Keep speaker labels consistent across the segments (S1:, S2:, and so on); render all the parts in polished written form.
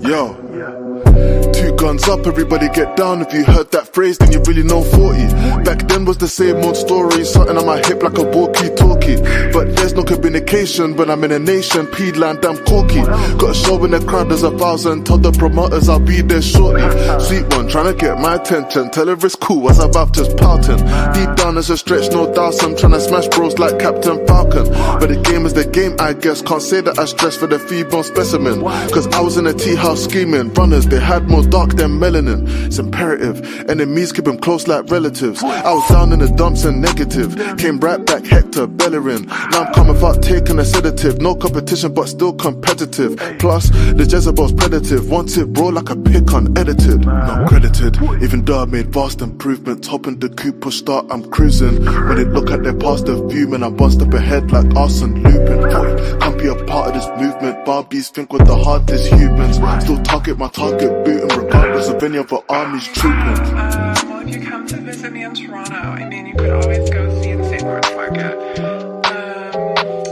S1: Yo. Two guns up, everybody get down. If you heard that phrase, then you really know 40. Back then was the same old story, something on my hip like a walkie-talkie. But there's no communication when I'm in a nation, P-land, I'm corky. Got a show in the crowd, there's 1,000. Told the promoters I'll be there shortly. Sweet one, trying to get my attention. Tell her it's cool as I'm about just pouting. Deep down there's a stretch, no doubt. I'm trying to smash bros like Captain Falcon. But the game is the game, I guess. Can't say that I stress for the feeble specimen. Cause I was in a tea house scheming. Runners, they had more dark than melanin. It's imperative. Enemies keep them close like relatives. I was down in the dumps and negative. Came right back, Hector Bellerin. Now I'm coming out taking a sedative. No competition but still competitive. Plus, the Jezebel's predative. Want it raw like a pick unedited. Not credited. Even though I made vast improvements. Hopping the coupe, push start, I'm cruising. When they look at their past, they're fuming. I'm one step ahead like Arsene Lupin. Can't be a part of this movement. Barbies think we're the hardest humans. Still target my target booting regardless of any other armies trooping.
S2: Well, if you come to visit me in Toronto, I mean, you could always go see the St. Lawrence Market.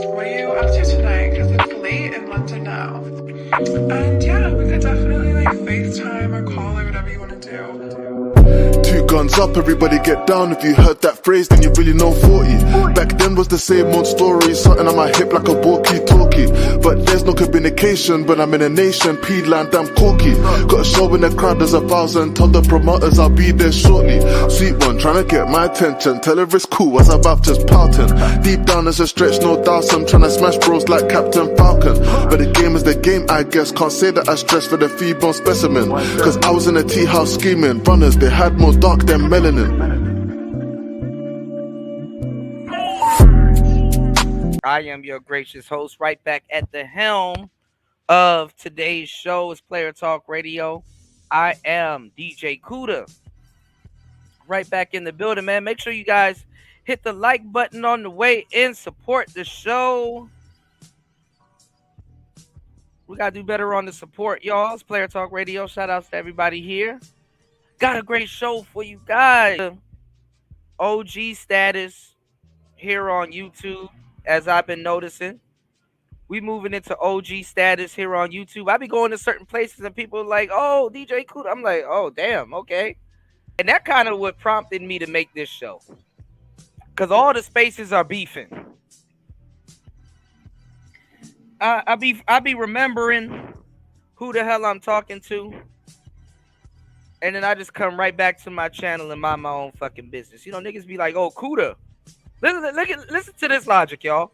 S2: What are you up to tonight? Because it's late in London now. And yeah, we could definitely like FaceTime or call or whatever you want to do.
S1: Two guns up, everybody get down. If you heard that phrase, then you really know 40. Back then was the same old story, something on my hip like a walkie-talkie. But there's no communication when I'm in a nation, P-land, I'm corky. Got a show in the crowd, there's 1,000. Told the promoters I'll be there shortly. Sweet one, trying to get my attention. Tell her it's cool as I'm about just pouting. Deep down there's a stretch, no doubt. I'm trying to smash bros like Captain Falcon. But the game is the game, I guess. Can't say that I stress for the feeble specimen. Cause I was in a tea house scheming. Runners, they had more dark than melanin.
S3: I am your gracious host, right back at the helm of today's show. It's Player Talk Radio. I am DJ Kuda. Right back in the building, man. Make sure you guys hit the like button on the way in. Support the show. We got to do better on the support, y'all. It's Player Talk Radio. Shout outs to everybody here. Got a great show for you guys. OG status here on YouTube, as I've been noticing. We moving into OG status here on YouTube. I be going to certain places and people are like, oh, DJ Kuda. I'm like, oh, damn, okay. And that kind of what prompted me to make this show. Because all the spaces are beefing. I be remembering who the hell I'm talking to. And then I just come right back to my channel and mind my own fucking business. You know, niggas be like, oh, Kuda. Listen to this logic, y'all.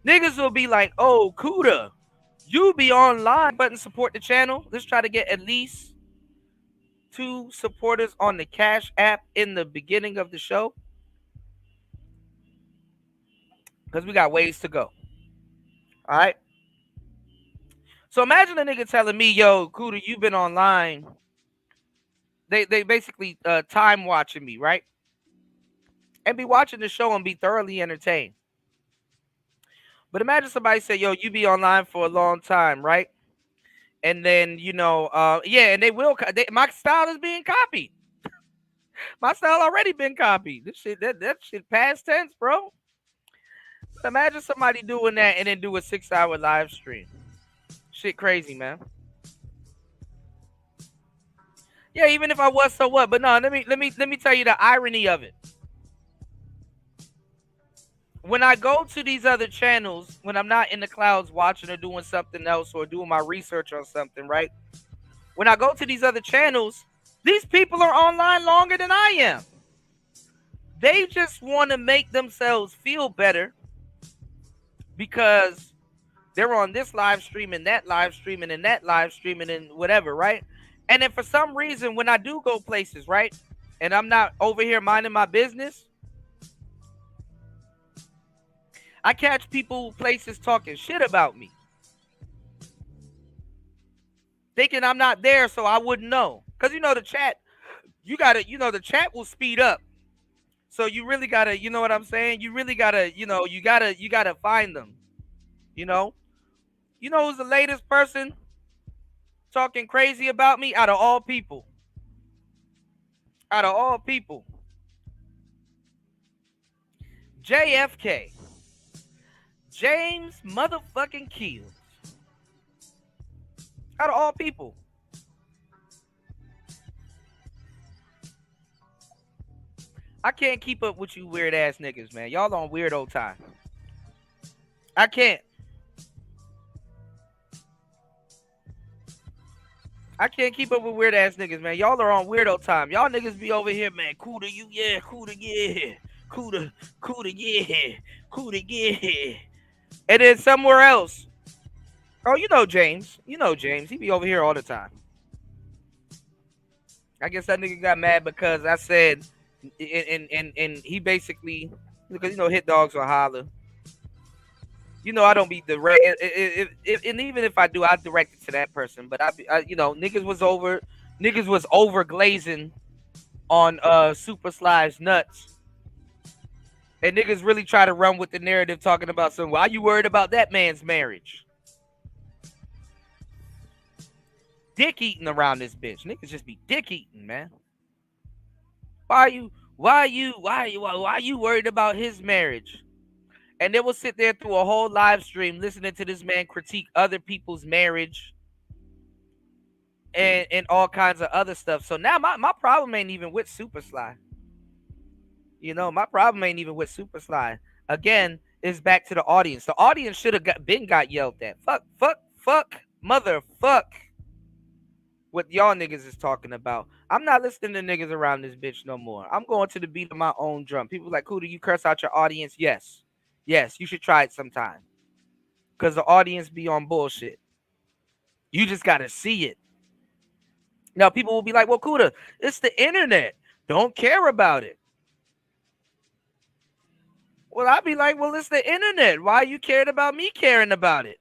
S3: Niggas will be like, oh, Kuda, you be online, button support the channel. Let's try to get at least 2 supporters on the Cash App in the beginning of the show. Because we got ways to go. All right? So imagine a nigga telling me, yo, Kuda, you've been online. They basically time watching me, right? And be watching the show and be thoroughly entertained. But imagine somebody say, yo, you be online for a long time, right? And then, you know, yeah, and my style is being copied. My style already been copied. This shit, that shit past tense, bro. But imagine somebody doing that and then do a 6-hour live stream. Shit crazy, man. Yeah, even if I was, so what? But no, let me tell you the irony of it. When I go to these other channels, when I'm not in the clouds watching or doing something else or doing my research on something, right? When I go to these other channels, these people are online longer than I am. They just want to make themselves feel better because they're on this live stream and that live stream and that live stream and whatever, right? And then for some reason, when I do go places, right, and I'm not over here minding my business, I catch people places talking shit about me. Thinking I'm not there, so I wouldn't know. Because, you know, the chat, the chat will speed up. So you really got to, you know what I'm saying? You really got to, you got to find them, you know? You know who's the latest person talking crazy about me out of all people? Out of all people, JFK, James motherfucking Keels. Out of all people. I can't keep up with you weird ass niggas, man. Y'all on weirdo time. I can't. I can't keep up with weird ass niggas, man. Y'all are on weirdo time. Y'all niggas be over here, man. Cool to you, yeah. Cool to yeah. Cool to yeah. Cool to yeah. And then somewhere else. Oh, you know James. You know James. He be over here all the time. I guess that nigga got mad because I said, and he basically, because hit dogs will holler. I don't be direct, and even if I do, I direct it to that person. But niggas was over glazing on Super Sly's nuts, and niggas really try to run with the narrative talking about some. Why you worried about that man's marriage? Dick eating around this bitch. Niggas just be dick eating, man. Why you worried about his marriage? And they will sit there through a whole live stream listening to this man critique other people's marriage and all kinds of other stuff. So now my problem ain't even with Super Sly. My problem ain't even with Super Sly. Again, it's back to the audience. The audience should have got yelled at. Fuck, motherfuck. What y'all niggas is talking about. I'm not listening to niggas around this bitch no more. I'm going to the beat of my own drum. People like, cool, do you curse out your audience? Yes. Yes, you should try it sometime. Because the audience be on bullshit. You just got to see it. Now, people will be like, well, Kuda, it's the internet. Don't care about it. Well, I'd be like, well, it's the internet. Why you cared about me caring about it?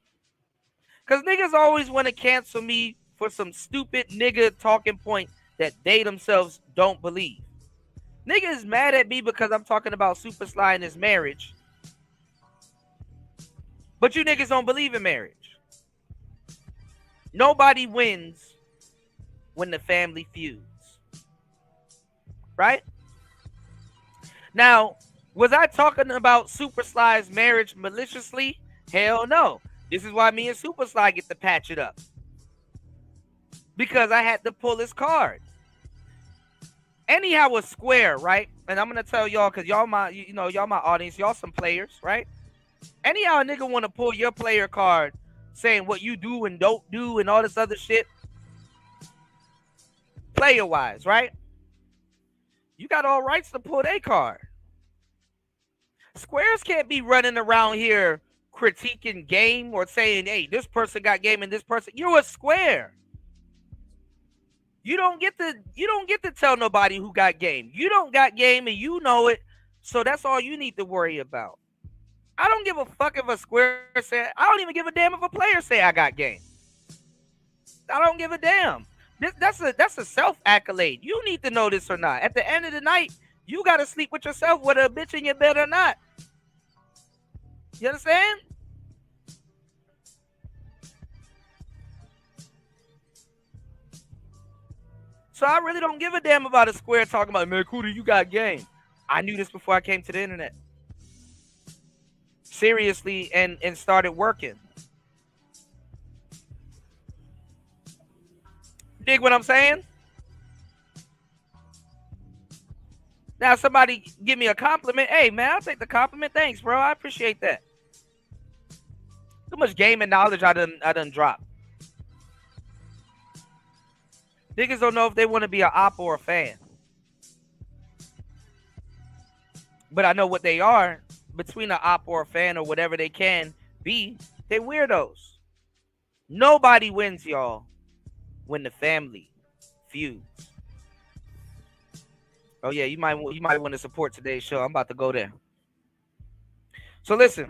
S3: Because niggas always want to cancel me for some stupid nigga talking point that they themselves don't believe. Nigga is mad at me because I'm talking about Super Sly and his marriage. But you niggas don't believe in marriage. Nobody wins when the family feuds. Right? Now, was I talking about Super Sly's marriage maliciously? Hell no. This is why me and Super Sly get to patch it up. Because I had to pull his card. Anyhow, was square, right? And I'm gonna tell y'all, cause y'all my audience, y'all some players, right? Anyhow, a nigga wanna pull your player card, saying what you do and don't do and all this other shit. Player wise, right? You got all rights to pull their card. Squares can't be running around here critiquing game or saying, hey, this person got game and this person. You're a square. You don't get to tell nobody who got game. You don't got game and you know it. So that's all you need to worry about. I don't give a fuck if a square say, I don't even give a damn if a player say I got game. I don't give a damn. That's a self accolade. You need to know this or not. At the end of the night, you gotta sleep with yourself whether a bitch in your bed or not. You understand? So I really don't give a damn about a square talking about, man, Kuda, you got game. I knew this before I came to the internet. Seriously, and started working. Dig what I'm saying? Now somebody give me a compliment. Hey, man, I'll take the compliment. Thanks, bro. I appreciate that. Too much game and knowledge I done dropped. Niggas don't know if they want to be an op or a fan. But I know what they are. Between an op or a fan or whatever they can be, they weirdos. Nobody wins, y'all, when the family feuds. Oh yeah, you might want to support today's show. I'm about to go there. So listen.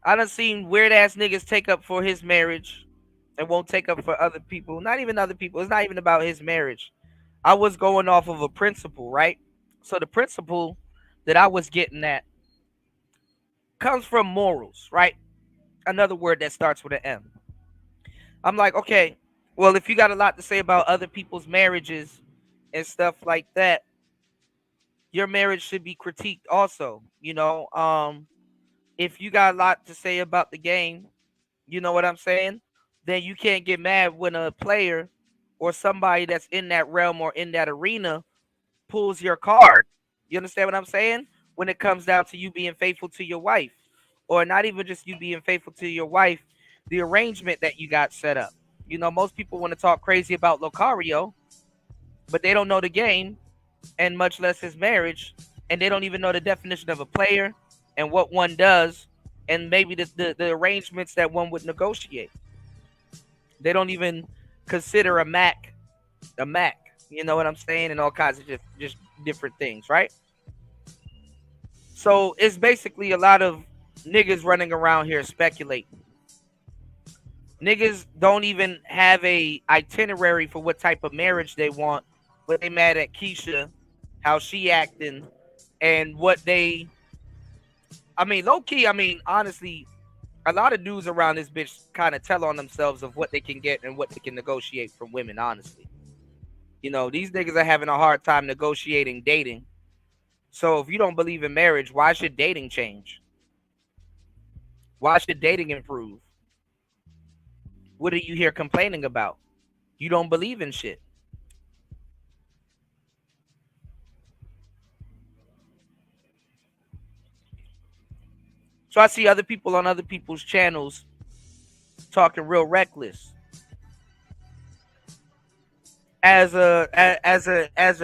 S3: I done seen weird ass niggas take up for his marriage and won't take up for other people. Not even other people. It's not even about his marriage. I was going off of a principle, right? So the principle that I was getting at comes from morals, right? Another word that starts with an M. I'm like, okay, well, if you got a lot to say about other people's marriages and stuff like that, your marriage should be critiqued also. If you got a lot to say about the game, you know what I'm saying? Then you can't get mad when a player or somebody that's in that realm or in that arena pulls your card. You understand what I'm saying? When it comes down to you being faithful to your wife, or not even just you being faithful to your wife, the arrangement that you got set up. Most people want to talk crazy about Locario, but they don't know the game and much less his marriage, and they don't even know the definition of a player and what one does, and maybe the arrangements that one would negotiate. They don't even consider a Mac a Mac. You know what I'm saying? And all kinds of just different things, right? So it's basically a lot of niggas running around here speculating. Niggas don't even have a itinerary for what type of marriage they want, but they mad at Keisha, how she acting, and what they. I mean, low key. I mean, honestly, a lot of dudes around this bitch kind of tell on themselves of what they can get and what they can negotiate from women. Honestly, these niggas are having a hard time negotiating dating. So if you don't believe in marriage, why should dating change? Why should dating improve? What are you here complaining about? You don't believe in shit. So I see other people on other people's channels talking real reckless. As a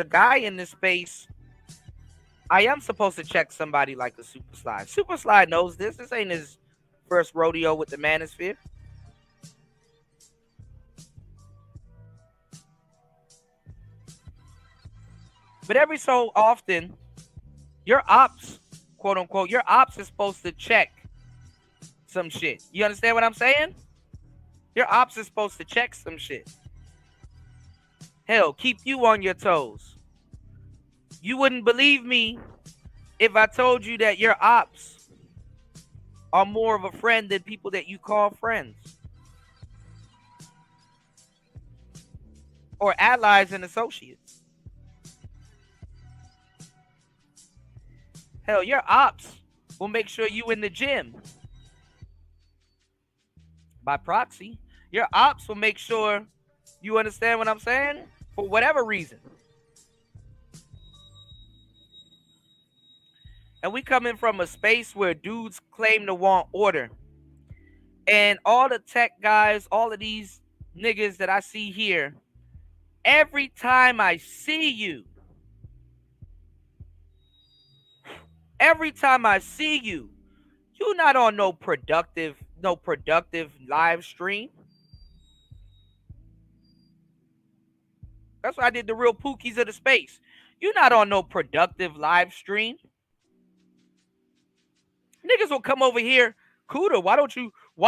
S3: guy in this space, I am supposed to check somebody like a Super Slide. Super Slide knows this. This ain't his first rodeo with the manosphere. But every so often, your ops, quote unquote, your ops is supposed to check some shit. You understand what I'm saying? Your ops is supposed to check some shit. Hell, keep you on your toes. You wouldn't believe me if I told you that your ops are more of a friend than people that you call friends. Or allies and associates. Hell, your ops will make sure you in the gym. By proxy, your ops will make sure you understand what I'm saying? For whatever reason. And we coming from a space where dudes claim to want order. And all the tech guys, all of these niggas that I see here, every time I see you, you're not on no productive live stream. That's why I did the real pookies of the space. You're not on no productive live stream. Niggas will come over here. Kuda, why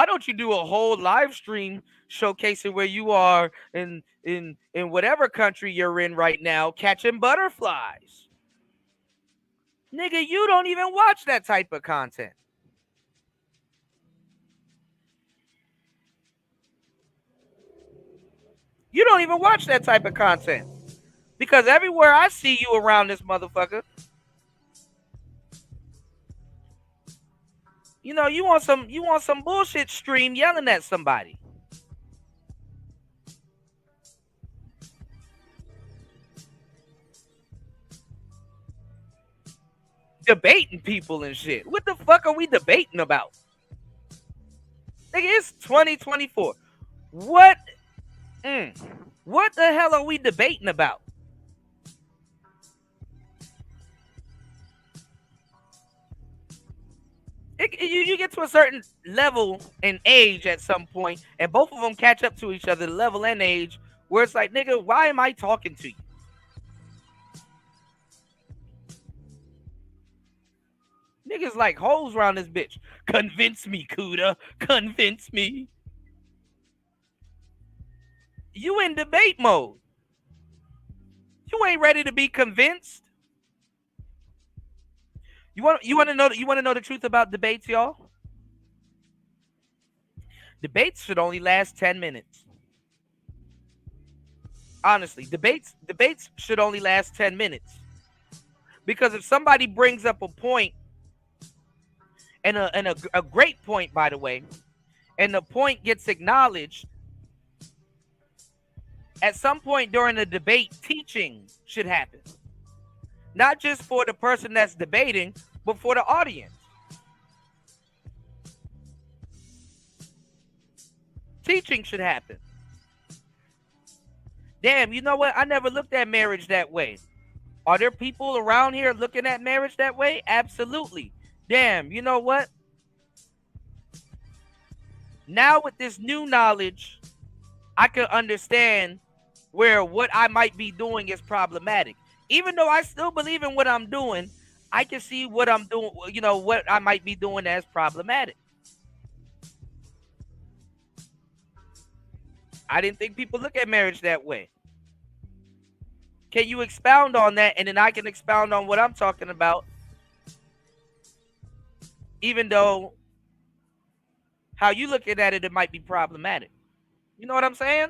S3: don't you do a whole live stream showcasing where you are in whatever country you're in right now catching butterflies? Nigga, you don't even watch that type of content. You don't even watch that type of content. Because everywhere I see you around this motherfucker, you want some bullshit stream yelling at somebody. Debating people and shit. What the fuck are we debating about? Nigga, it's 2024. What the hell are we debating about? You get to a certain level and age at some point, and both of them catch up to each other, level and age, where it's like, nigga, why am I talking to you? Niggas like hoes around this bitch. Convince me, Kuda. Convince me. You in debate mode. You ain't ready to be convinced. You want to know the truth about debates, y'all? Debates should only last 10 minutes. Honestly, debates should only last 10 minutes. Because if somebody brings up a point, and a great point, by the way, and the point gets acknowledged, at some point during the debate, teaching should happen. Not just for the person that's debating, but for the audience. Teaching should happen. Damn, you know what? I never looked at marriage that way. Are there people around here looking at marriage that way? Absolutely. Damn, you know what? Now with this new knowledge, I can understand where what I might be doing is problematic. Even though I still believe in what I'm doing, I can see what I'm doing, what I might be doing as problematic. I didn't think people look at marriage that way. Can you expound on that? And then I can expound on what I'm talking about. Even though how you looking at it, it might be problematic. You know what I'm saying?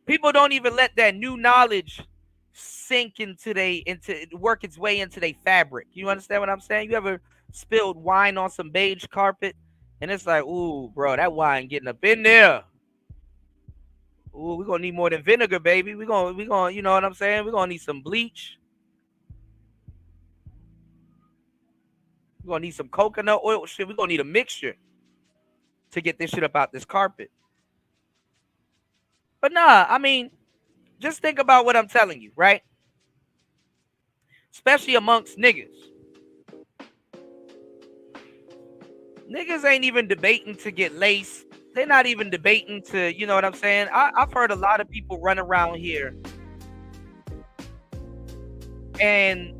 S3: People don't even let that new knowledge sink into work its way into their fabric. You understand what I'm saying? You ever spilled wine on some beige carpet and it's like, ooh, bro, that wine getting up in there. Ooh, we're gonna need more than vinegar, baby. We're gonna, you know what I'm saying? We're gonna need some bleach. We're gonna need some coconut oil. Shit, we're gonna need a mixture to get this shit up out this carpet. But nah, I mean, just think about what I'm telling you, right? Especially amongst niggas. Niggas ain't even debating to get laced. They're not even debating to, you know what I'm saying? I've heard a lot of people run around here and,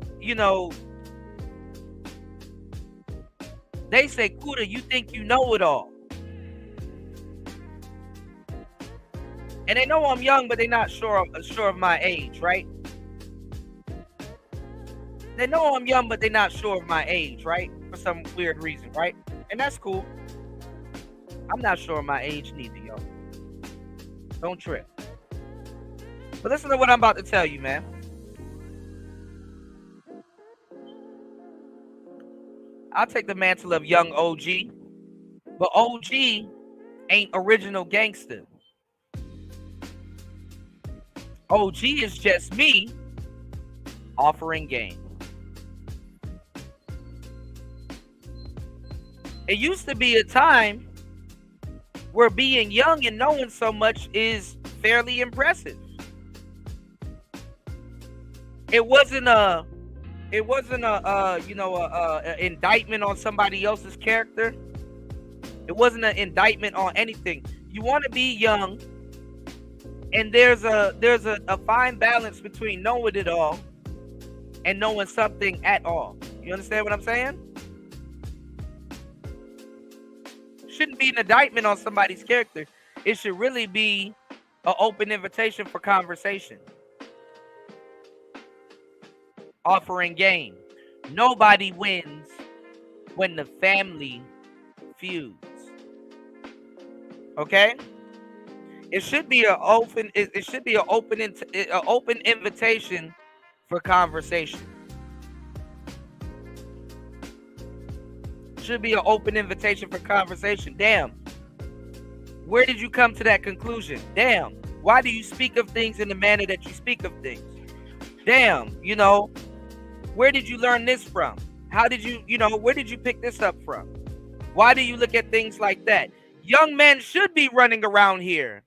S3: they say, Kuda, you think you know it all. And they know I'm young, but they're not sure of my age, right? They know I'm young, but they're not sure of my age, right? For some weird reason, right? And that's cool. I'm not sure of my age neither, yo. Don't trip. But listen to what I'm about to tell you, man. I'll take the mantle of young OG, but OG ain't original gangster. OG is just me offering game. It used to be a time where being young and knowing so much is fairly impressive. It wasn't a indictment on somebody else's character. It wasn't an indictment on anything. You want to be young, and there's a fine balance between knowing it all and knowing something at all. You understand what I'm saying? Shouldn't be an indictment on somebody's character. It should really be an open invitation for conversation. Offering game. Nobody wins when the family feuds. Okay? It should be an open invitation for conversation. Should be an open invitation for conversation. Damn. Where did you come to that conclusion? Damn. Why do you speak of things in the manner that you speak of things? Damn, where did you learn this from? How did you, where did you pick this up from? Why do you look at things like that? Young men should be running around here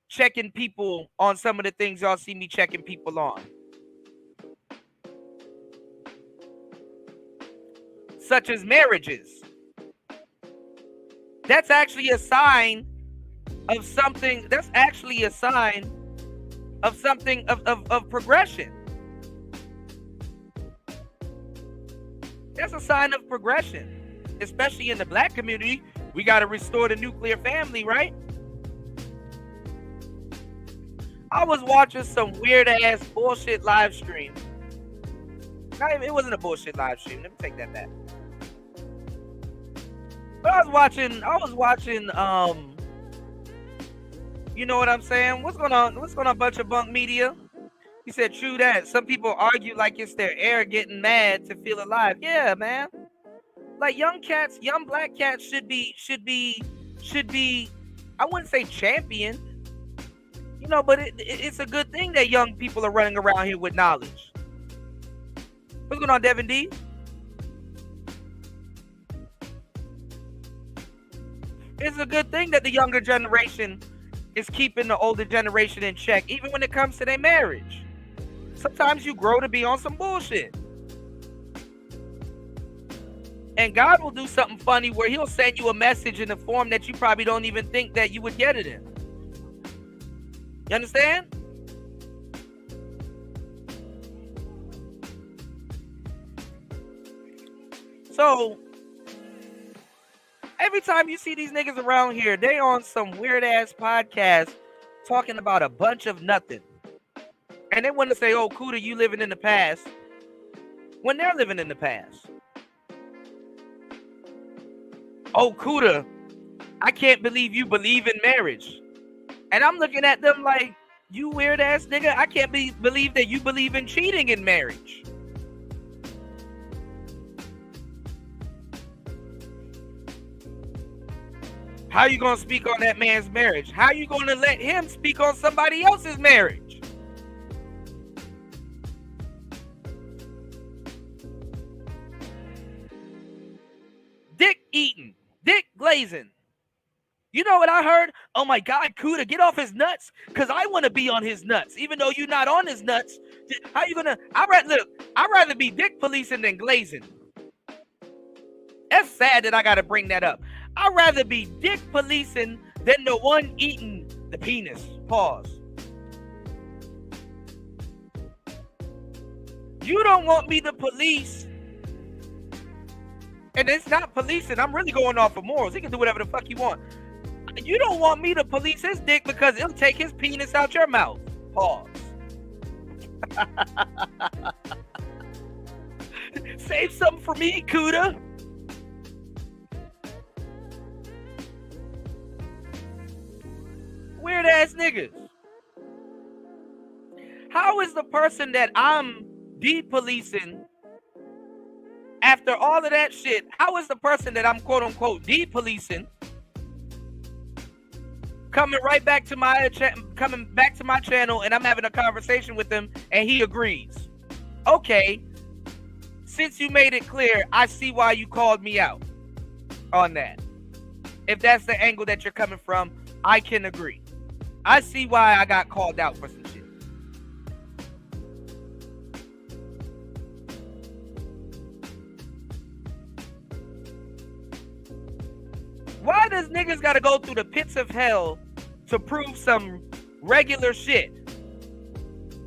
S3: checking people on some of the things y'all see me checking people on. Such as marriages. That's actually a sign of something. That's actually a sign of something of progression. That's a sign of progression, especially in the black community. We got to restore the nuclear family, right? I was watching some weird ass bullshit live stream. It wasn't a bullshit live stream. Let me take that back. But I was watching You know what I'm saying? What's going on? What's going on, bunch of bunk media? He said, true that. Some people argue like it's their air getting mad to feel alive. Yeah, man. Like young cats, young black cats should be, I wouldn't say champion, you know, but it's a good thing that young people are running around here with knowledge. What's going on, Devin D? It's a good thing that the younger generation is keeping the older generation in check, even when it comes to their marriage. Sometimes you grow to be on some bullshit. And God will do something funny where he'll send you a message in a form that you probably don't even think that you would get it in. You understand? So, every time you see these niggas around here, they on some weird ass podcast talking about a bunch of nothing. And they want to say, oh, Kuda, you living in the past. When they're living in the past. Oh, Kuda, I can't believe you believe in marriage. And I'm looking at them like, you weird ass nigga, I can't believe that you believe in cheating in marriage. How you gonna speak on that man's marriage? How you gonna let him speak on somebody else's marriage? Dick eating, dick glazing. You know what I heard? Oh my God, Kuda, get off his nuts, cause I want to be on his nuts, even though you're not on his nuts. How you gonna? I'd rather be dick policing than glazing. That's sad that I gotta bring that up. I'd rather be dick policing than the one eating the penis. Pause. You don't want me to police. And it's not policing. I'm really going off of morals. He can do whatever the fuck he want. You don't want me to police his dick because it'll take his penis out your mouth. Pause. Save something for me, Kuda. Weird ass niggas. How is the person that I'm de-policing after all of that shit? How is the person that I'm quote unquote de-policing coming back to my channel and I'm having a conversation with him and he agrees? Okay, since you made it clear, I see why you called me out on that. If that's the angle that you're coming from, I can agree. I see why I got called out for some shit. Why does niggas gotta go through the pits of hell to prove some regular shit?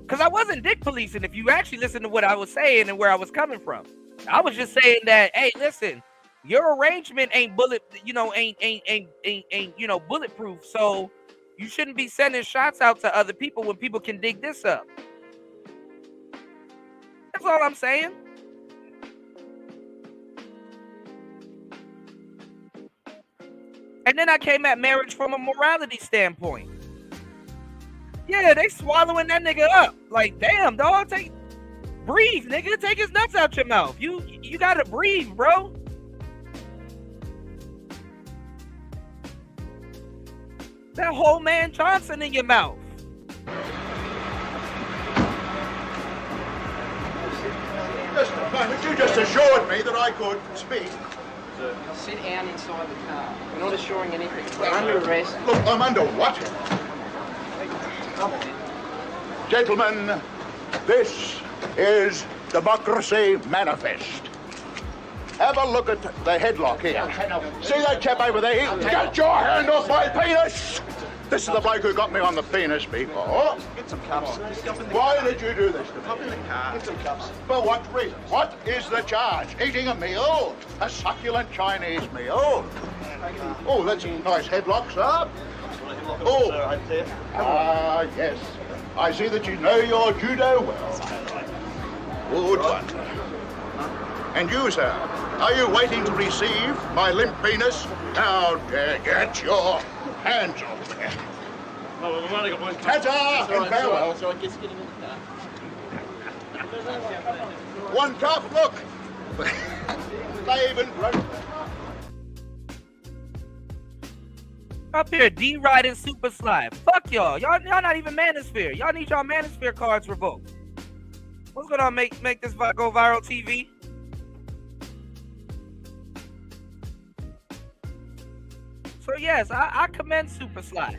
S3: Because I wasn't dick policing. If you actually listen to what I was saying and where I was coming from, I was just saying that, hey, listen, your arrangement ain't bulletproof. So you shouldn't be sending shots out to other people when people can dig this up. That's all I'm saying. And then I came at marriage from a morality standpoint. Yeah, they swallowing that nigga up. Like, damn, dog, breathe, nigga. Take his nuts out your mouth. You gotta breathe, bro. That whole man Johnson in your mouth.
S4: Just a moment, you just assured me that I could speak.
S5: Sit down inside the car. We're not assuring anything. We're under arrest.
S4: Look, I'm under what? Gentlemen, this is Democracy Manifest. Have a look at the headlock here. See that chap over there? Get your hand off my penis! This is the bloke who got me on the penis before.
S6: Get some cups.
S4: Why did you do this to me?
S6: Hop in the car. Get some cups.
S4: For what reason? What is the charge? Eating a meal? A succulent Chinese meal? Oh, that's a nice headlock, sir. Oh, yes. I see that you know your judo well. Good one. And you, sir, are you waiting to receive my limp penis? Now, get your hands off there.
S6: Oh, we've only got one car.
S4: Ta-ta and farewell.
S5: So I guess get him in the car.
S4: One cup, look. Slave and broke.
S3: Up here, D-Ride and Super Slide. Fuck y'all. Y'all not even Manosphere. Y'all need y'all Manosphere cards revoked. What's gonna make this go viral TV? So yes, I commend Super Slide.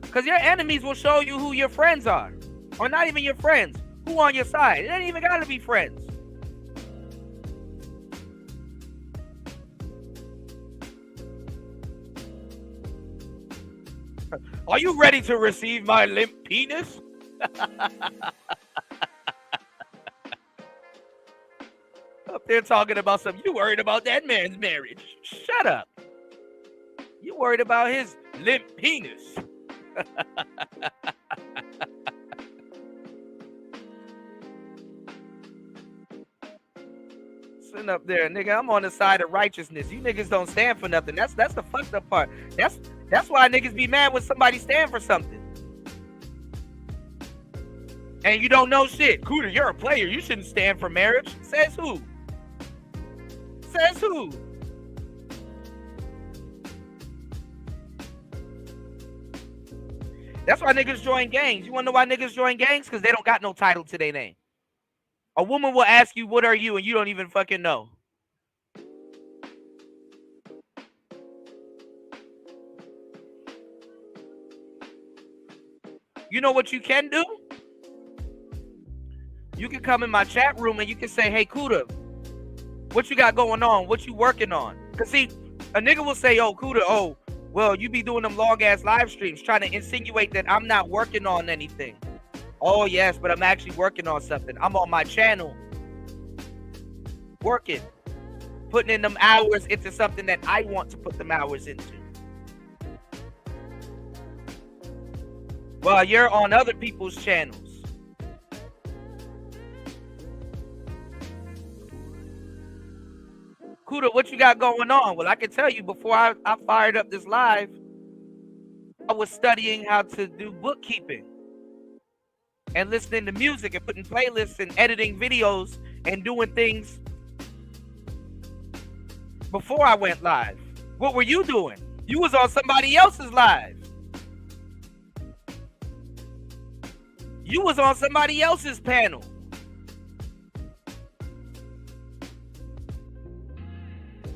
S3: Because your enemies will show you who your friends are. Or not even your friends. Who on your side. It ain't even gotta be friends. Are you ready to receive my limp penis? Up there talking about something. You worried about that man's marriage. Shut up. You worried about his limp penis. Sitting up there, nigga. I'm on the side of righteousness. You niggas don't stand for nothing. That's the fucked up part. That's why niggas be mad when somebody stand for something. And you don't know shit. Cooter, you're a player. You shouldn't stand for marriage. Says who? Says who? That's why niggas join gangs. You wanna know why niggas join gangs? Because they don't got no title to their name. A woman will ask you, what are you? And you don't even fucking know. You know what you can do? You can come in my chat room and you can say, hey, Kuda, what you got going on? What you working on? Because see, a nigga will say, oh, Kuda, oh, well, you be doing them long-ass live streams trying to insinuate that I'm not working on anything. Oh, yes, but I'm actually working on something. I'm on my channel. Working. Putting in them hours into something that I want to put them hours into. Well, you're on other people's channels. Kuda, what you got going on? Well, I can tell you before I fired up this live, I was studying how to do bookkeeping and listening to music and putting playlists and editing videos and doing things before I went live. What were you doing? You was on somebody else's live. You was on somebody else's panel.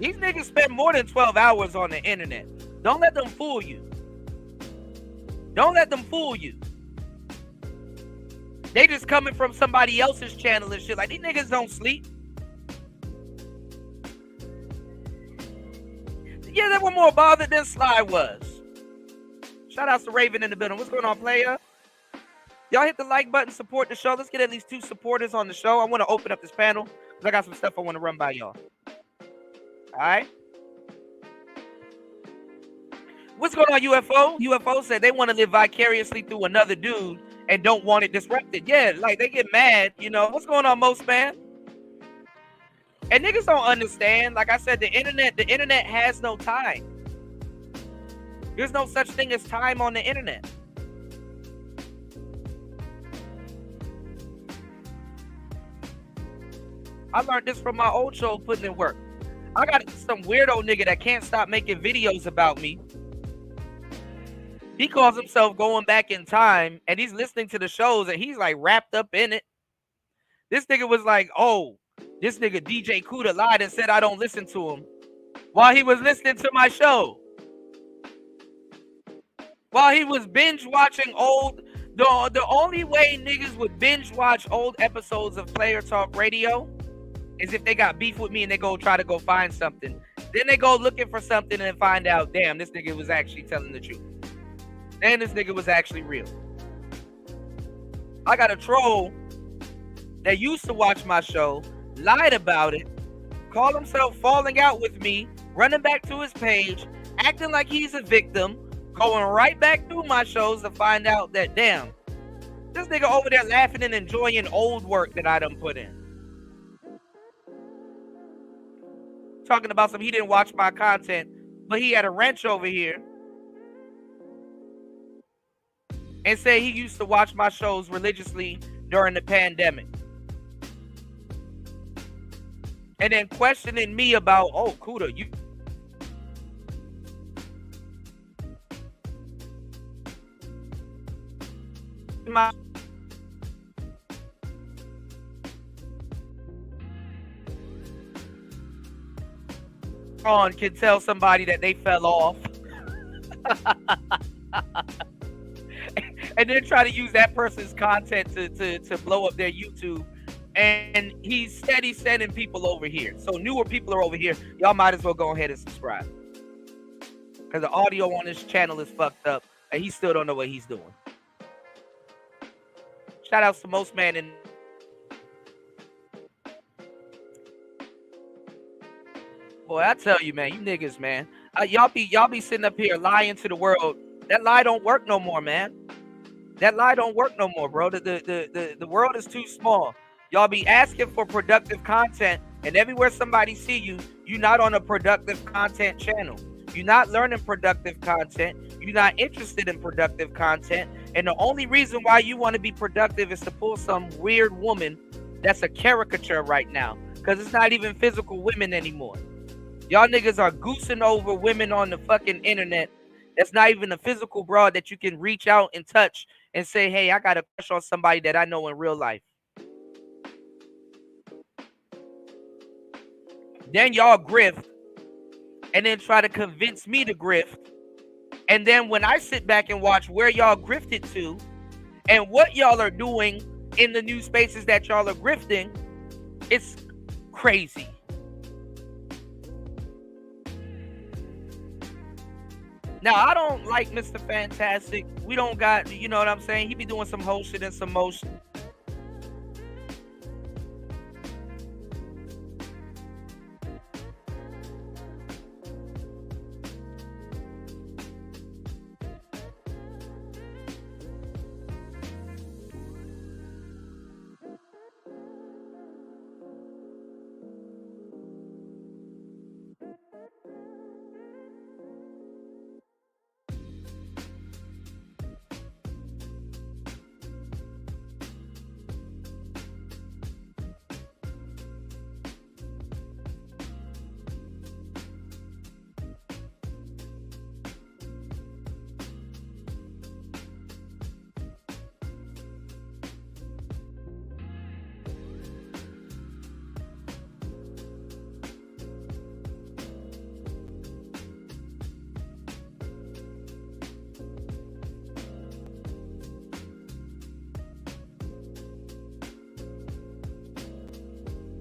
S3: These niggas spend more than 12 hours on the internet. Don't let them fool you. Don't let them fool you. They just coming from somebody else's channel and shit. Like, these niggas don't sleep. Yeah, they were more bothered than Sly was. Shout out to Raven in the building. What's going on, player? Y'all hit the like button, support the show. Let's get at least 2 supporters on the show. I want to open up this panel because I got some stuff I want to run by y'all. All right. What's going on, UFO? UFO said they want to live vicariously through another dude and don't want it disrupted. Yeah, like they get mad, you know. What's going on, Most Man? And niggas don't understand. Like I said, the internet has no time. There's no such thing as time on the internet. I learned this from my old show, Putting in Work. I got some weirdo nigga that can't stop making videos about me. He calls himself Going Back in Time, and he's listening to the shows, and he's like wrapped up in it. This nigga was like, oh, this nigga DJ Kuda lied and said I don't listen to him while he was listening to my show. While he was binge watching old, the only way niggas would binge watch old episodes of Player Talk Radio is if they got beef with me and they go try to go find something. Then they go looking for something and find out, damn, this nigga was actually telling the truth. And this nigga was actually real. I got a troll that used to watch my show, lied about it, called himself falling out with me, running back to his page, acting like he's a victim, going right back through my shows to find out that, damn, this nigga over there laughing and enjoying old work that I done put in. Talking about some, he didn't watch my content, but he had a wrench over here and say he used to watch my shows religiously during the pandemic. And then questioning me about, oh, Kuda, you my on can tell somebody that they fell off. And then try to use that person's content to blow up their YouTube. And he's steady sending people over here. So newer people are over here. Y'all might as well go ahead and subscribe. Because the audio on this channel is fucked up. And he still don't know what he's doing. Shout outs to Most Man and boy, I tell you, man, you niggas, man. Y'all be sitting up here lying to the world. That lie don't work no more, man. That lie don't work no more, bro. The world is too small. Y'all be asking for productive content, and everywhere somebody see you, you're not on a productive content channel. You're not learning productive content. You're not interested in productive content. And the only reason why you want to be productive is to pull some weird woman that's a caricature right now. Because it's not even physical women anymore. Y'all niggas are goosing over women on the fucking internet. That's not even a physical broad that you can reach out and touch and say, hey, I got a crush on somebody that I know in real life. Then y'all grift and then try to convince me to grift. And then when I sit back and watch where y'all grifted to and what y'all are doing in the new spaces that y'all are grifting, it's crazy. Now, I don't like Mr. Fantastic. We don't got, you know what I'm saying? He be doing some whole shit and some motion.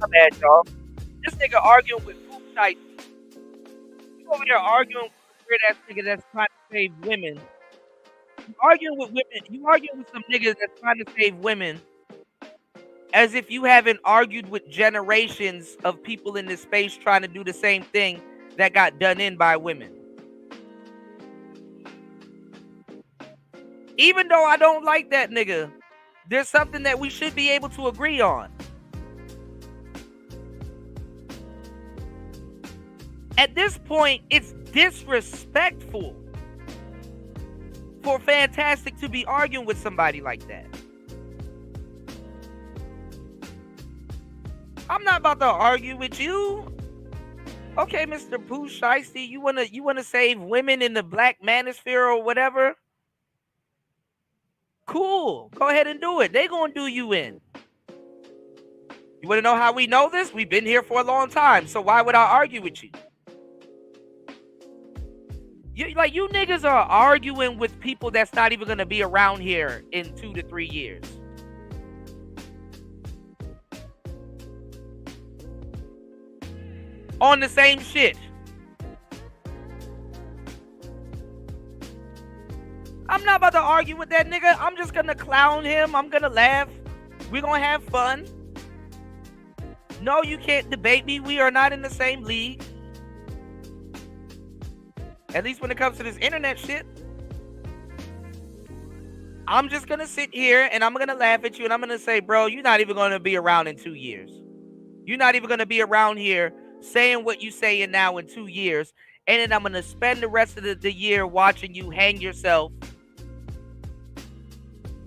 S3: My bad, y'all. This nigga arguing with Feuds type. You over there arguing with a weird ass nigga that's trying to save women. You arguing with women. You arguing with some niggas that's trying to save women as if you haven't argued with generations of people in this space trying to do the same thing that got done in by women. Even though I don't like that nigga, there's something that we should be able to agree on. At this point, it's disrespectful for Fantastic to be arguing with somebody like that. I'm not about to argue with you. Okay, Mr. Pooh Shiesty, you wanna save women in the black manosphere or whatever? Cool. Go ahead and do it. They gonna do you in. You wanna know how we know this? We've been here for a long time, so why would I argue with you? You niggas are arguing with people that's not even gonna be around here in 2 to 3 years. On the same shit. I'm not about to argue with that nigga. I'm just gonna clown him. I'm gonna laugh. We're gonna have fun. No, you can't debate me. We are not in the same league. At least when it comes to this internet shit. I'm just going to sit here and I'm going to laugh at you and I'm going to say, bro, you're not even going to be around in 2 years. You're not even going to be around here saying what you're saying now in 2 years. And then I'm going to spend the rest of the year watching you hang yourself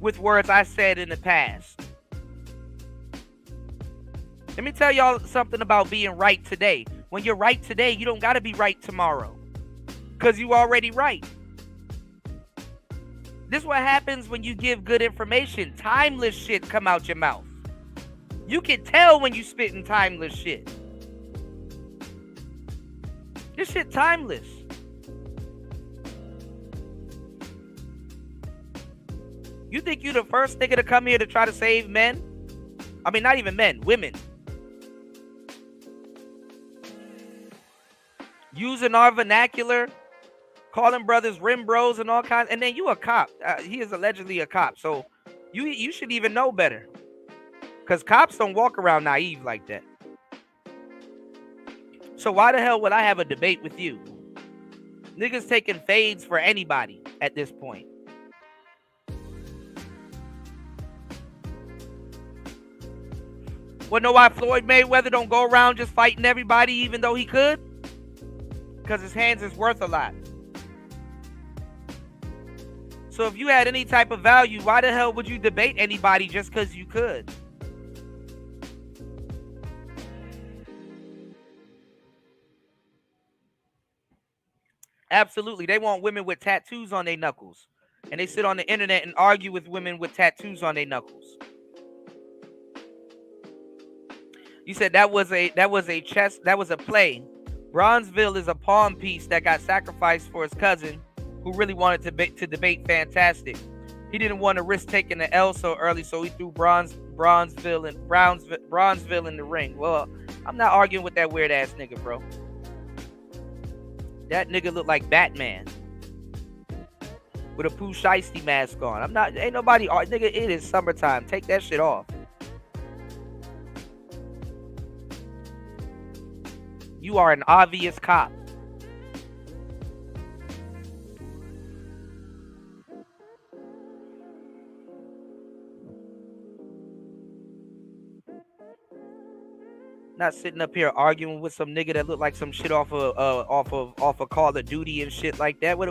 S3: with words I said in the past. Let me tell y'all something about being right today. When you're right today, you don't got to be right tomorrow, because you already right. This is what happens when you give good information. Timeless shit come out your mouth. You can tell when you spitting timeless shit. This shit timeless. You think you the first nigga to come here to try to save men? I mean, not even men, women. Using our vernacular, calling brothers rim bros and all kinds, and then you a cop. He is allegedly a cop, so you should even know better, because cops don't walk around naive like that. So why the hell would I have a debate with you? Niggas taking fades for anybody at this point. Well, know why Floyd Mayweather don't go around just fighting everybody even though he could? Because his hands is worth a lot. So if you had any type of value, why the hell would you debate anybody just because you could? Absolutely. They want women with tattoos on their knuckles. And they sit on the internet and argue with women with tattoos on their knuckles. You said that was a play. Bronzeville is a pawn piece that got sacrificed for his cousin, who really wanted to debate Fantastic. He didn't want to risk taking the L so early, so he threw Bronzeville in the ring. Well, I'm not arguing with that weird ass nigga, bro. That nigga look like Batman with a Pooh Shiesty mask on. Ain't nobody, nigga, it is summertime. Take that shit off. You are an obvious cop. Not sitting up here arguing with some nigga that look like some shit off of Call of Duty and shit like that. What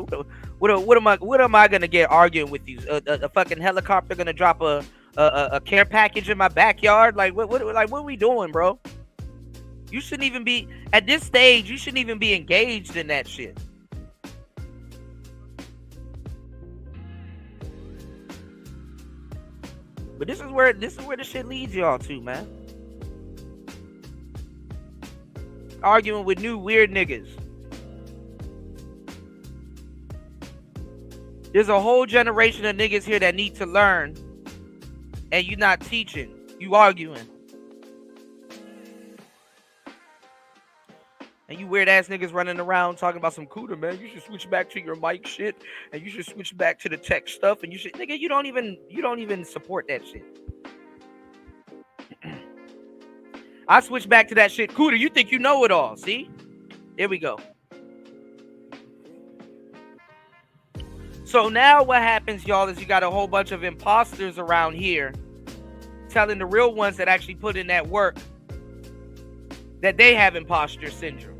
S3: am I gonna get arguing with you? A fucking helicopter gonna drop a care package in my backyard? Like what are we doing, bro? You shouldn't even be at this stage. You shouldn't even be engaged in that shit. But this is where the shit leads y'all to, man. Arguing with new weird niggas. There's a whole generation of niggas here that need to learn, and you not teaching. You arguing. And you weird ass niggas running around talking about some cooler, man. You should switch back to your mic shit, and you should switch back to the tech stuff, and you should, nigga, you don't even support that shit. I switch back to that shit. Cooter, you think you know it all. See? Here we go. So now what happens, y'all, is you got a whole bunch of imposters around here telling the real ones that actually put in that work that they have imposter syndrome.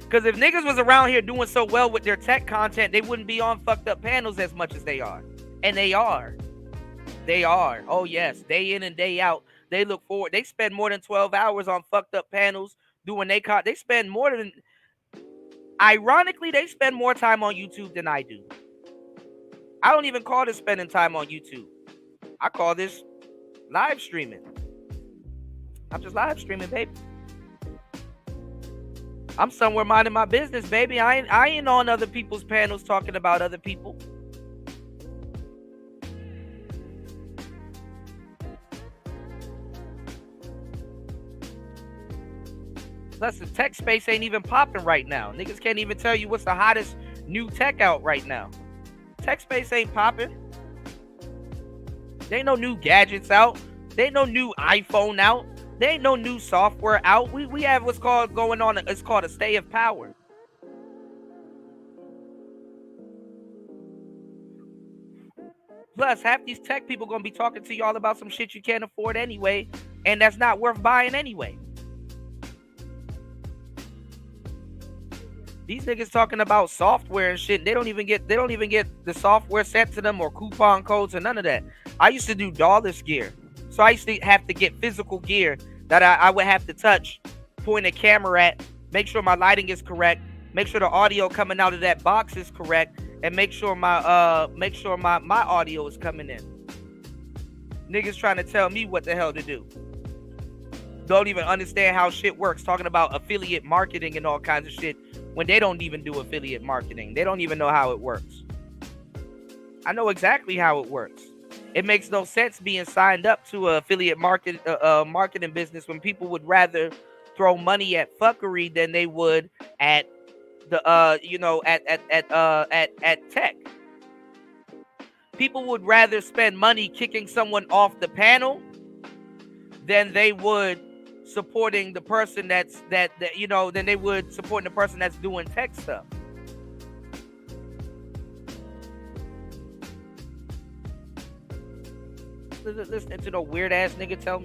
S3: Because if niggas was around here doing so well with their tech content, they wouldn't be on fucked up panels as much as they are. And they are. They are. Oh, yes. Day in and day out. They look forward. They spend more than 12 hours on fucked up panels doing they spend more than... Ironically, they spend more time on YouTube than I do. I don't even call this spending time on YouTube. I call this live streaming. I'm just live streaming, baby. I'm somewhere minding my business, baby. I ain't on other people's panels talking about other people. Plus, the tech space ain't even popping right now. Niggas can't even tell you what's the hottest new tech out right now. Tech space ain't popping. There ain't no new gadgets out. There ain't no new iPhone out. There ain't no new software out. We have what's called going on. It's called a stay of power. Plus, half these tech people gonna be talking to y'all about some shit you can't afford anyway, and that's not worth buying anyway. These niggas talking about software and shit. They don't even get the software sent to them or coupon codes or none of that. I used to do dollars gear. So I used to have to get physical gear that I would have to touch, point a camera at, make sure my lighting is correct, make sure the audio coming out of that box is correct, and make sure my audio is coming in. Niggas trying to tell me what the hell to do. Don't even understand how shit works, talking about affiliate marketing and all kinds of shit when they don't even do affiliate marketing. They don't even know how it works. I know exactly how it works. It makes no sense being signed up to an affiliate marketing business when people would rather throw money at fuckery than they would at the at tech. People would rather spend money kicking someone off the panel than they would supporting the person than they would supporting the person that's doing tech stuff. Listening to no weird ass nigga tell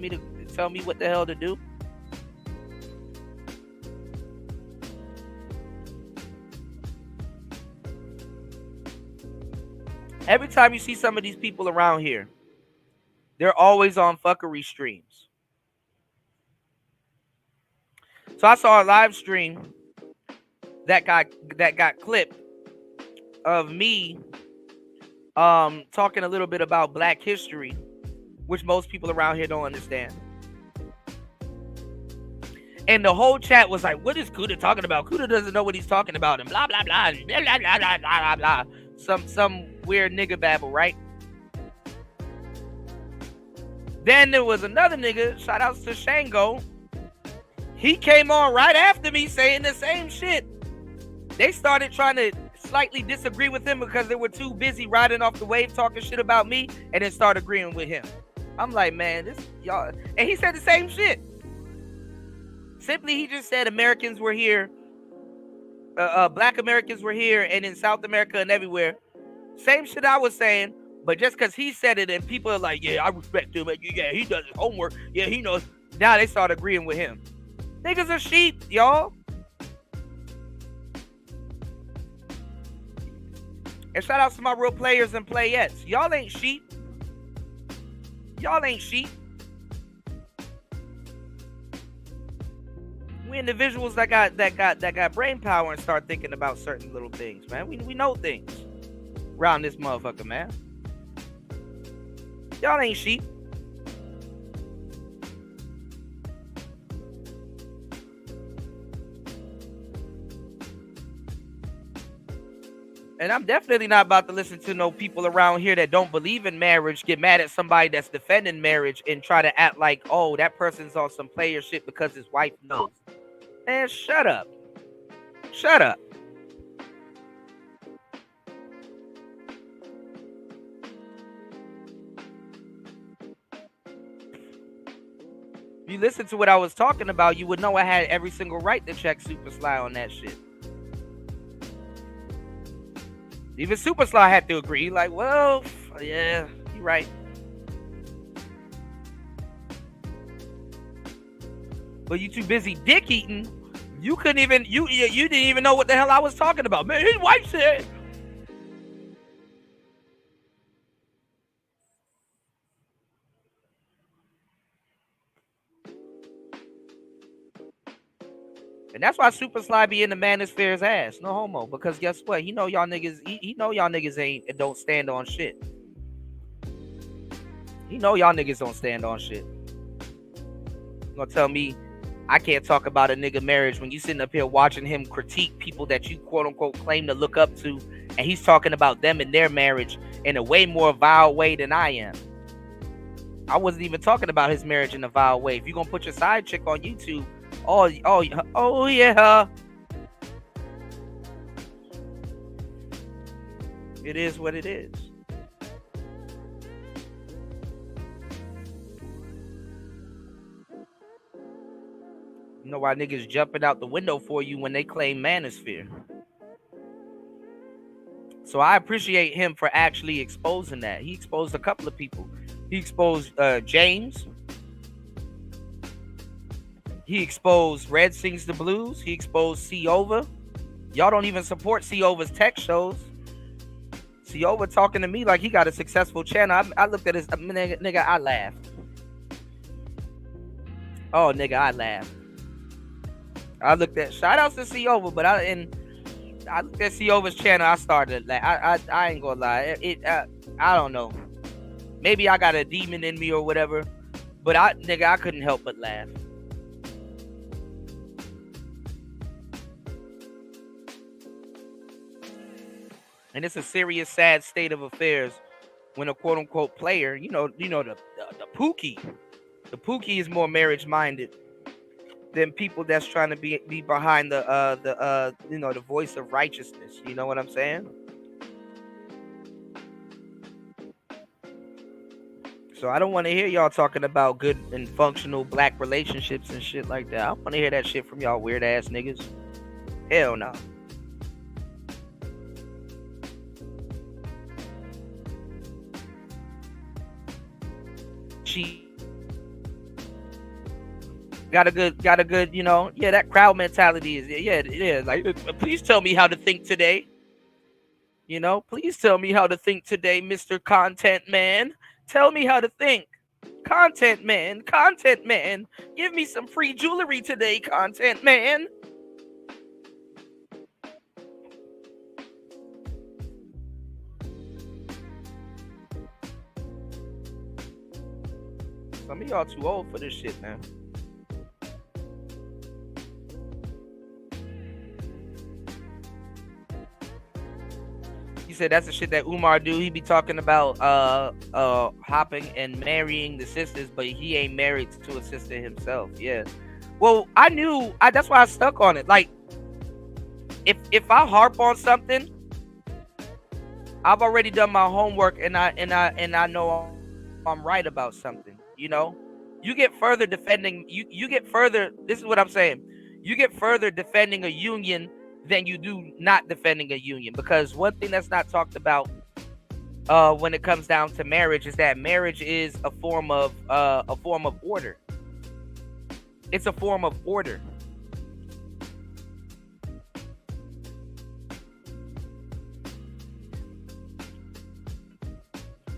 S3: me what the hell to do. Every time you see some of these people around here, they're always on fuckery streams. So I saw a live stream that got clipped of me talking a little bit about Black history, which most people around here don't understand. And the whole chat was like, what is Kuda talking about? Kuda doesn't know what he's talking about, and blah blah blah blah blah blah blah blah blah. Some weird nigga babble, right? Then there was another nigga, shout outs to Shango. He came on right after me saying the same shit. They started trying to slightly disagree with him because they were too busy riding off the wave talking shit about me, and then start agreeing with him. I'm like, man, this y'all, and he said the same shit. Simply, he just said Americans were here, Black Americans were here, and in South America and everywhere. Same shit I was saying, but just because he said it and people are like, yeah, I respect him, yeah, he does his homework, yeah, he knows. Now they start agreeing with him. Niggas are sheep, y'all. And shout out to my real players and playettes. Y'all ain't sheep. Y'all ain't sheep. We individuals that got brain power and start thinking about certain little things, man. We know things around this motherfucker, man. Y'all ain't sheep. And I'm definitely not about to listen to no people around here that don't believe in marriage get mad at somebody that's defending marriage and try to act like, oh, that person's on some player shit because his wife knows. Man, shut up. Shut up. If you listen to what I was talking about, you would know I had every single right to check Super Sly on that shit. Even Super Sly had to agree. Like, well, yeah, you're right. But you too busy dick eating. You couldn't even, you didn't even know what the hell I was talking about. Man, his wife said. And that's why Super Sly be in the manosphere's ass. No homo. Because guess what? He know y'all niggas, he know y'all niggas ain't and don't stand on shit. He know y'all niggas don't stand on shit. You gonna tell me I can't talk about a nigga marriage when you sitting up here watching him critique people that you quote unquote claim to look up to, and he's talking about them and their marriage in a way more vile way than I am. I wasn't even talking about his marriage in a vile way. If you gonna put your side chick on YouTube, oh yeah. It is what it is. You know why niggas jumping out the window for you when they claim manosphere. So I appreciate him for actually exposing that. He exposed a couple of people. He exposed James. He exposed Red Sings the Blues. He exposed C. Over. Y'all don't even support Siova's tech shows. Siova talking to me like he got a successful channel. I looked at his nigga, I laughed. Oh, nigga, I laughed. I looked at shout outs to Siova, but I looked at Siova's channel. I started like I ain't gonna lie. I don't know. Maybe I got a demon in me or whatever, but I couldn't help but laugh. And it's a serious, sad state of affairs when a quote unquote player, the Pookie. The Pookie is more marriage minded than people that's trying to be behind the voice of righteousness. You know what I'm saying? So I don't want to hear y'all talking about good and functional black relationships and shit like that. I want to hear that shit from y'all weird ass niggas. Hell no. She got a good, that crowd mentality is, like, please tell me how to think today. Please tell me how to think today, Mr. Content Man. Tell me how to think. Content Man. Give me some free jewelry today, Content Man. Some of y'all too old for this shit, man. He said that's the shit that Umar do. He be talking about hopping and marrying the sisters, but he ain't married to a sister himself. Yeah. Well, that's why I stuck on it. Like, if I harp on something, I've already done my homework and I know I'm right about something. You get further defending you get further. This is what I'm saying. You get further defending a union than you do not defending a union, because one thing that's not talked about when it comes down to marriage is that marriage is a form of order. It's a form of order.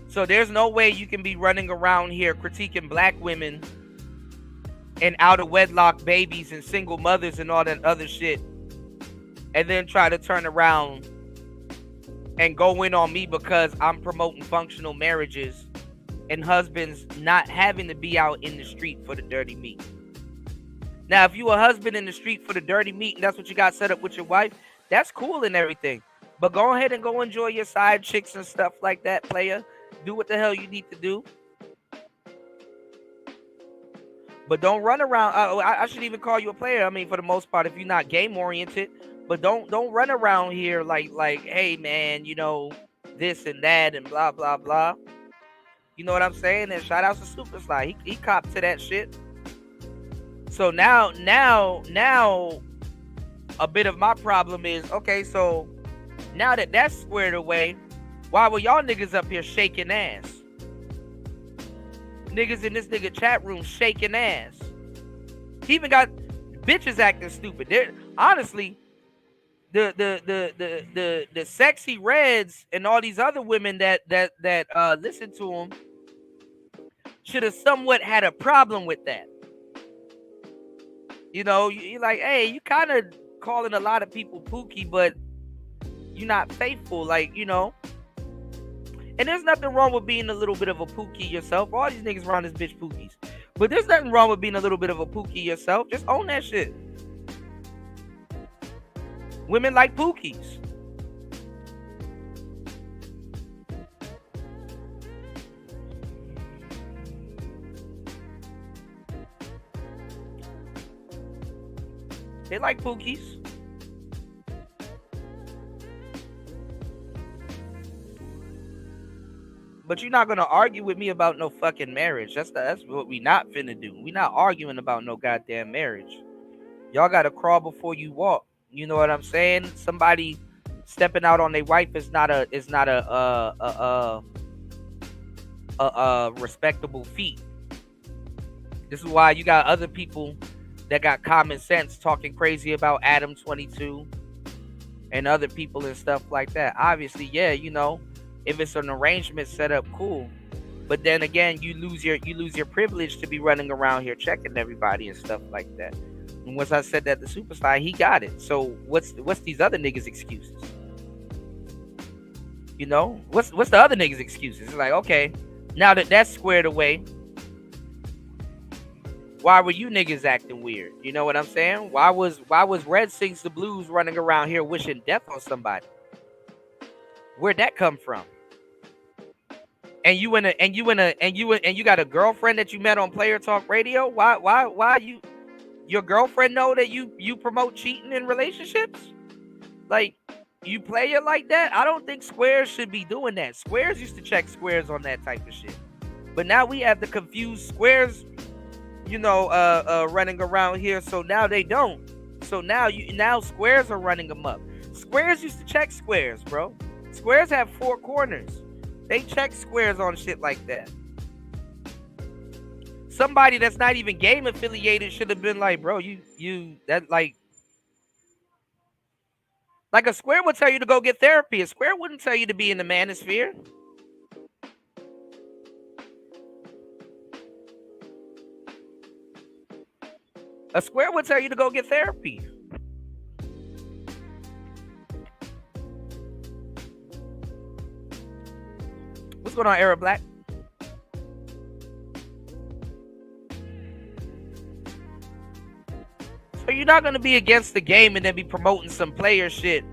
S3: So there's no way you can be running around here critiquing black women and out of wedlock babies and single mothers and all that other shit, and then try to turn around and go in on me because I'm promoting functional marriages and husbands not having to be out in the street for the dirty meat. Now, if you a husband in the street for the dirty meat and that's what you got set up with your wife, that's cool and everything. But go ahead and go enjoy your side chicks and stuff like that, player. Do what the hell you need to do. But don't run around. I shouldn't even call you a player. I mean, for the most part, if you're not game oriented. But don't run around here like, hey man, this and that and blah blah blah. You know what I'm saying? And shout out to Super Sly. He copped to that shit. So now a bit of my problem is, okay, so now that that's squared away, why were y'all niggas up here shaking ass? Niggas in this nigga chat room shaking ass. He even got bitches acting stupid. Honestly, the sexy reds and all these other women that listen to him should have somewhat had a problem with that. You're like, hey, you kind of calling a lot of people pookie, but you're not faithful, like, And there's nothing wrong with being a little bit of a pookie yourself. All these niggas around this bitch pookies. But there's nothing wrong with being a little bit of a pookie yourself. Just own that shit. Women like pookies. They like pookies. But you're not gonna argue with me about no fucking marriage. That's what we not finna do. We not arguing about no goddamn marriage. Y'all gotta crawl before you walk. You know what I'm saying? Somebody stepping out on their wife is not a respectable feat. This is why you got other people that got common sense talking crazy about Adam 22 and other people and stuff like that. Obviously, yeah, you know, if it's an arrangement set up, cool. But then again, you lose your privilege to be running around here checking everybody and stuff like that. And once I said that the superstar, he got it. So what's these other niggas' excuses? You know, what's the other niggas' excuses? It's like, okay, now that that's squared away, why were you niggas acting weird? You know what I'm saying? Why was Red Sings the Blues running around here wishing death on somebody? Where'd that come from? And you got a girlfriend that you met on Player Talk Radio? Why your girlfriend know that you promote cheating in relationships? Like, you play it like that? I don't think Squares should be doing that. Squares used to check Squares on that type of shit. But now we have the confused Squares, you know, running around here. So now they don't. So now Squares are running them up. Squares used to check Squares, bro. Squares have 4 corners. They check Squares on shit like that. Somebody that's not even game affiliated should have been like, bro, you that like a Square would tell you to go get therapy. A Square wouldn't tell you to be in the manosphere. A Square would tell you to go get therapy. What's going on, Arab Black? So you're not going to be against the game and then be promoting some player shit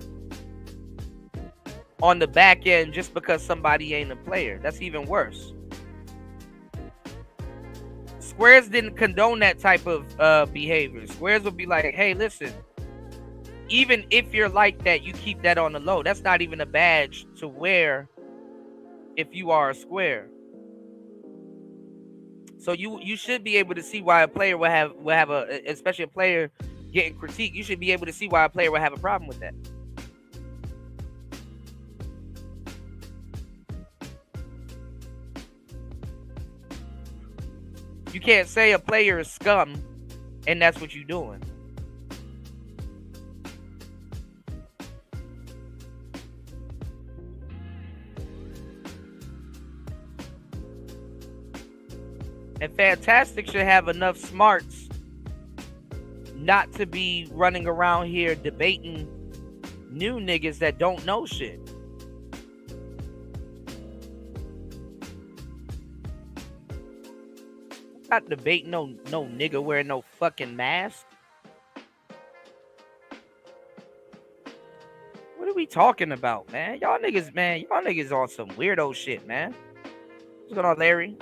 S3: on the back end just because somebody ain't a player. That's even worse. Squares didn't condone that type of behavior. Squares would be like, hey, listen, even if you're like that, you keep that on the low. That's not even a badge to wear if you are a Square. So you should be able to see why a player will have a, especially a player getting critique. You should be able to see why a player will have a problem with that. You can't say a player is scum and that's what you're doing. And Fantastic should have enough smarts not to be running around here debating new niggas that don't know shit. Not debating no nigga wearing no fucking mask. What are we talking about, man? Y'all niggas on some weirdo shit, man. What's going on, Larry?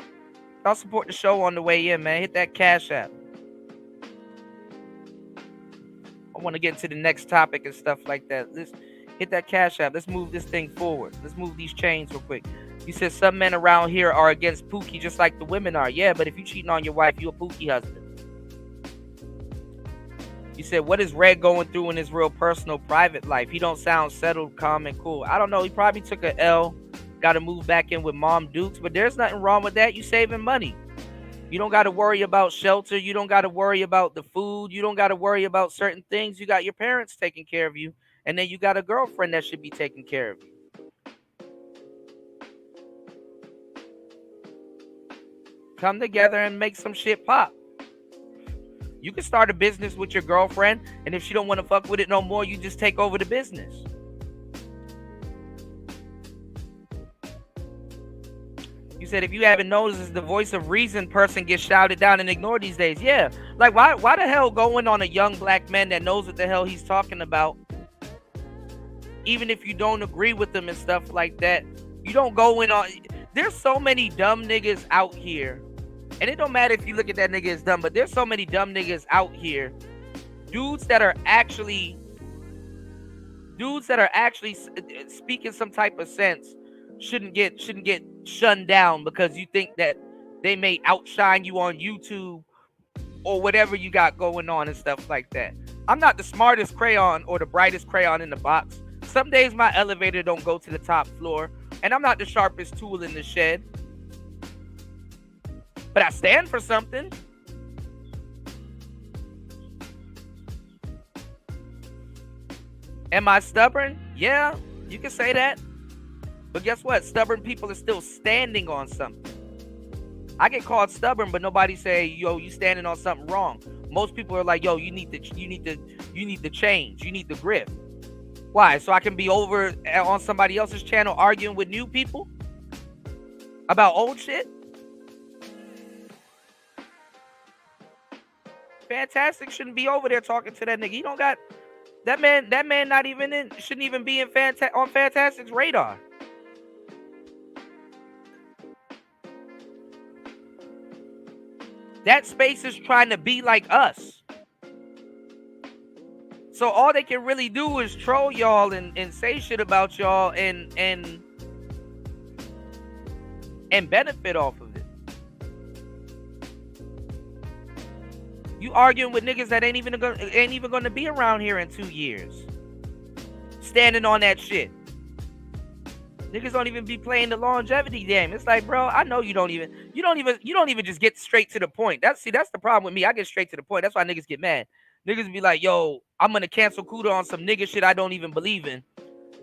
S3: Y'all support the show on the way in, man. Hit that Cash App. I want to get into the next topic and stuff like that. Let's hit that Cash App. Let's move this thing forward. Let's move these chains real quick. You said some men around here are against Pookie just like the women are. Yeah, but if you cheating on your wife, you a Pookie husband. You said, what is Red going through in his real personal private life? He don't sound settled, calm, and cool. I don't know. He probably took a L. Got to move back in with Mom Dukes, but there's nothing wrong with that. You saving money. You don't got to worry about shelter. You don't got to worry about the food. You don't got to worry about certain things. You got your parents taking care of you, and then you got a girlfriend that should be taking care of you. Come together and make some shit pop. You can start a business with your girlfriend, and if she don't want to fuck with it no more, you just take over the business. You said if you haven't noticed, the voice of reason person gets shouted down and ignored these days. Yeah. Like, why the hell going on a young black man that knows what the hell he's talking about? Even if you don't agree with them and stuff like that, you don't go in on... There's so many dumb niggas out here. And it don't matter if you look at that nigga as dumb, but there's so many dumb niggas out here. Dudes that are actually speaking some type of sense shouldn't get shunned down because you think that they may outshine you on YouTube or whatever you got going on and stuff like that. I'm not the smartest crayon or the brightest crayon in the box. Some days my elevator don't go to the top floor, and I'm not the sharpest tool in the shed. But I stand for something. Am I stubborn? Yeah, you can say that. But guess what? Stubborn people are still standing on something. I get called stubborn, but nobody say, yo, you standing on something wrong. Most people are like, yo, you need to change. You need to grip. Why? So I can be over on somebody else's channel arguing with new people about old shit? Fantastic shouldn't be over there talking to that nigga. He don't got that man not even in, shouldn't even be in on Fantastic's radar. That space is trying to be like us. So all they can really do is troll y'all and say shit about y'all and benefit off of it. You arguing with niggas that ain't even gonna be around here in 2 years. Standing on that shit. Niggas don't even be playing the longevity game. It's like, bro, I know you don't even just get straight to the point. That's the problem with me. I get straight to the point. That's why niggas get mad. Niggas be like, yo, I'm gonna cancel Kuda on some nigga shit I don't even believe in.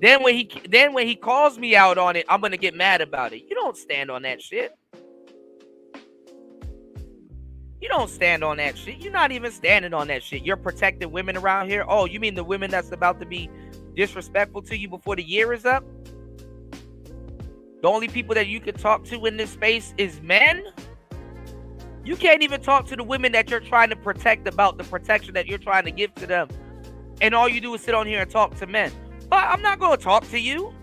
S3: Then when he calls me out on it, I'm gonna get mad about it. You don't stand on that shit. You don't stand on that shit. You're not even standing on that shit. You're protecting women around here. Oh, you mean the women that's about to be disrespectful to you before the year is up? The only people that you can talk to in this space is men? You can't even talk to the women that you're trying to protect about the protection that you're trying to give to them. And all you do is sit on here and talk to men. But I'm not going to talk to you.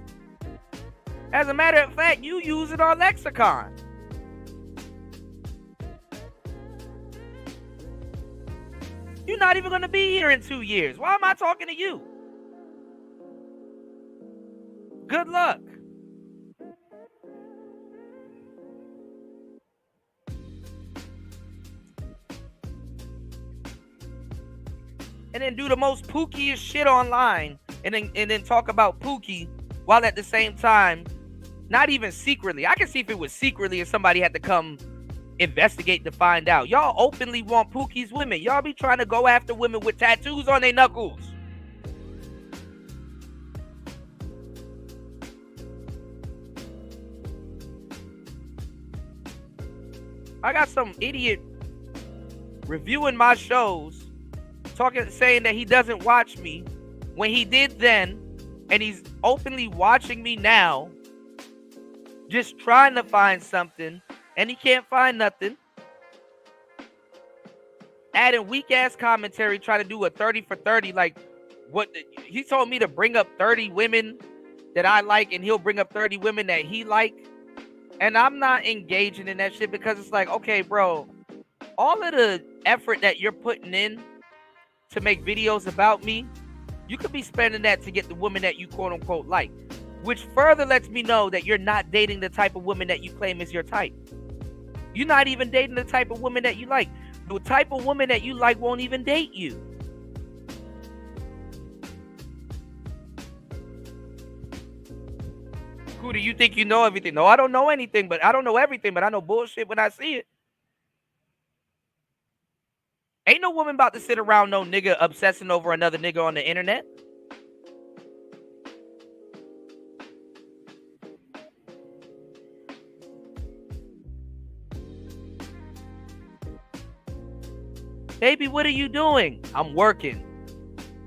S3: As a matter of fact, you use it on lexicon. You're not even going to be here in 2 years. Why am I talking to you? Good luck. And then do the most pookiest shit online and then talk about Pookie while at the same time, not even secretly. I can see if it was secretly and somebody had to come investigate to find out. Y'all openly want Pookie's women. Y'all be trying to go after women with tattoos on their knuckles. I got some idiot reviewing my shows, saying that he doesn't watch me when he did then, and he's openly watching me now, just trying to find something, and he can't find nothing. Adding weak ass commentary, trying to do a 30 for 30. Like, what he told me to bring up 30 women that I like, and he'll bring up 30 women that he like. And I'm not engaging in that shit because it's like, okay, bro, all of the effort that you're putting in to make videos about me, you could be spending that to get the woman that you quote unquote like, which further lets me know that you're not dating the type of woman that you claim is your type. You're not even dating the type of woman that you like. The type of woman that you like won't even date you. Who do you think you know everything? No, I don't know anything, but I don't know everything, but I know bullshit when I see it. Ain't no woman about to sit around no nigga obsessing over another nigga on the internet. Baby, what are you doing? I'm working.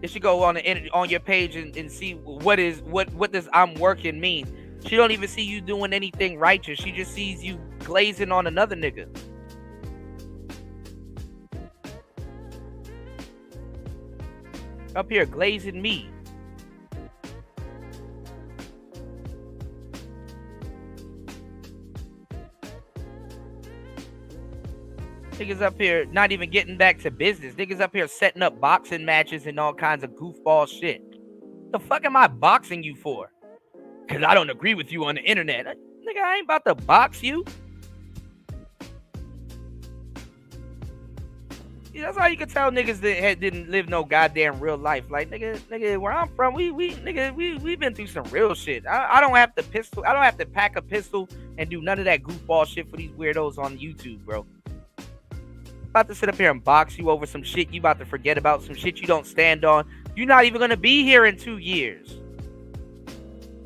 S3: You should go on your page and see what does I'm working mean. She don't even see you doing anything righteous. She just sees you glazing on another nigga. Up here glazing me. Niggas up here not even getting back to business. Niggas up here setting up boxing matches and all kinds of goofball shit. The fuck am I boxing you for? Because I don't agree with you on the internet. Nigga, I ain't about to box you. Yeah, that's how you can tell niggas that didn't live no goddamn real life. Like, nigga, where I'm from, we've been through some real shit. I don't have to pack a pistol and do none of that goofball shit for these weirdos on YouTube, bro. About to sit up here and box you over some shit you about to forget about, some shit you don't stand on. You're not even gonna be here in 2 years.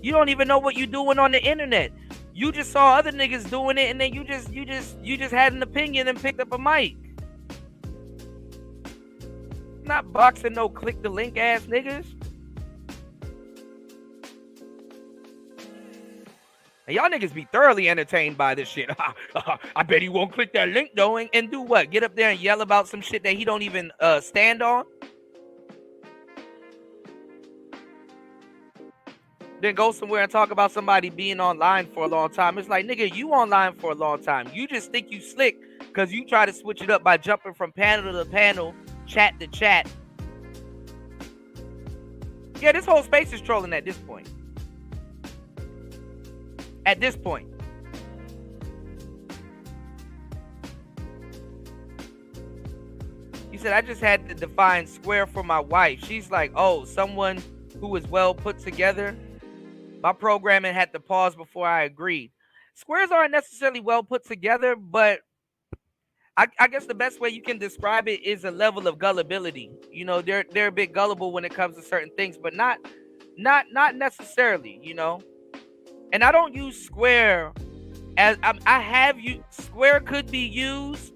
S3: You don't even know what you're doing on the internet. You just saw other niggas doing it, and then you just had an opinion and picked up a mic. Not boxing no click the link ass niggas. And y'all niggas be thoroughly entertained by this shit. I bet he won't click that link though, and do what? Get up there and yell about some shit that he don't even stand on? Then go somewhere and talk about somebody being online for a long time. It's like, nigga, you online for a long time. You just think you slick because you try to switch it up by jumping from panel to panel, chat to chat. Yeah, this whole space is trolling at this point. At this point. He said, I just had to define square for my wife. She's like, oh, someone who is well put together. My programming had to pause before I agreed. Squares aren't necessarily well put together, but I guess the best way you can describe it is a level of gullibility. You know, they're a bit gullible when it comes to certain things, but not necessarily, you know. And I don't use square as square could be used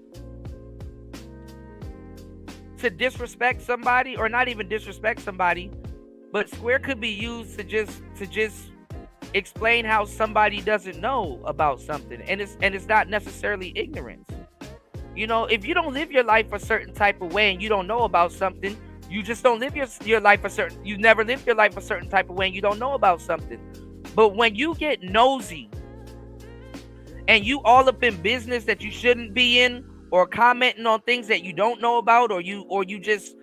S3: to disrespect somebody, or not even disrespect somebody, but square could be used to just explain how somebody doesn't know about something, and it's not necessarily ignorance. You know, if you don't live your life a certain type of way and you don't know about something, you just don't live your life you never lived your life a certain type of way and you don't know about something. But when you get nosy and you all up in business that you shouldn't be in, or commenting on things that you don't know about, or you just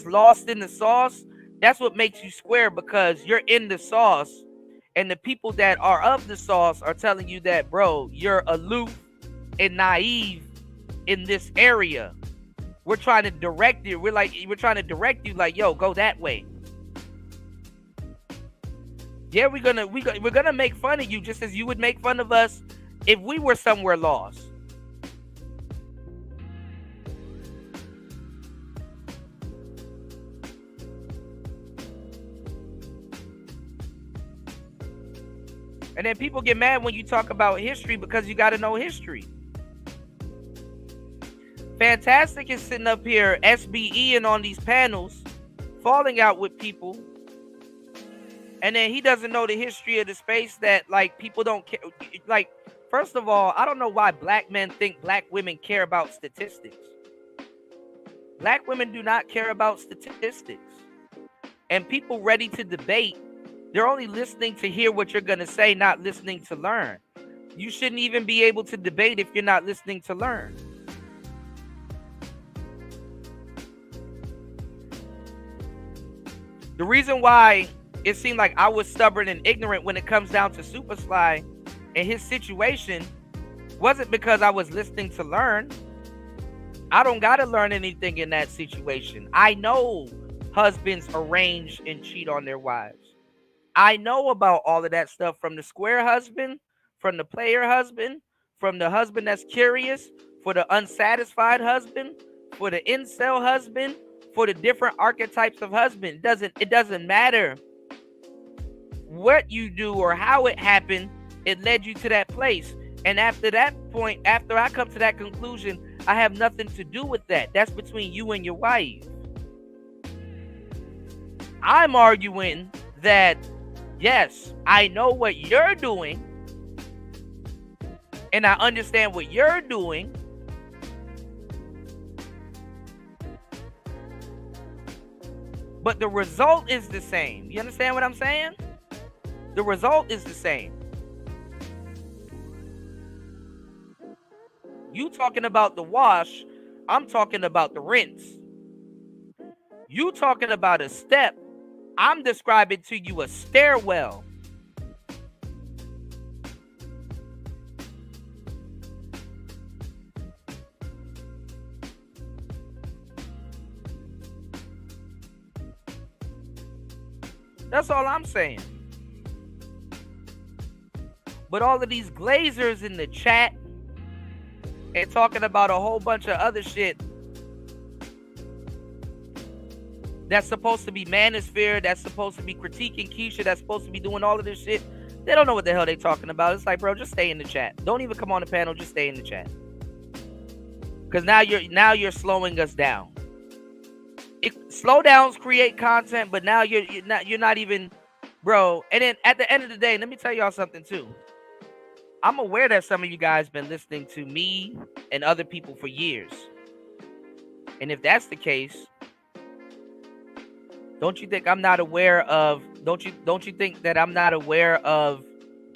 S3: lost in the sauce, that's what makes you square, because you're in the sauce. And the people that are of the sauce are telling you that, bro, you're aloof and naive in this area. We're trying to direct you. We're trying to direct you like, yo, go that way. Yeah, we're gonna make fun of you just as you would make fun of us if we were somewhere lost. And then people get mad when you talk about history because you got to know history. Fantastic is sitting up here SBEing on these panels, falling out with people. And then he doesn't know the history of the space, that like people don't care. Like, first of all, I don't know why black men think black women care about statistics. Black women do not care about statistics. And people ready to debate, they're only listening to hear what you're going to say, not listening to learn. You shouldn't even be able to debate if you're not listening to learn. The reason why it seemed like I was stubborn and ignorant when it comes down to Super Sly and his situation wasn't because I was listening to learn. I don't got to learn anything in that situation. I know husbands arrange and cheat on their wives. I know about all of that stuff, from the square husband, from the player husband, from the husband that's curious, for the unsatisfied husband, for the incel husband, for the different archetypes of husband. It doesn't matter what you do or how it happened, it led you to that place. And after that point, after I come to that conclusion, I have nothing to do with that. That's between you and your wife. I'm arguing that, yes, I know what you're doing, and I understand what you're doing, but the result is the same. You understand what I'm saying? The result is the same. You talking about the wash, I'm talking about the rinse. You talking about a step, I'm describing to you a stairwell. That's all I'm saying. But all of these glazers in the chat and talking about a whole bunch of other shit, that's supposed to be manosphere, that's supposed to be critiquing Keisha, that's supposed to be doing all of this shit, they don't know what the hell they talking about. It's like, bro, just stay in the chat. Don't even come on the panel. Just stay in the chat. Because now you're slowing us down. Slowdowns create content, but now you're not even, bro. And then at the end of the day, let me tell y'all something too. I'm aware that some of you guys been listening to me and other people for years. And if that's the case, don't you think I'm not aware of, don't you think that I'm not aware of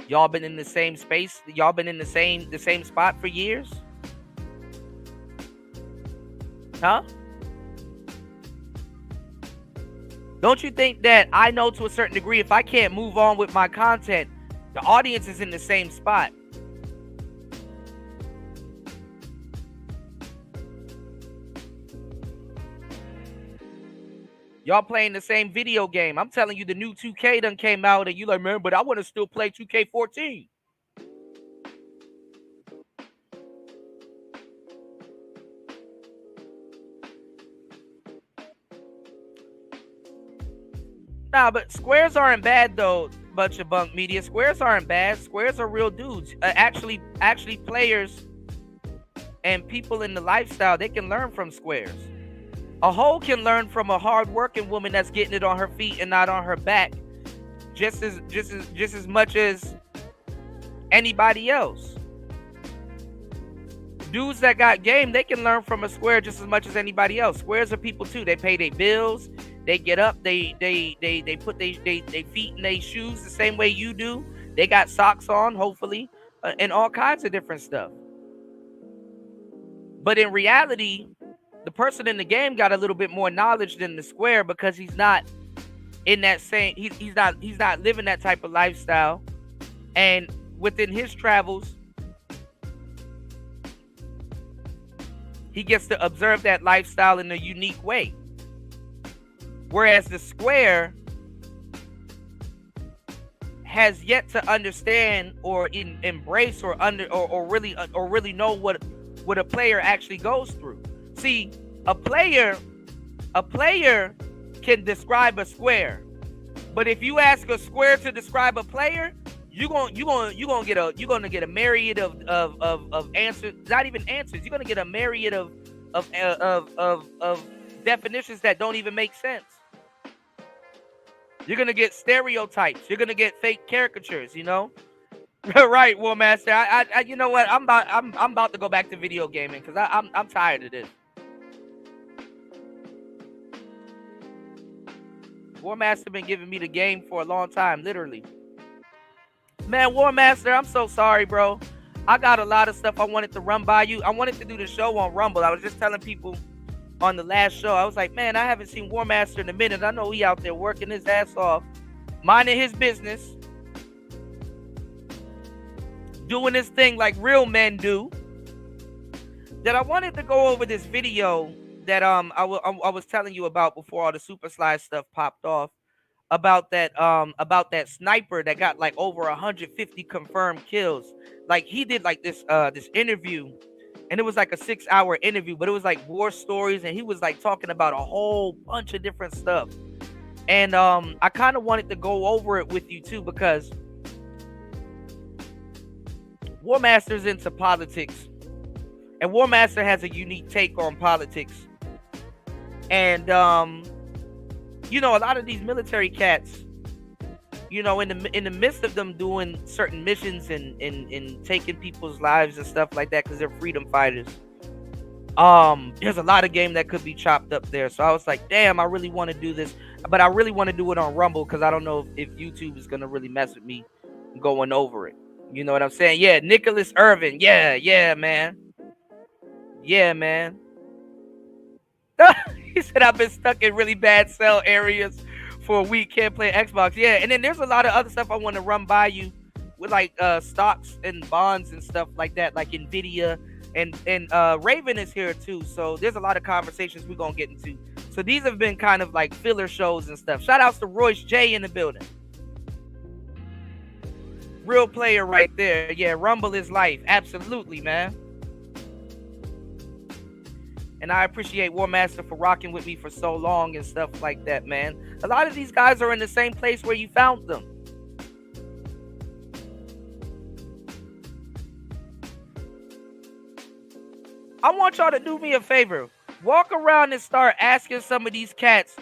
S3: y'all been in the same space? Y'all been in the same spot for years? Huh? Don't you think that I know to a certain degree if I can't move on with my content, the audience is in the same spot? Y'all playing the same video game. I'm telling you, the new 2K done came out, and you like, man, but I want to still play 2K14. Nah, but squares aren't bad though. Bunch of bunk media. Squares aren't bad. Squares are real dudes. Actually, players and people in the lifestyle, they can learn from squares. A hoe can learn from a hard-working woman that's getting it on her feet and not on her back, just as much as anybody else. Dudes that got game, they can learn from a square just as much as anybody else. Squares are people too. They pay their bills. They get up. They put their feet in their shoes the same way you do. They got socks on, hopefully, and all kinds of different stuff. But in reality, the person in the game got a little bit more knowledge than the square because he's not in that same, he's not living that type of lifestyle. And within his travels, he gets to observe that lifestyle in a unique way. Whereas the square has yet to understand or embrace or really know what a player actually goes through. See, a player can describe a square, but if you ask a square to describe a player, you're gonna get a myriad of answers. Not even answers. You're gonna get a myriad of definitions that don't even make sense. You're gonna get stereotypes. You're gonna get fake caricatures. You know, right, War Master? I you know what? I'm about to go back to video gaming because I'm tired of this. War Master been giving me the game for a long time, literally. Man, War Master, I'm so sorry, bro. I got a lot of stuff I wanted to run by you. I wanted to do the show on Rumble. I was just telling people on the last show, I was like, man, I haven't seen War Master in a minute. I know he out there working his ass off, minding his business, doing his thing like real men do. That I wanted to go over this video that I was telling you about before all the Super Slide stuff popped off, about that sniper that got like over 150 confirmed kills. Like he did like this interview, and it was like a 6-hour interview, but it was like war stories, and he was like talking about a whole bunch of different stuff. And I kind of wanted to go over it with you too, because War Master's into politics, and War Master has a unique take on politics. And you know, a lot of these military cats, you know, in the midst of them doing certain missions and taking people's lives and stuff like that, because they're freedom fighters, there's a lot of game that could be chopped up there. So I was like, damn, I really want to do this, but I really want to do it on Rumble because I don't know if YouTube is gonna really mess with me going over it. You know what I'm saying? Yeah, Nicholas Irvin. Yeah, man. Yeah, man. He said, I've been stuck in really bad cell areas for a week, can't play Xbox. Yeah, and then there's a lot of other stuff I want to run by you with, like stocks and bonds and stuff like that, like Nvidia, and Raven is here too. So there's a lot of conversations we're gonna get into. So these have been kind of like filler shows and stuff. Shout outs to Royce J in the building. Real player right there. Yeah, Rumble is life. Absolutely, man. And I appreciate War Master for rocking with me for so long and stuff like that, man. A lot of these guys are in the same place where you found them. I want y'all to do me a favor. Walk around and start asking some of these cats,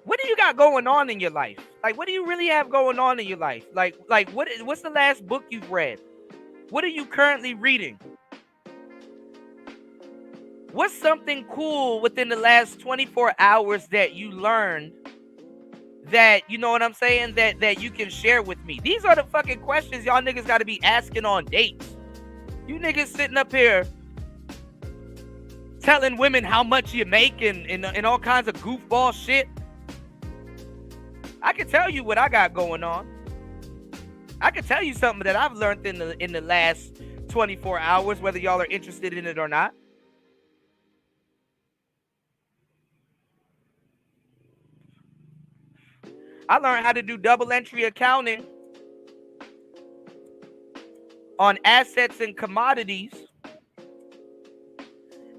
S3: what do you got going on in your life? Like, what do you really have going on in your life? Like what's the last book you've read? What are you currently reading? What's something cool within the last 24 hours that you learned that, you know what I'm saying, that you can share with me? These are the fucking questions y'all niggas got to be asking on dates. You niggas sitting up here telling women how much you make and all kinds of goofball shit. I can tell you what I got going on. I can tell you something that I've learned in the last 24 hours, whether y'all are interested in it or not. I learned how to do double entry accounting on assets and commodities.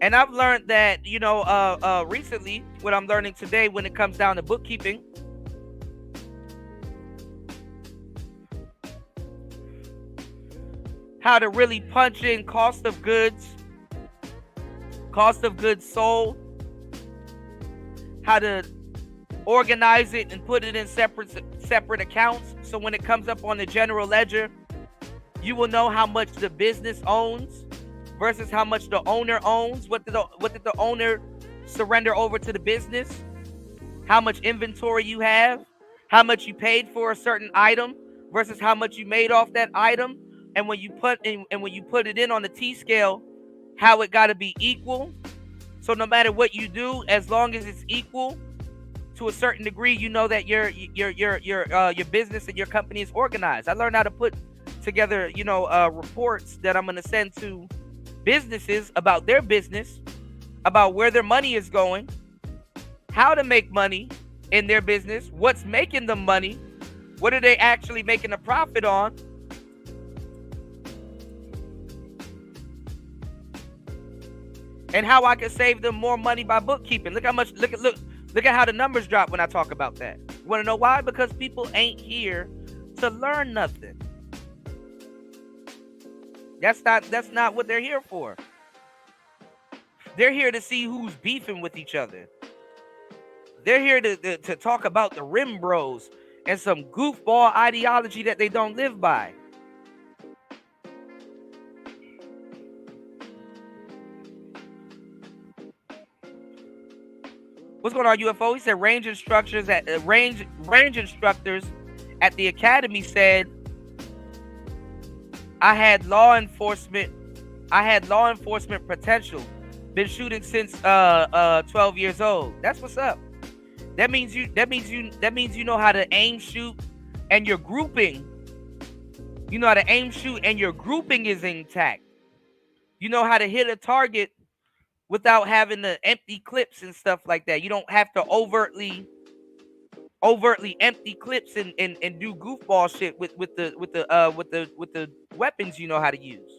S3: And I've learned that, you know, recently, what I'm learning today when it comes down to bookkeeping, how to really punch in cost of goods sold, how to organize it and put it in separate accounts. So when it comes up on the general ledger, you will know how much the business owns versus how much the owner owns. What did the owner surrender over to the business? How much inventory you have? How much you paid for a certain item versus how much you made off that item? And when you put it in on the T scale, how it got to be equal. So no matter what you do, as long as it's equal to a certain degree, you know that your business and your company is organized. I learned how to put together, you know, reports that I'm going to send to businesses about their business, about where their money is going, how to make money in their business, what's making them money, what are they actually making a profit on, and how I can save them more money by bookkeeping. Look at how the numbers drop when I talk about that. You want to know why? Because people ain't here to learn nothing. That's not what they're here for. They're here to see who's beefing with each other. They're here to talk about the rim bros and some goofball ideology that they don't live by. What's going on, UFO? He said range instructors at the academy said I had law enforcement potential. Been shooting since 12 years old. That's what's up. That means you know how to aim, shoot, and your grouping. You know how to aim, shoot, and your grouping is intact. You know how to hit a target without having the empty clips and stuff like that. You don't have to overtly empty clips and do goofball shit with the weapons you know how to use.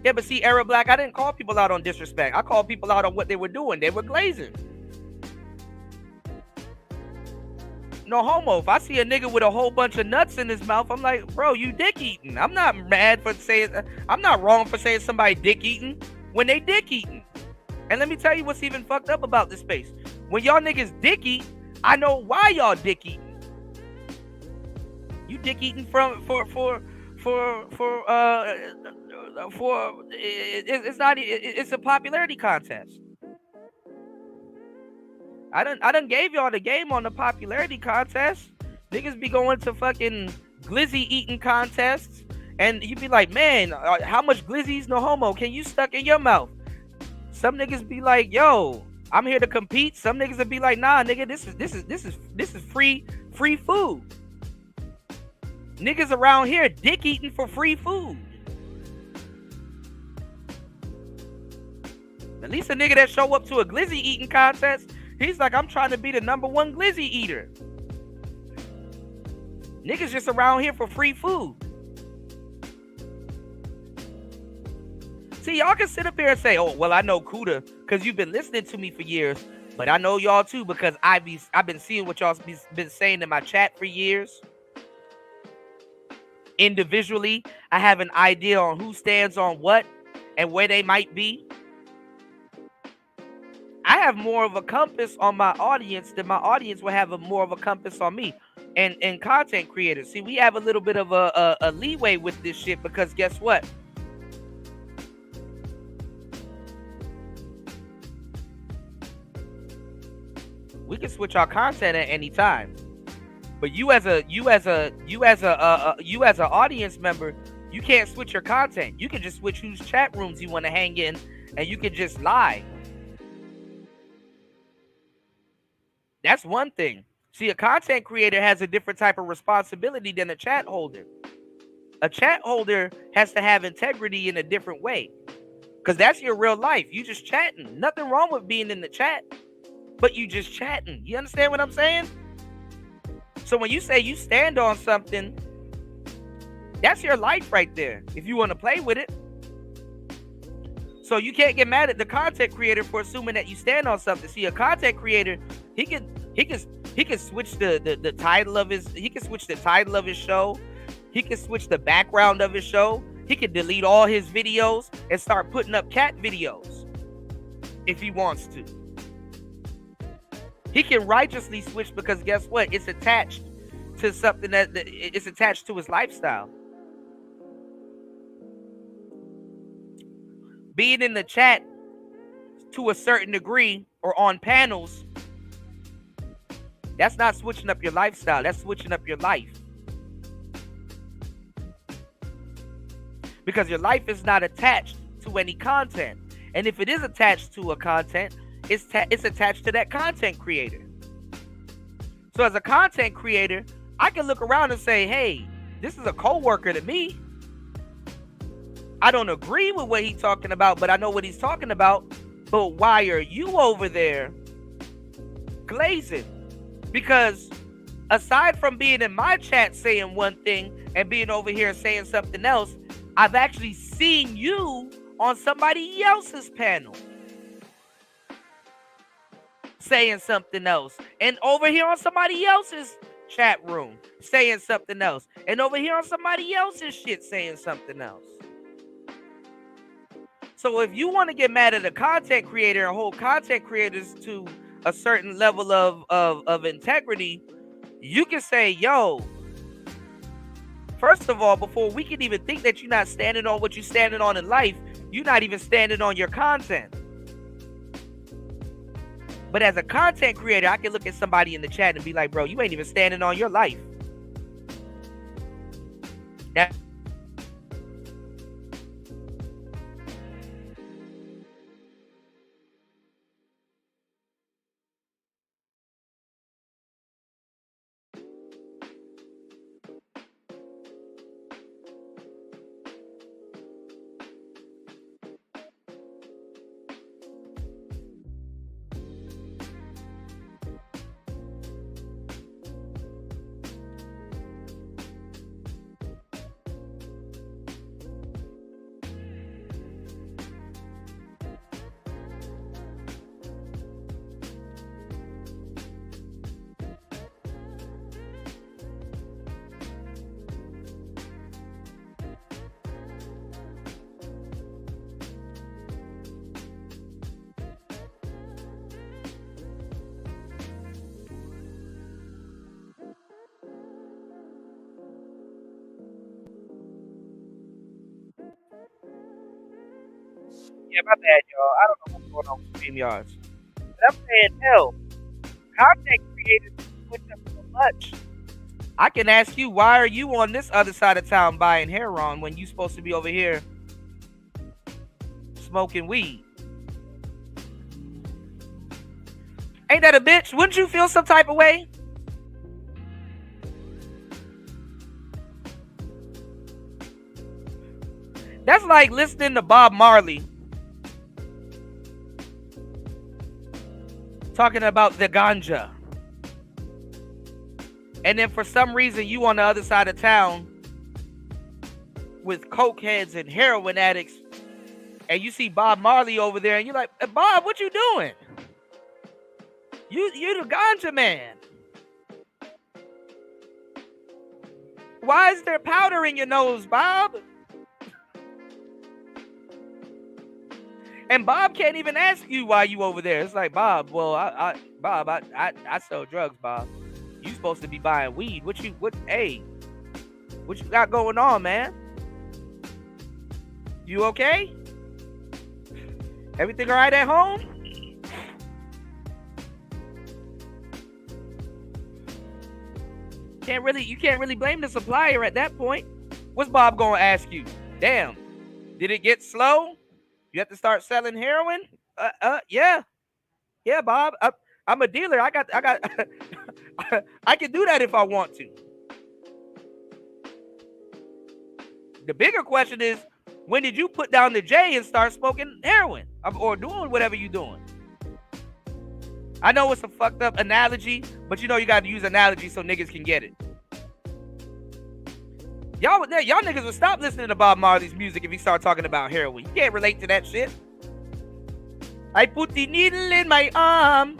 S3: Yeah, but see, Arab Black, I didn't call people out on disrespect. I called people out on what they were doing. They were glazing. No homo. If I see a nigga with a whole bunch of nuts in his mouth, I'm like, bro, you dick eating. I'm not wrong for saying somebody dick eating when they dick eating. And let me tell you what's even fucked up about this space. When y'all niggas dick eat, I know why y'all dick eating. You dick eating it's a popularity contest. I done gave y'all the game on the popularity contest. Niggas be going to fucking glizzy eating contests, and you be like, man, how much glizzy's no homo can you stuck in your mouth? Some niggas be like, yo, I'm here to compete. Some niggas will be like, nah, nigga, this is free food. Niggas around here dick eating for free food. At least a nigga that show up to a glizzy eating contest, he's like, I'm trying to be the #1 glizzy eater. Niggas just around here for free food. See, y'all can sit up here and say, oh, well, I know Kuda because you've been listening to me for years. But I know y'all too because I've been seeing what y'all been saying in my chat for years. Individually, I have an idea on who stands on what and where they might be. I have more of a compass on my audience than my audience will have more of a compass on me. And content creators, see, we have a little bit of a leeway with this shit because guess what? We can switch our content at any time. But you as an audience member, you can't switch your content. You can just switch whose chat rooms you want to hang in, and you can just lie. That's one thing. See, a content creator has a different type of responsibility than a chat holder. A chat holder has to have integrity in a different way. Because that's your real life. You just chatting. Nothing wrong with being in the chat. But you just chatting. You understand what I'm saying? So when you say you stand on something, that's your life right there. If you want to play with it. So you can't get mad at the content creator for assuming that you stand on something. See, a content creator, he can switch the title of his show. He can switch the background of his show. He can delete all his videos and start putting up cat videos if he wants to. He can righteously switch because guess what? It's attached to something that it's attached to his lifestyle. Being in the chat to a certain degree or on panels, that's not switching up your lifestyle. That's switching up your life. Because your life is not attached to any content. And if it is attached to a content, it's attached to that content creator. So as a content creator, I can look around and say, hey, this is a coworker to me. I don't agree with what he's talking about, but I know what he's talking about. But why are you over there glazing? Because aside from being in my chat saying one thing and being over here saying something else, I've actually seen you on somebody else's panel saying something else. And over here on somebody else's chat room saying something else. And over here on somebody else's shit saying something else. So if you want to get mad at a content creator and hold content creators to a certain level of integrity, you can say, yo, first of all, before we can even think that you're not standing on what you're standing on in life, you're not even standing on your content. But as a content creator, I can look at somebody in the chat and be like, bro, you ain't even standing on your life. That yeah, my bad, y'all. I don't know what's going on with Streamyards. But I'm saying, hell, content creators switch up so much. I can ask you, why are you on this other side of town buying heroin when you supposed to be over here smoking weed? Ain't that a bitch? Wouldn't you feel some type of way? That's like listening to Bob Marley talking about the ganja. and then for some reason you on the other side of town with coke heads and heroin addicts, and you see Bob Marley over there, and you're like, hey, Bob, what you doing? You the ganja man. Why is there powder in your nose, Bob? And Bob can't even ask you why you over there. It's like, Bob, well, I sell drugs, Bob. You supposed to be buying weed. What you got going on, man? You okay? Everything all right at home? You can't really blame the supplier at that point. What's Bob gonna ask you? Damn, did it get slow? You have to start selling heroin? Yeah, Bob. I'm a dealer. I got. I can do that if I want to. The bigger question is, when did you put down the J and start smoking heroin or doing whatever you're doing? I know it's a fucked up analogy, but you know you got to use analogy so niggas can get it. Y'all niggas would stop listening to Bob Marley's music if he start talking about heroin. You can't relate to that shit. I put the needle in my arm.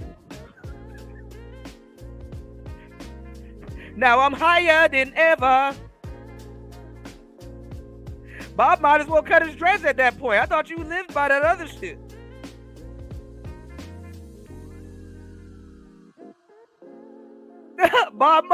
S3: Now I'm higher than ever. Bob might as well cut his dreads at that point. I thought you lived by that other shit. Bob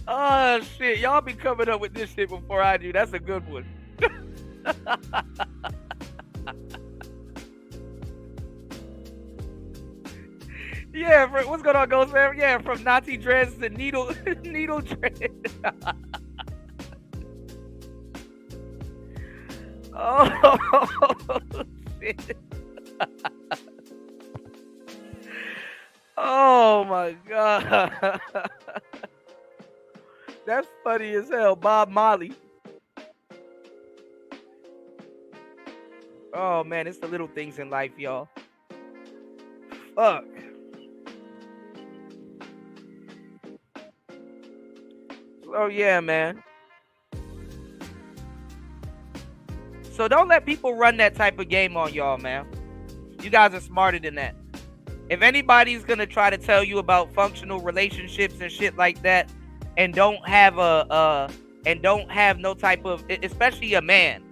S3: Oh shit, y'all be coming up with this shit before I do. That's a good one. Yeah, what's going on, Ghost Man? Yeah, from Nazi dreads to needle dread. Oh shit. Oh my god. That's funny as hell. Bob Marley. Oh man, it's the little things in life, y'all. Fuck. Oh yeah, man. So don't let people run that type of game on y'all, man. You guys are smarter than that. If anybody's gonna try to tell you about functional relationships and shit like that, and don't have no type of, especially a man.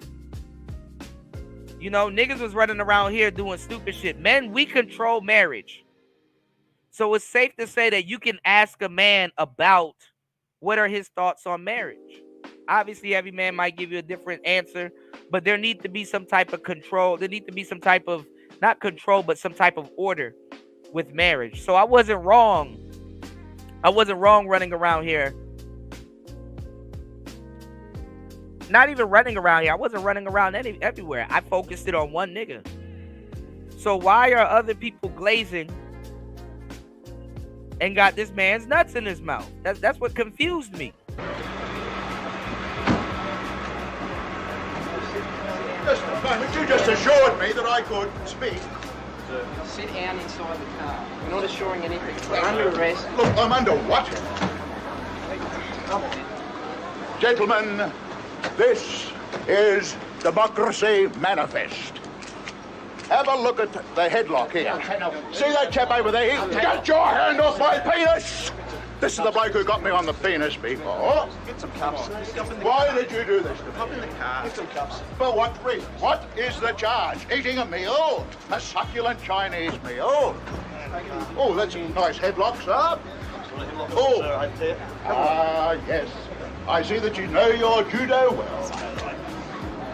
S3: You know, niggas was running around here doing stupid shit. Men, we control marriage. So it's safe to say that you can ask a man about what are his thoughts on marriage. Obviously, every man might give you a different answer, but there needs to be some type of control. There needs to be some type of, not control, but some type of order with marriage. So I wasn't wrong. I wasn't wrong running around here. Not even running around here. I wasn't running around everywhere. I focused it on one nigga. So why are other people glazing and got this man's nuts in his mouth? That's what confused me.
S4: Just a moment, you just assured me that I could speak.
S5: Sit down inside the car. We're not assuring anything. We're under arrest.
S4: Look, I'm under what? Gentlemen, this is Democracy Manifest. Have a look at the headlock here. See that chap over there? Get your hand off my penis! This is the bloke who got me on the penis before.
S6: Get some cups.
S4: Why did you do this to me?
S6: Hop in the car. Get some cups.
S4: For what reason? What is the charge? Eating a meal? A succulent Chinese meal? Oh, that's a nice headlock, sir. Oh, yes. I see that you know your judo well.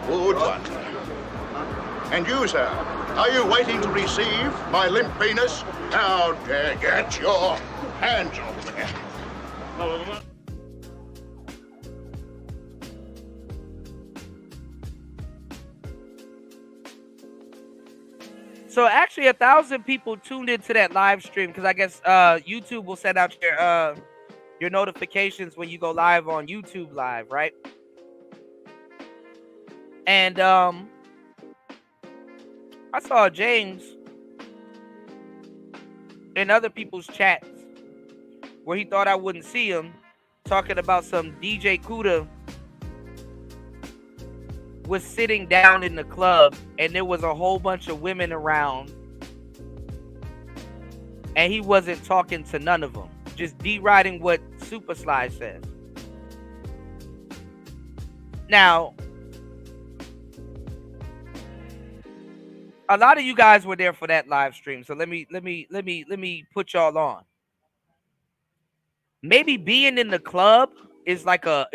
S4: Good one. And you, sir, are you waiting to receive my limp penis? How dare get your hands off me.
S3: So actually, 1,000 people tuned into that live stream because I guess YouTube will send out your notifications when you go live on YouTube Live, right? And I saw James in other people's chats where he thought I wouldn't see him talking about some DJ Kuda was sitting down in the club and there was a whole bunch of women around and he wasn't talking to none of them, just deriding what Super Sly says. Now, a lot of you guys were there for that live stream, so let me put y'all on. Maybe being in the club is like a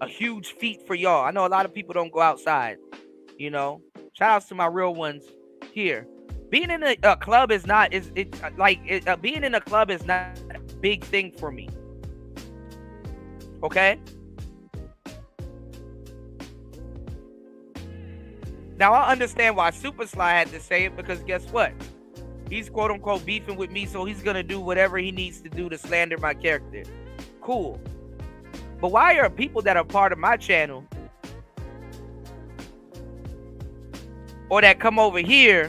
S3: huge feat for y'all. I know a lot of people don't go outside, you know. Shout outs to my real ones here. Being in a club is not being in a club is not a big thing for me. Okay? Now I understand why Super Sly had to say it, because guess what? He's quote unquote beefing with me, so he's gonna do whatever he needs to do to slander my character. Cool. But why are people that are part of my channel or that come over here,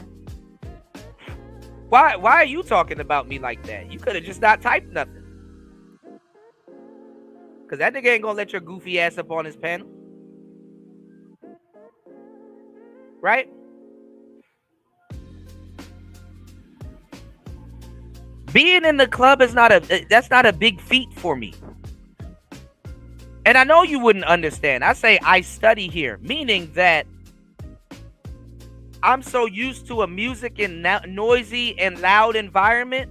S3: why are you talking about me like that? You could have just not typed nothing. Cause that nigga ain't gonna let your goofy ass up on his panel. Right? Being in the club is that's not a big feat for me. And I know you wouldn't understand. I say I study here, meaning that I'm so used to a music and noisy and loud environment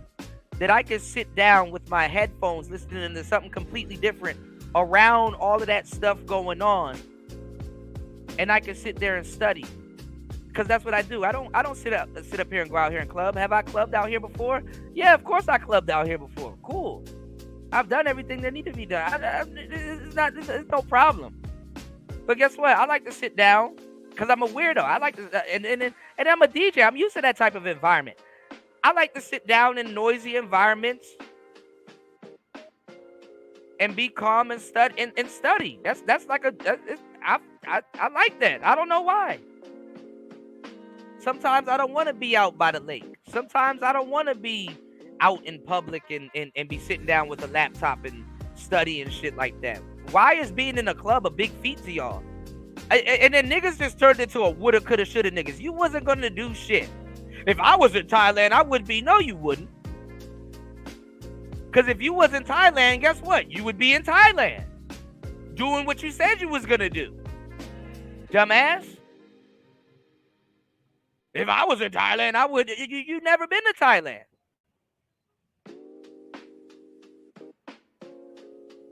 S3: that I can sit down with my headphones listening to something completely different around all of that stuff going on. And I can sit there and study. Because that's what I do. I don't sit up here and go out here and club. Have I clubbed out here before? Yeah, of course I clubbed out here before. Cool. I've done everything that needed to be done. It's no problem. But guess what? I like to sit down because I'm a weirdo. I like to, and I'm a DJ. I'm used to that type of environment. I like to sit down in noisy environments and be calm and study. That's like I like that. I don't know why. Sometimes I don't want to be out by the lake. Sometimes I don't want to be out in public and be sitting down with a laptop and study and shit like that. Why is being in a club a big feat to y'all? And then niggas just turned into a woulda, coulda, shoulda niggas. You wasn't going to do shit. If I was in Thailand, I would be. No, you wouldn't. Because if you was in Thailand, guess what? You would be in Thailand. Doing what you said you was going to do. Dumbass. If I was in Thailand, I would. You never been to Thailand.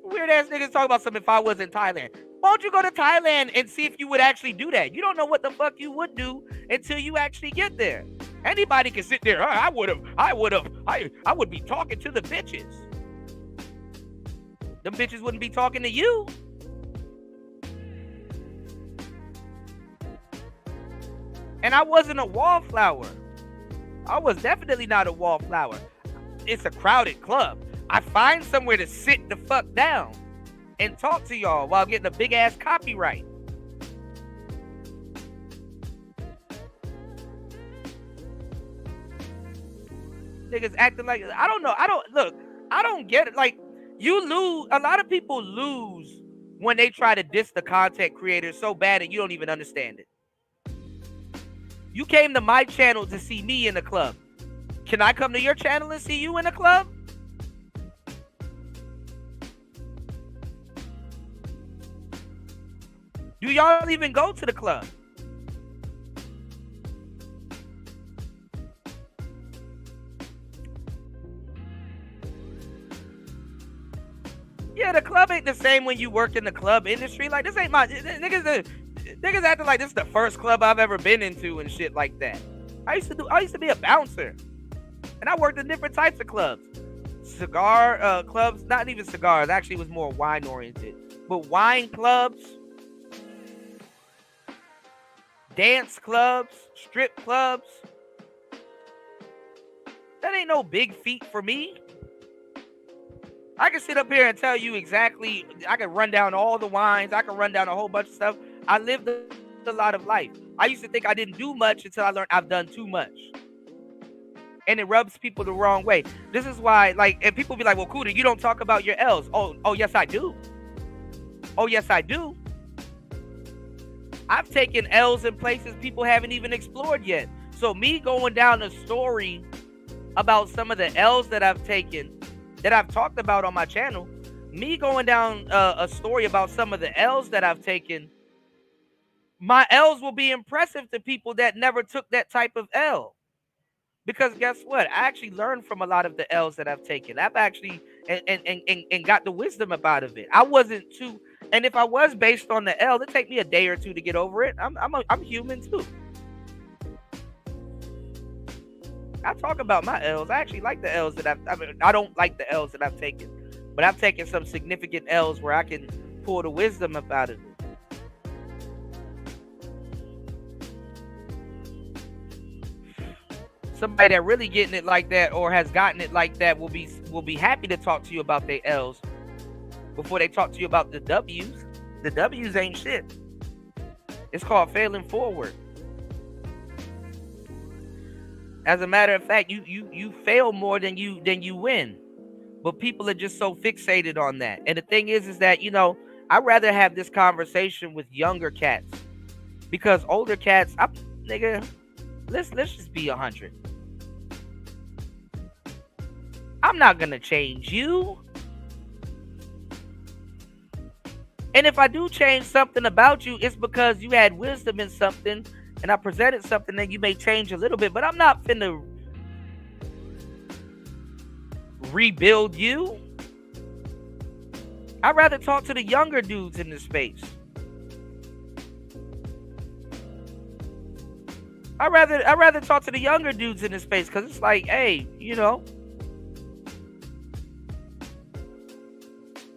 S3: Weird ass niggas talk about something if I was in Thailand. Why don't you go to Thailand and see if you would actually do that? You don't know what the fuck you would do until you actually get there. Anybody can sit there. I would be talking to the bitches. Them bitches wouldn't be talking to you. And I wasn't a wallflower. I was definitely not a wallflower. It's a crowded club. I find somewhere to sit the fuck down and talk to y'all while getting a big ass copyright. Niggas acting like, I don't get it. Like, you lose, a lot of people lose when they try to diss the content creator so bad and you don't even understand it. You came to my channel to see me in the club. Can I come to your channel and see you in the club? Do y'all even go to the club? Yeah, the club ain't the same when you work in the club industry. Like, this ain't my niggas acting like this is the first club I've ever been into and shit like that. I used to be a bouncer, and I worked in different types of clubs. Cigar clubs, not even cigars. Actually, it was more wine oriented, but wine clubs, dance clubs, strip clubs. ain't no big feat for me. I can sit up here and tell you exactly. I can run down all the wines. I can run down a whole bunch of stuff. I lived a lot of life. I used to think I didn't do much until I learned I've done too much. And it rubs people the wrong way. This is why, like, and people be like, well, Kuda, you don't talk about your L's. Oh, yes, I do. Oh, yes, I do. I've taken L's in places people haven't even explored yet. So me going down a story about some of the L's that I've taken, that I've talked about on my channel, me going down a story about some of the L's that I've taken, my L's will be impressive to people that never took that type of L. Because guess what? I actually learned from a lot of the L's that I've taken. I've actually and got the wisdom about of it. I wasn't too, and if I was based on the L, it'd take me a day or two to get over it. I'm human too. I talk about my L's. I actually like the L's that I don't like the L's that I've taken, but I've taken some significant L's where I can pull the wisdom about it. Somebody that really getting it like that or has gotten it like that will be happy to talk to you about their L's before they talk to you about the W's. The W's ain't shit. It's called failing forward. As a matter of fact, you fail more than you win. But people are just so fixated on that. And the thing is that, you know, I'd rather have this conversation with younger cats. Because older cats, nigga, let's just be 100. I'm not gonna change you. And if I do change something about you, it's because you had wisdom in something and I presented something that you may change a little bit, but I'm not finna rebuild you. I'd rather talk to the younger dudes in this space. I'd rather talk to the younger dudes in this space because it's like, hey, you know,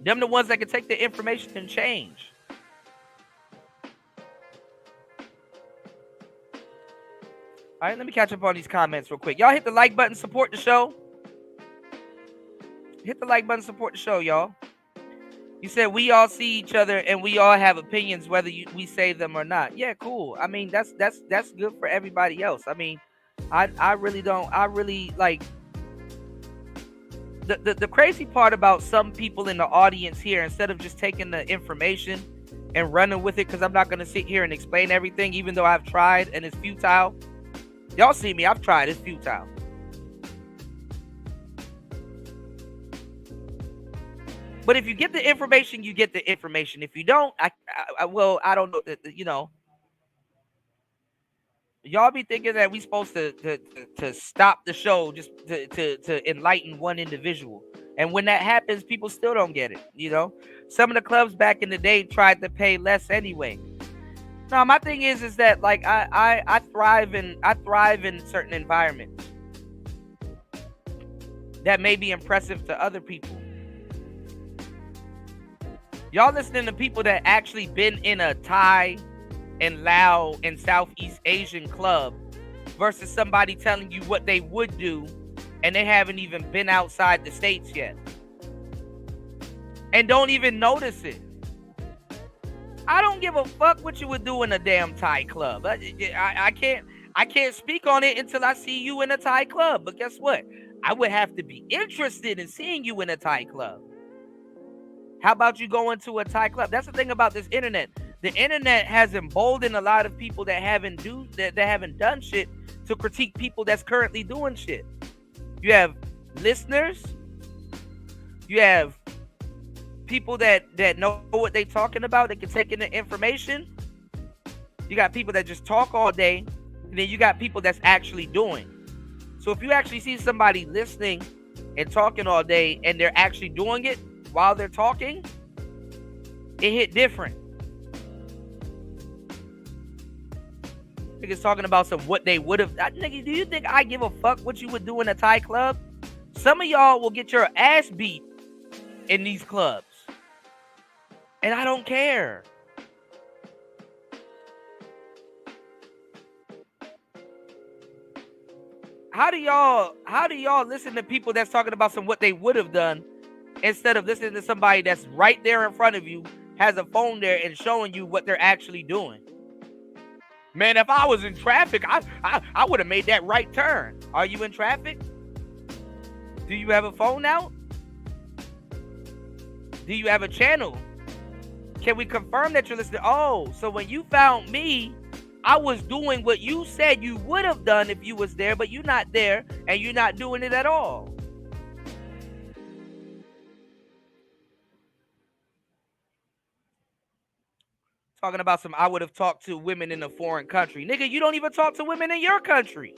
S3: them the ones that can take the information and change. All right, let me catch up on these comments real quick. Y'all hit the like button, support the show. Hit the like button, support the show, y'all. You said we all see each other and we all have opinions whether we say them or not. Yeah, cool. I mean, that's good for everybody else. I mean, I really like the crazy part about some people in the audience here, instead of just taking the information and running with it, because I'm not going to sit here and explain everything, even though I've tried and it's futile. Y'all see me, I've tried, it's futile. But if you get the information, you get the information. If you don't, I don't know, you know. Y'all be thinking that we supposed to stop the show just to enlighten one individual. And when that happens, people still don't get it, you know. Some of the clubs back in the day tried to pay less anyway. No, my thing is that like I thrive in certain environments that may be impressive to other people. Y'all listening to people that actually been in a Thai and Lao and Southeast Asian club versus somebody telling you what they would do and they haven't even been outside the States yet and don't even notice it. I don't give a fuck what you would do in a damn Thai club. I can't speak on it until I see you in a Thai club. But guess what? I would have to be interested in seeing you in a Thai club. How about you going to a Thai club? That's the thing about this internet. The internet has emboldened a lot of people that haven't done shit to critique people that's currently doing shit. You have listeners. You have people that know what they're talking about, that can take in the information. You got people that just talk all day, and then you got people that's actually doing. So if you actually see somebody listening and talking all day and they're actually doing it while they're talking, it hit different. Niggas talking about some what they would have. Nigga, do you think I give a fuck what you would do in a Thai club? Some of y'all will get your ass beat in these clubs. And I don't care. How do y'all listen to people that's talking about what they would have done instead of listening to somebody that's right there in front of you, has a phone there and showing you what they're actually doing? Man, if I was in traffic, I would have made that right turn. Are you in traffic? Do you have a phone out? Do you have a channel? Can we confirm that you're listening? Oh, so when you found me, I was doing what you said you would have done if you was there, but you're not there and you're not doing it at all. Talking about I would have talked to women in a foreign country. Nigga, you don't even talk to women in your country.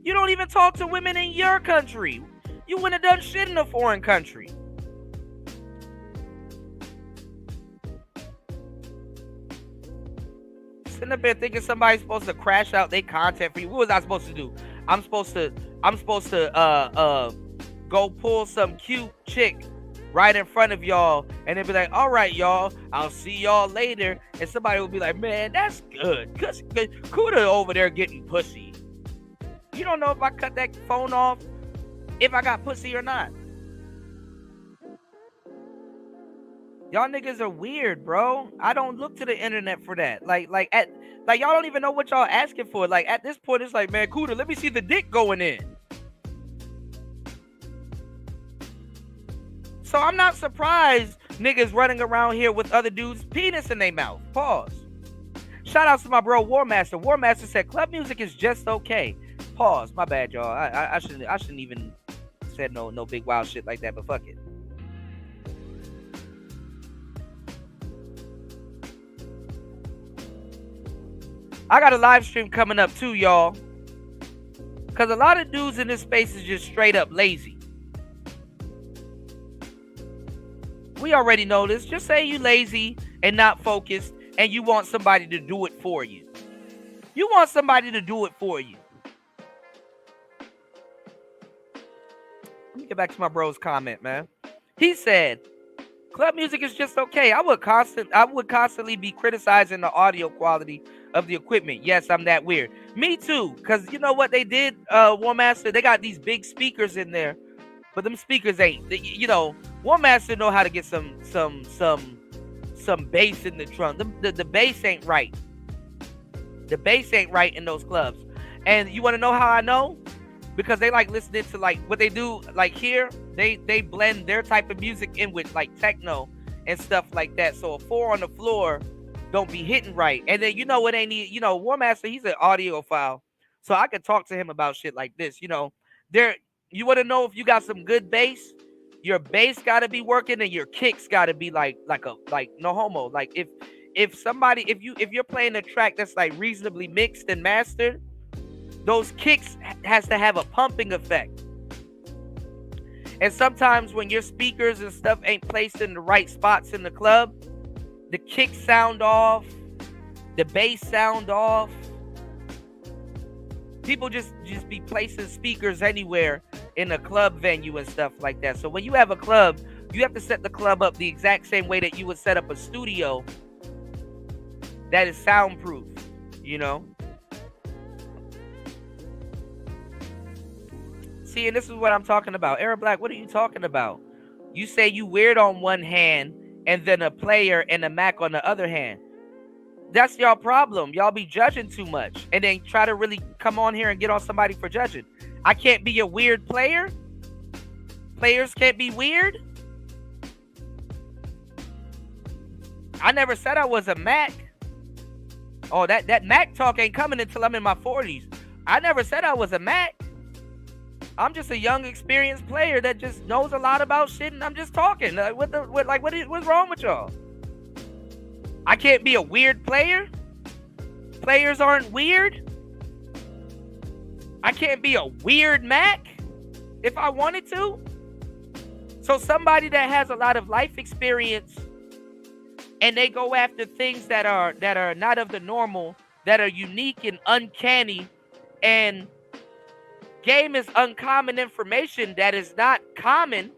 S3: You don't even talk to women in your country. You wouldn't have done shit in a foreign country. Sitting up there thinking somebody's supposed to crash out their content for you. What was I supposed to do? I'm supposed to go pull some cute chick right in front of y'all and then be like, all right, y'all, I'll see y'all later. And somebody will be like, man, that's good. Cause Kuda over there getting pussy. You don't know if I cut that phone off, if I got pussy or not. Y'all niggas are weird, bro. I don't look to the internet for that. Like y'all don't even know what y'all asking for. Like at this point, it's like, man, Kuda, let me see the dick going in. So I'm not surprised niggas running around here with other dudes' penis in their mouth. Pause. Shout out to my bro War Master. War Master said club music is just okay. Pause. My bad, y'all. I shouldn't even said no big wild shit like that, but fuck it. I got a live stream coming up too, y'all. Cause a lot of dudes in this space is just straight up lazy. We already know this. Just say you lazy and not focused and you want somebody to do it for you. You want somebody to do it for you. Let me get back to my bro's comment, man. He said, club music is just okay. I would constantly be criticizing the audio quality of the equipment. Yes, I'm that weird. Me too. Because you know what they did, War Master? They got these big speakers in there. But them speakers ain't, you know, War Master know how to get some bass in the trunk. The bass ain't right. The bass ain't right in those clubs. And you want to know how I know? Because they like listening to like what they do like here. They blend their type of music in with like techno and stuff like that. So a 4 on the floor don't be hitting right. And then you know what they need. You know, War Master, he's an audiophile, so I could talk to him about shit like this. You know, you want to know if you got some good bass? Your bass got to be working and your kicks got to be like no homo. Like if you're playing a track that's like reasonably mixed and mastered, those kicks has to have a pumping effect. And sometimes when your speakers and stuff ain't placed in the right spots in the club, the kicks sound off, the bass sound off. People just be placing speakers anywhere in a club venue and stuff like that. So when you have a club, you have to set the club up the exact same way that you would set up a studio that is soundproof, you know? See, and this is what I'm talking about. Arab Black, what are you talking about? You say you weird on one hand and then a player and a Mac on the other hand. That's y'all problem. Y'all be judging too much and then try to really come on here and get on somebody for judging. I can't be a weird player. Players can't be weird. I never said I was a Mac. Oh, that Mac talk ain't coming until I'm in my 40s. I never said I was a Mac. I'm just a young, experienced player that just knows a lot about shit, and I'm just talking. What's wrong with y'all? I can't be a weird player. Players aren't weird. I can't be a weird Mac if I wanted to. So somebody that has a lot of life experience and they go after things that are not of the normal, that are unique and uncanny, and game is uncommon information that is not common,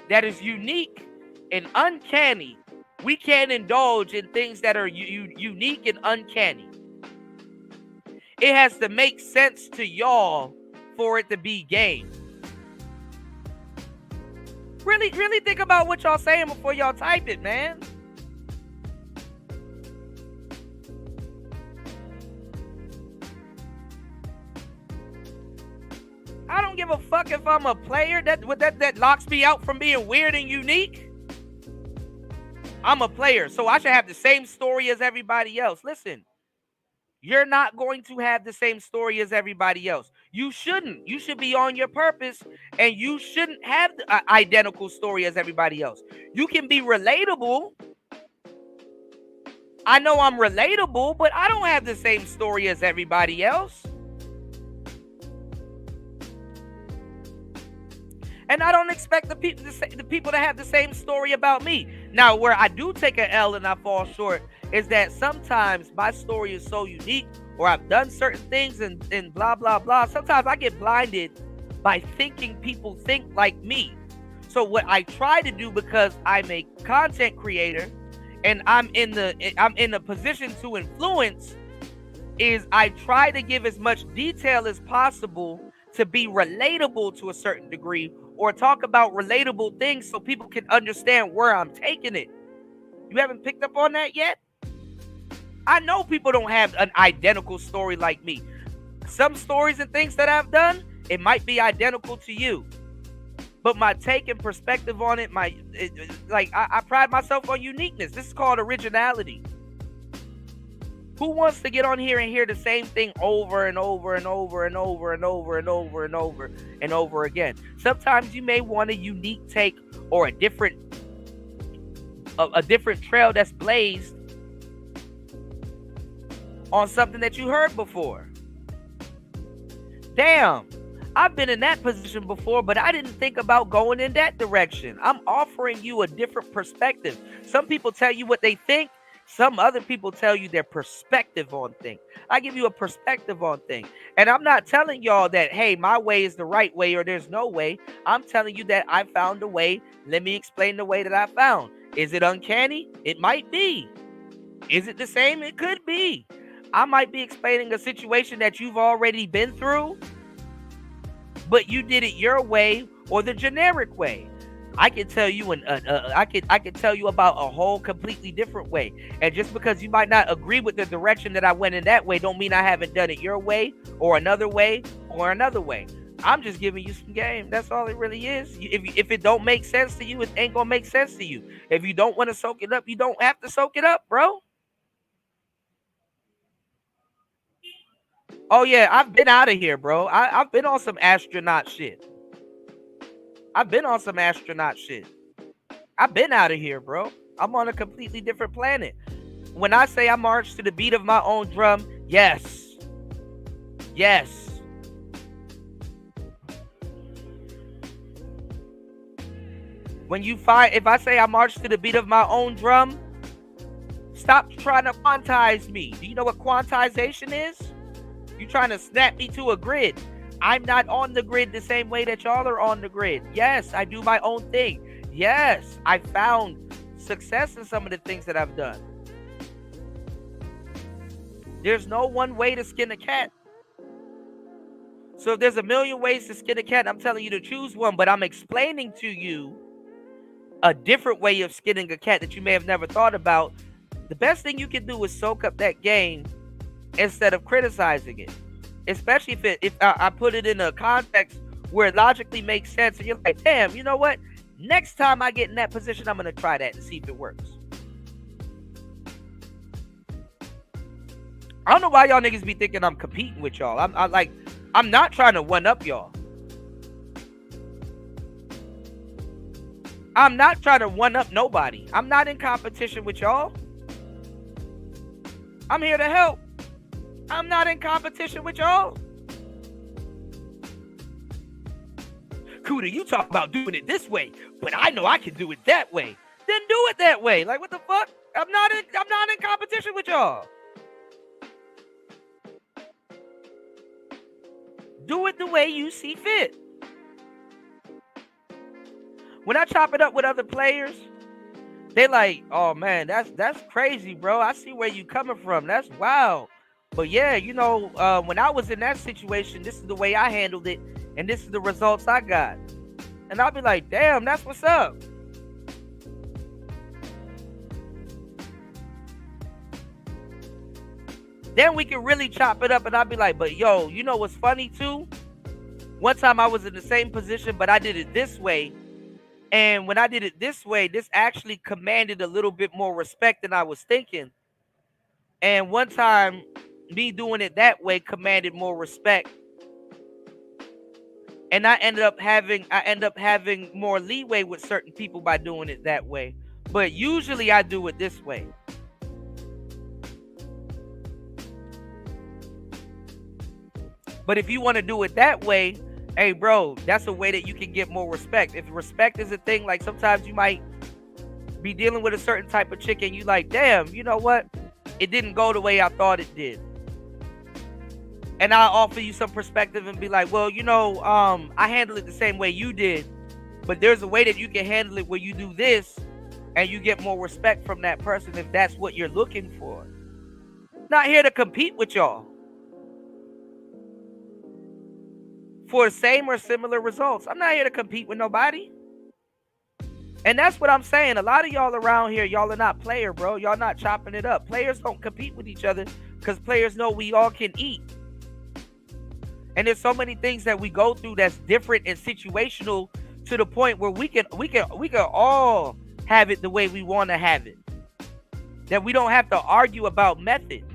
S3: that is unique and uncanny, We can't indulge in things that are unique and uncanny. It has to make sense to y'all for it to be game. Really think about what y'all saying before y'all type it, man. I don't give a fuck if I'm a player that locks me out from being weird and unique. I'm a player, so I should have the same story as everybody else. Listen, you're not going to have the same story as everybody else. You shouldn't. You should be on your purpose, and you shouldn't have the identical story as everybody else. You can be relatable. I know I'm relatable, but I don't have the same story as everybody else. And I don't expect the people to have the same story about me. Now, where I do take an L and I fall short is that sometimes my story is so unique, or I've done certain things and blah, blah, blah. Sometimes I get blinded by thinking people think like me. So what I try to do, because I'm a content creator and I'm in a position to influence, is I try to give as much detail as possible to be relatable to a certain degree, or talk about relatable things so people can understand where I'm taking it. You haven't picked up on that yet? I know people don't have an identical story like me. Some stories and things that I've done, it might be identical to you. But my take and perspective on it, I pride myself on uniqueness. This is called originality. Who wants to get on here and hear the same thing over and over and over and over and over and over and over and over again? Sometimes you may want a unique take, or a different trail that's blazed on something that you heard before. Damn, I've been in that position before, but I didn't think about going in that direction. I'm offering you a different perspective. Some people tell you what they think. Some other people tell you their perspective on things. I give you a perspective on things. And I'm not telling y'all that, hey, my way is the right way or there's no way. I'm telling you that I found a way. Let me explain the way that I found. Is it uncanny? It might be. Is it the same? It could be. I might be explaining a situation that you've already been through, but you did it your way or the generic way. I can tell you I could tell you about a whole completely different way. And just because you might not agree with the direction that I went in that way, don't mean I haven't done it your way or another way or another way. I'm just giving you some game. That's all it really is. If it don't make sense to you, it ain't gonna make sense to you. If you don't want to soak it up, you don't have to soak it up, bro. Oh yeah, I've been out of here, bro. I've been on some astronaut shit. I've been on some astronaut shit. I've been out of here, bro. I'm on a completely different planet. When I say I march to the beat of my own drum, yes. Yes. If I say I march to the beat of my own drum, stop trying to quantize me. Do you know what quantization is? You're trying to snap me to a grid. I'm not on the grid the same way that y'all are on the grid. Yes, I do my own thing. Yes, I found success in some of the things that I've done. There's no one way to skin a cat. So if there's a million ways to skin a cat, I'm telling you to choose one, but I'm explaining to you a different way of skinning a cat that you may have never thought about. The best thing you can do is soak up that game instead of criticizing it. Especially if I put it in a context where it logically makes sense and you're like, damn, you know what? Next time I get in that position, I'm going to try that and see if it works. I don't know why y'all niggas be thinking I'm competing with y'all. I'm not trying to one up y'all. I'm not trying to one up nobody. I'm not in competition with y'all. I'm here to help. I'm not in competition with y'all. Kuda, you talk about doing it this way, but I know I can do it that way. Then do it that way. Like, what the fuck? I'm not in competition with y'all. Do it the way you see fit. When I chop it up with other players, They like, oh man, that's crazy, bro. I see where you coming from. That's wild. But yeah, when I was in that situation, this is the way I handled it, and this is the results I got. And I'll be like, damn, that's what's up. Then we can really chop it up, and I'll be like, but yo, you know what's funny too? One time I was in the same position, but I did it this way. And when I did it this way, this actually commanded a little bit more respect than I was thinking. And one time, me doing it that way commanded more respect. And I end up having more leeway with certain people by doing it that way. But usually I do it this way. But if you want to do it that way, hey, bro, that's a way that you can get more respect. If respect is a thing, like sometimes you might be dealing with a certain type of chick and you like, damn, you know what? It didn't go the way I thought it did. And I'll offer you some perspective and be like, well, I handle it the same way you did, but there's a way that you can handle it where you do this and you get more respect from that person if that's what you're looking for. Not here to compete with y'all for the same or similar results. I'm not here to compete with nobody. And that's what I'm saying. A lot of y'all around here, y'all are not player, bro. Y'all not chopping it up. Players don't compete with each other because players know we all can eat. And there's so many things that we go through that's different and situational to the point where we can all have it the way we want to have it. That we don't have to argue about methods.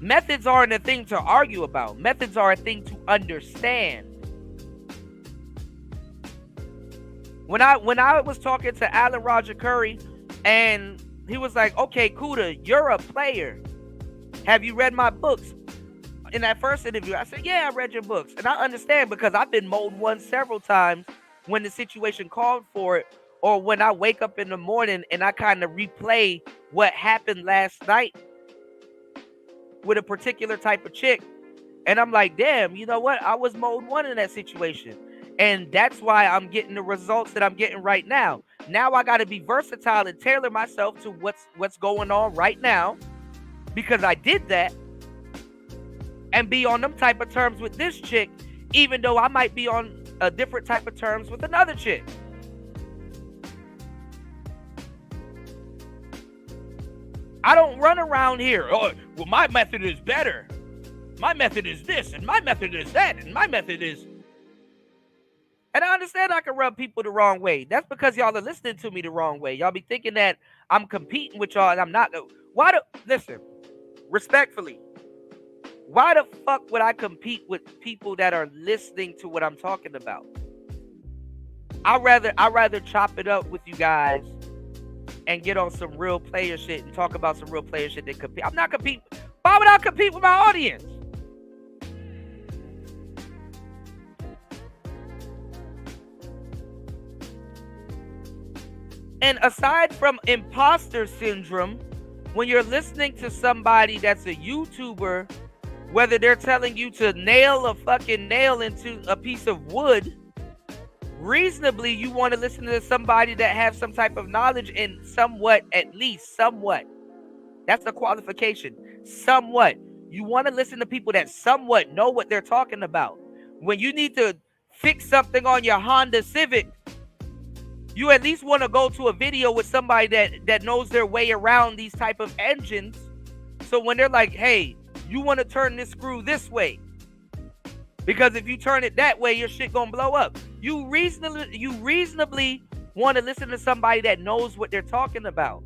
S3: Methods aren't a thing to argue about. Methods are a thing to understand. When I was talking to Alan Roger Curry, and he was like, okay, Kuda, you're a player. Have you read my books? In that first interview, I said, yeah, I read your books. And I understand because I've been mode one several times when the situation called for it, or when I wake up in the morning and I kind of replay what happened last night with a particular type of chick. And I'm like, damn, you know what? I was mode one in that situation. And that's why I'm getting the results that I'm getting right now. Now I got to be versatile and tailor myself to what's going on right now, because I did that, and be on them type of terms with this chick, even though I might be on a different type of terms with another chick. I don't run around here, oh, well, my method is better. My method is this, and my method is that, and my method is... And I understand I can rub people the wrong way. That's because y'all are listening to me the wrong way. Y'all be thinking that I'm competing with y'all, and I'm not. Listen, respectfully, why the fuck would I compete with people that are listening to what I'm talking about? I'd rather chop it up with you guys and get on some real player shit and talk about some real player shit than compete. I'm not competing. Why would I compete with my audience? And aside from imposter syndrome, when you're listening to somebody that's a YouTuber, whether they're telling you to nail a fucking nail into a piece of wood, reasonably you want to listen to somebody that has some type of knowledge and somewhat, at least somewhat. That's a qualification. Somewhat. You want to listen to people that somewhat know what they're talking about. When you need to fix something on your Honda Civic, you at least want to go to a video with somebody that knows their way around these type of engines. So when they're like, hey, you want to turn this screw this way, because if you turn it that way, your shit gonna blow up. You reasonably want to listen to somebody that knows what they're talking about.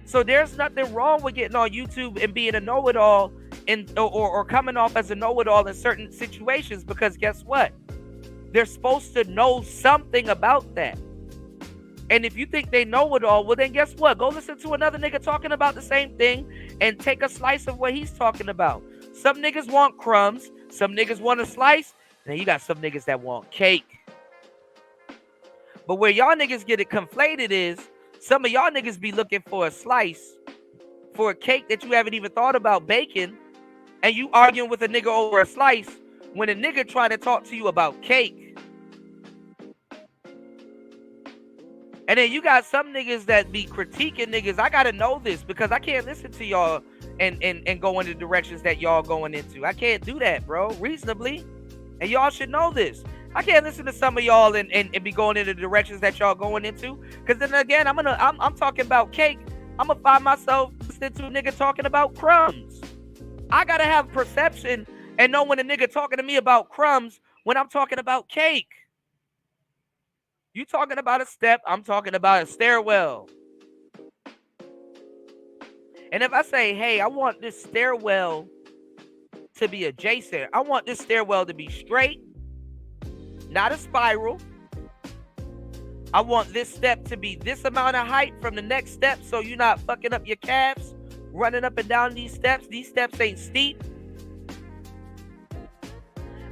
S3: So there's nothing wrong with getting on YouTube and being a know-it-all or coming off as a know-it-all in certain situations, because guess what? They're supposed to know something about that. And if you think they know it all, well then guess what? Go listen to another nigga talking about the same thing and take a slice of what he's talking about. Some niggas want crumbs. Some niggas want a slice. Then you got some niggas that want cake. But where y'all niggas get it conflated is some of y'all niggas be looking for a slice for a cake that you haven't even thought about baking, and you arguing with a nigga over a slice when a nigga trying to talk to you about cake. And then you got some niggas that be critiquing niggas. I gotta know this because I can't listen to y'all and go in the directions that y'all going into. I can't do that, bro, reasonably. And y'all should know this. I can't listen to some of y'all and be going in the directions that y'all going into. Cause then again, I'm talking about cake. I'm gonna find myself listening to a nigga talking about crumbs. I gotta have perception and know when a nigga talking to me about crumbs when I'm talking about cake. You talking about a step, I'm talking about a stairwell. And if I say, hey, I want this stairwell to be adjacent, I want this stairwell to be straight, not a spiral. I want this step to be this amount of height from the next step so you're not fucking up your calves running up and down these steps. These steps ain't steep.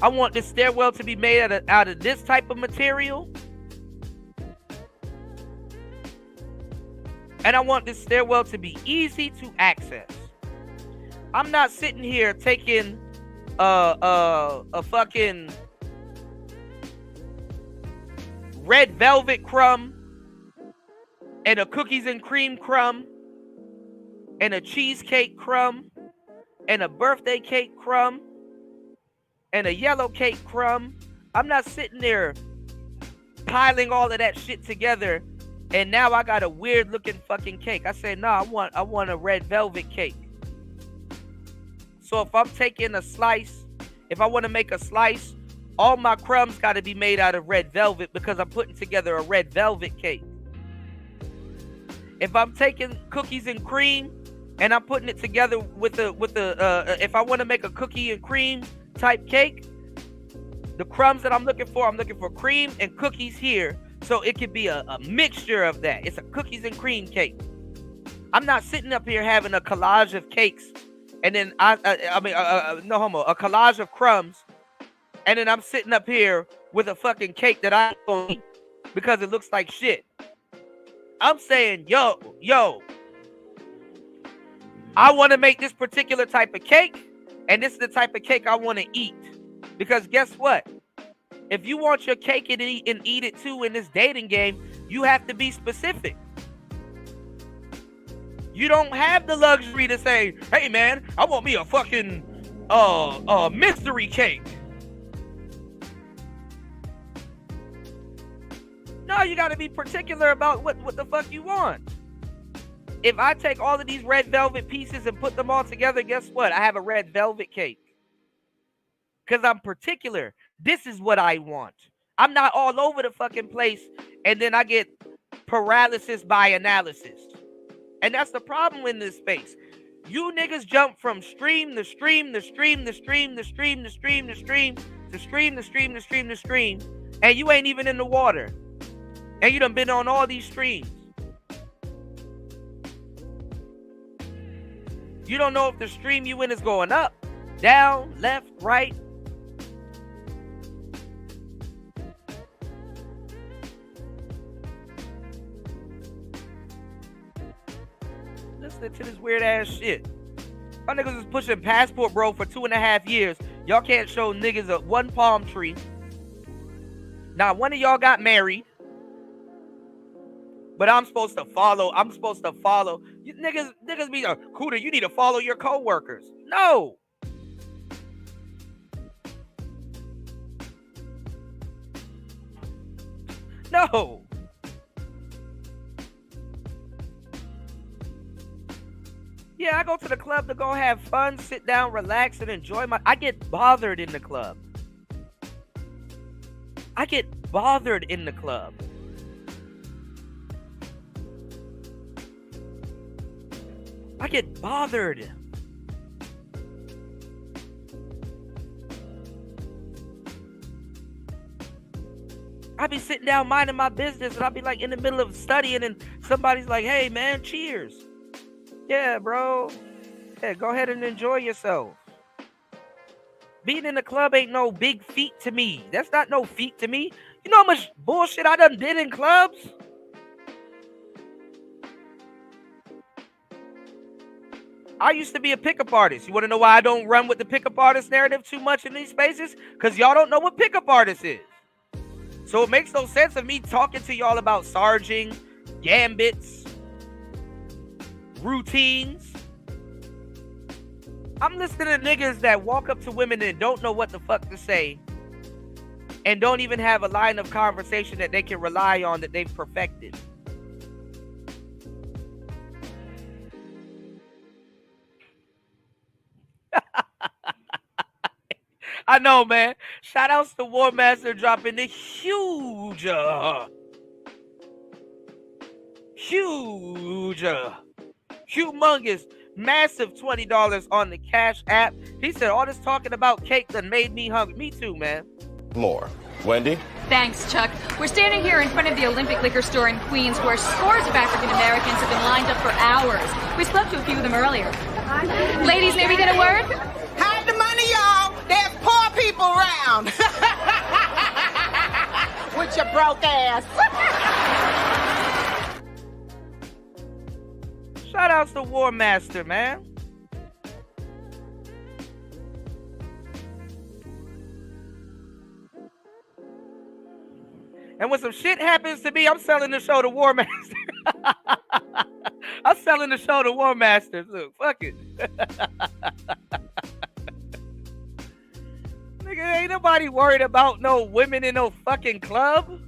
S3: I want this stairwell to be made out of this type of material. And I want this stairwell to be easy to access. I'm not sitting here taking a fucking red velvet crumb and a cookies and cream crumb and a cheesecake crumb and a birthday cake crumb and a yellow cake crumb. I'm not sitting there piling all of that shit together and now I got a weird looking fucking cake. I said, no, I want a red velvet cake. So if I'm taking a slice, if I want to make a slice, all my crumbs got to be made out of red velvet because I'm putting together a red velvet cake. If I'm taking cookies and cream and I'm putting it together with if I want to make a cookie and cream type cake, the crumbs that I'm looking for cream and cookies here. So it could be a mixture of that. It's a cookies and cream cake. I'm not sitting up here having a collage of cakes and then a collage of crumbs. And then I'm sitting up here with a fucking cake that I don't eat because it looks like shit. I'm saying, yo, I want to make this particular type of cake, and this is the type of cake I want to eat. Because guess what? If you want your cake and eat it too in this dating game, you have to be specific. You don't have the luxury to say, hey man, I want me a fucking mystery cake. No, you gotta be particular about what the fuck you want. If I take all of these red velvet pieces and put them all together, guess what? I have a red velvet cake. Because I'm particular. This is what I want. I'm not all over the fucking place and then I get paralysis by analysis. And that's the problem in this space. You niggas jump from stream to stream to stream to stream to stream to stream to stream to stream to stream to stream to stream, and you ain't even in the water. And you done been on all these streams. You don't know if the stream you in is going up, down, left, right. Listening to this weird ass shit. Y'all niggas is pushing passport bro for 2.5 years. Y'all can't show niggas one palm tree. Now one of y'all got married. But I'm supposed to follow. You niggas be Cooter, you need to follow your coworkers. No. No. Yeah, I go to the club to go have fun, sit down, relax, and enjoy I get bothered in the club. I get bothered. I be sitting down minding my business and I be like in the middle of studying and somebody's like, hey man, cheers. Yeah, bro. Yeah, go ahead and enjoy yourself. Being in the club ain't no big feat to me. That's not no feat to me. You know how much bullshit I done did in clubs? I used to be a pickup artist. You want to know why I don't run with the pickup artist narrative too much in these spaces? Because y'all don't know what pickup artist is. So it makes no sense of me talking to y'all about sarging, gambits, routines. I'm listening to niggas that walk up to women and don't know what the fuck to say and don't even have a line of conversation that they can rely on that they've perfected. I know, man. Shout outs to War Master dropping the humongous, massive $20 on the Cash App. He said, all this talking about cake done made me hungry. Me too, man.
S7: More. Wendy?
S8: Thanks, Chuck. We're standing here in front of the Olympic Liquor Store in Queens where scores of African Americans have been lined up for hours. We spoke to a few of them earlier. Ladies, may we get a word?
S9: Hide the money, y'all. There's poor people around. With your broke ass.
S3: Shout outs to War Master, man. And when some shit happens to me, I'm selling the show to War Master. I'm selling the show to War Master. Look, fuck it. Nigga, ain't nobody worried about no women in no fucking club.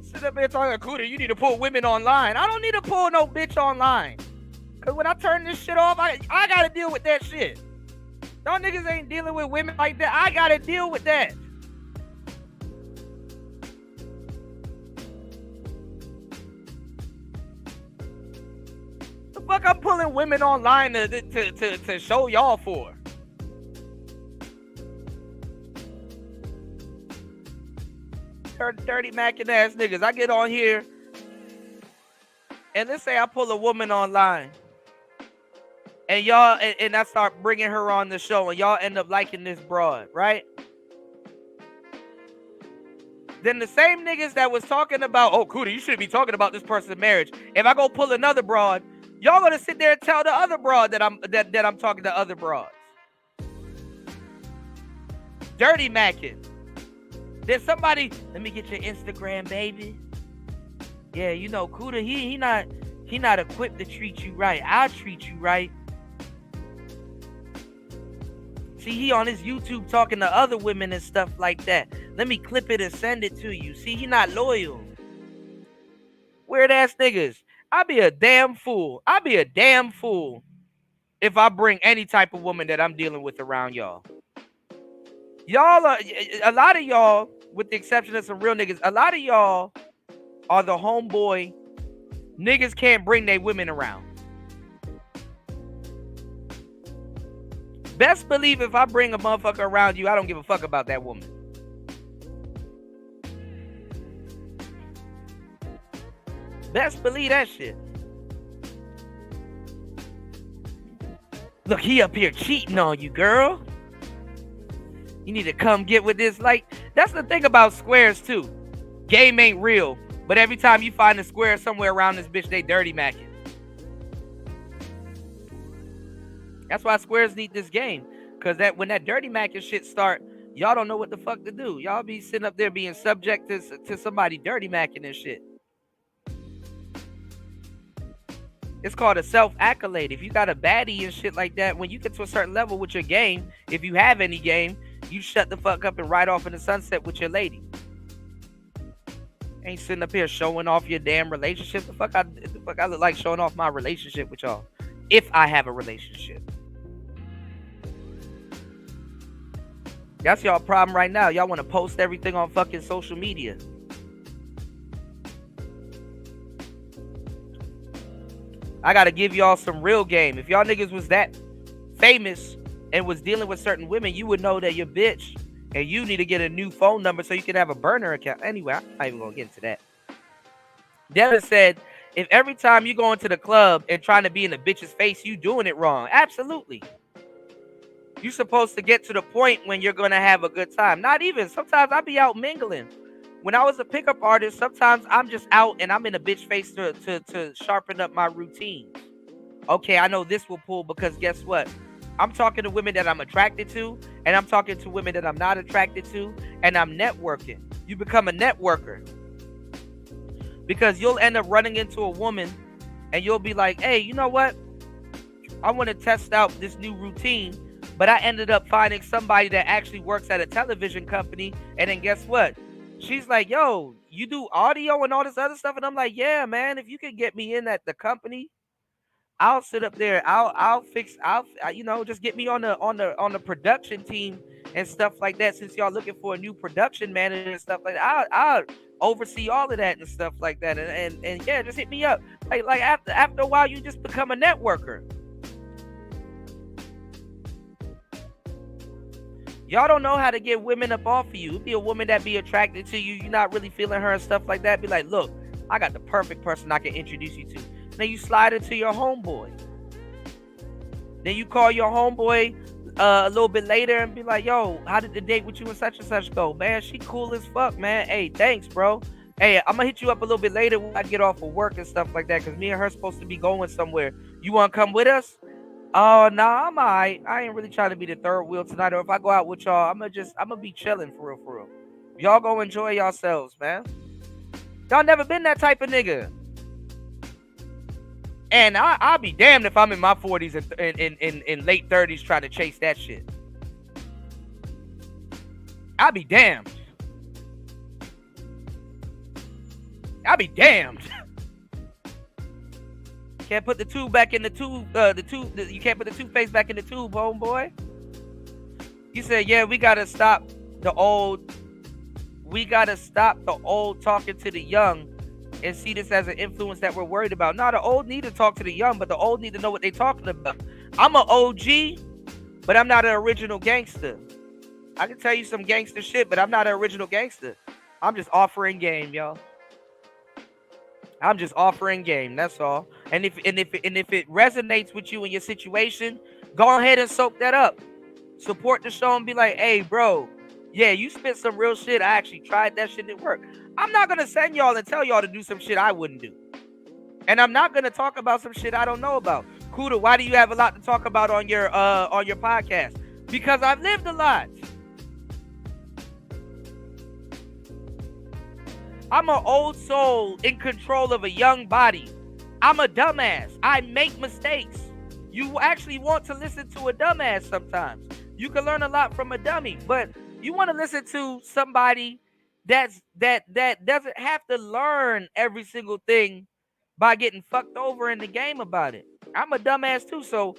S3: Sit up here talking, Cooter, you need to pull women online. I don't need to pull no bitch online. Because when I turn this shit off, I got to deal with that shit. Y'all niggas ain't dealing with women like that. I got to deal with that. The fuck I'm pulling women online to show y'all for? Dirty macking ass niggas. I get on here and let's say I pull a woman online and y'all and I start bringing her on the show and y'all end up liking this broad, right? Then the same niggas that was talking about, oh, Cootie, you shouldn't be talking about this person's marriage. If I go pull another broad, y'all gonna sit there and tell the other broad that I'm talking to other broads. Dirty macking. There's somebody, let me get your Instagram, baby. Yeah, you know, Cuda, he not equipped to treat you right. I'll treat you right. See, he on his YouTube talking to other women and stuff like that. Let me clip it and send it to you. See, he not loyal. Weird ass niggas. I'd be a damn fool. I'd be a damn fool if I bring any type of woman that I'm dealing with around y'all. Y'all are, a lot of y'all, with the exception of some real niggas, a lot of y'all are the homeboy niggas can't bring their women around. Best believe if I bring a motherfucker around you, I don't give a fuck about that woman. Best believe that shit. Look, he up here cheating on you, girl. You need to come get with this. Like, that's the thing about squares, too. Game ain't real. But every time you find a square somewhere around this bitch, they dirty macking. That's why squares need this game. Because that when that dirty macking shit start, y'all don't know what the fuck to do. Y'all be sitting up there being subject to somebody dirty macking and shit. It's called a self-accolade. If you got a baddie and shit like that, when you get to a certain level with your game, if you have any game, you shut the fuck up and ride off in the sunset with your lady. Ain't sitting up here showing off your damn relationship. The fuck I look like showing off my relationship with y'all. If I have a relationship. That's y'all problem right now. Y'all want to post everything on fucking social media. I gotta give y'all some real game. If y'all niggas was that famous and was dealing with certain women, you would know that your bitch and you need to get a new phone number so you can have a burner account. Anyway, I'm not even gonna get into that. Devin said, if every time you go into the club and trying to be in the bitch's face, you doing it wrong. Absolutely. You're supposed to get to the point when you're gonna have a good time. Not even. Sometimes I be out mingling. When I was a pickup artist, sometimes I'm just out and I'm in a bitch face to sharpen up my routines. Okay, I know this will pull because guess what? I'm talking to women that I'm attracted to, and I'm talking to women that I'm not attracted to, and I'm networking. You become a networker. Because you'll end up running into a woman and you'll be like, hey, you know what? I want to test out this new routine, but I ended up finding somebody that actually works at a television company. And then guess what? She's like, yo, you do audio and all this other stuff. And I'm like, yeah, man, if you can get me in at the company, I'll sit up there. I'll just get me on the production team and stuff like that. Since y'all looking for a new production manager and stuff like that, I'll oversee all of that and stuff like that. And yeah, just hit me up. Like after a while, you just become a networker. Y'all don't know how to get women up off of you. It'd be a woman that be attracted to you. You're not really feeling her and stuff like that. Be like, look, I got the perfect person I can introduce you to. Then you slide into your homeboy. Then you call your homeboy a little bit later and be like, yo, how did the date with you and such go? Man, she cool as fuck, man. Hey, thanks, bro. Hey, I'm gonna hit you up a little bit later when I get off of work and stuff like that, because me and her supposed to be going somewhere. You want to come with us? Oh, nah, I'm all right. I ain't really trying to be the third wheel tonight. Or if I go out with y'all, I'm gonna be chilling for real. Y'all go enjoy yourselves, man. Y'all never been that type of nigga. And I'll be damned if I'm in my 40s and in late 30s trying to chase that shit. I'll be damned. Can't put the tube back in the tube. You can't put the toothpaste back in the tube, homeboy. You said, yeah, we gotta stop the old talking to the young and see this as an influence that we're worried about. No, the old need to talk to the young, but the old need to know what they're talking about. I'm an OG, but I'm not an original gangster. I can tell you some gangster shit, but I'm not an original gangster. I'm just offering game, y'all. I'm just offering game. That's all. And if it resonates with you in your situation, go ahead and soak that up. Support the show and be like, hey, bro, yeah, you spit some real shit. I actually tried that shit. It worked. I'm not gonna send y'all and tell y'all to do some shit I wouldn't do. And I'm not gonna talk about some shit I don't know about. Kuda, why do you have a lot to talk about on your podcast? Because I've lived a lot. I'm an old soul in control of a young body. I'm a dumbass. I make mistakes. You actually want to listen to a dumbass sometimes. You can learn a lot from a dummy, but you want to listen to somebody that doesn't have to learn every single thing by getting fucked over in the game about it. I'm a dumbass too, so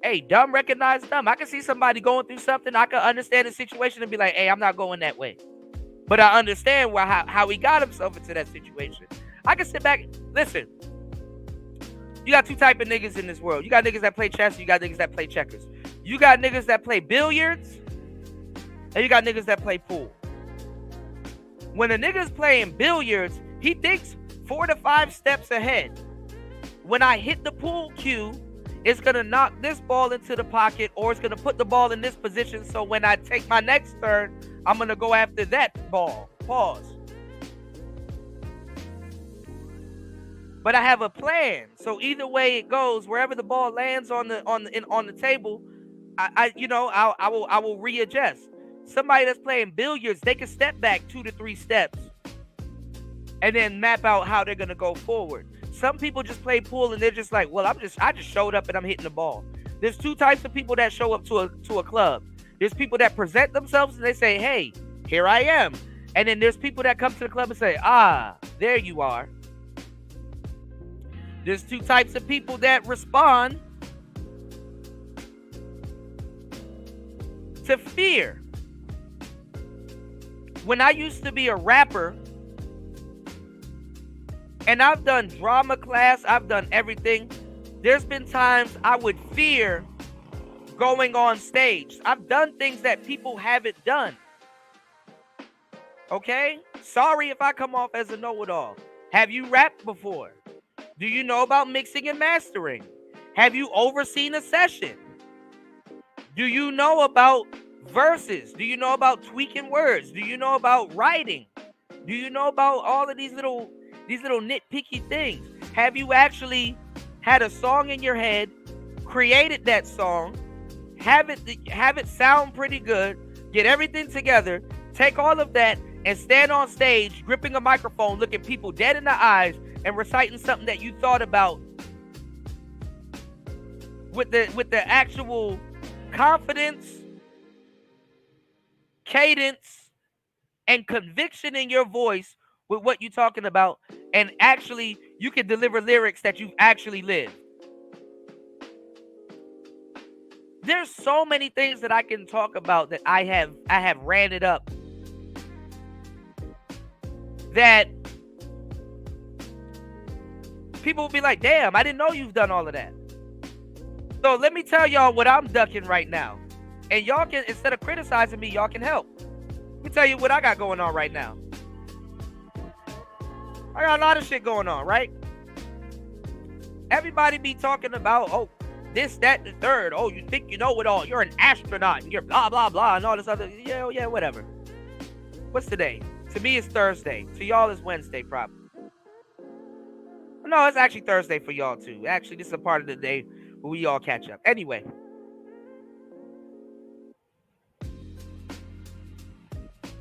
S3: hey, dumb recognize dumb. I can see somebody going through something. I can understand the situation and be like, hey, I'm not going that way. But I understand how he got himself into that situation. I can sit back. Listen, you got two type of niggas in this world. You got niggas that play chess. You got niggas that play checkers. You got niggas that play billiards. And you got niggas that play pool. When a nigga's playing billiards, he thinks 4 to 5 steps ahead. When I hit the pool cue, it's going to knock this ball into the pocket, or it's going to put the ball in this position. So when I take my next turn, I'm going to go after that ball. Pause. But I have a plan. So either way it goes, wherever the ball lands on the table, I will readjust. Somebody that's playing billiards, they can step back 2 to 3 steps and then map out how they're going to go forward. Some people just play pool and they're just like, well, I just showed up and I'm hitting the ball. There's 2 types of people that show up to a club. There's people that present themselves and they say, hey, here I am. And then there's people that come to the club and say, ah, there you are. There's 2 types of people that respond to fear. When I used to be a rapper, and I've done drama class, I've done everything, there's been times I would fear going on stage. I've done things that people haven't done. Okay? Sorry if I come off as a know-it-all. Have you rapped before? Do you know about mixing and mastering? Have you overseen a session? Do you know about verses? Do you know about tweaking words? Do you know about writing? Do you know about all of these little nitpicky things? Have you actually had a song in your head, created that song, have it sound pretty good, get everything together, take all of that, and stand on stage, gripping a microphone, looking people dead in the eyes, and reciting something that you thought about with the actual confidence, cadence, and conviction in your voice with what you're talking about, and actually you can deliver lyrics that you've actually lived. There's so many things that I can talk about that I have ran it up that people will be like, damn, I didn't know you've done all of that. So let me tell y'all what I'm ducking right now. And y'all can, instead of criticizing me, y'all can help. Let me tell you what I got going on right now. I got a lot of shit going on, right? Everybody be talking about, oh, this, that, and the third. Oh, you think you know it all. You're an astronaut and you're blah, blah, blah, and all this other. Yeah, whatever. What's today? To me, it's Thursday. To y'all, it's Wednesday, probably. No, it's actually Thursday for y'all, too. Actually, this is a part of the day where we all catch up. Anyway.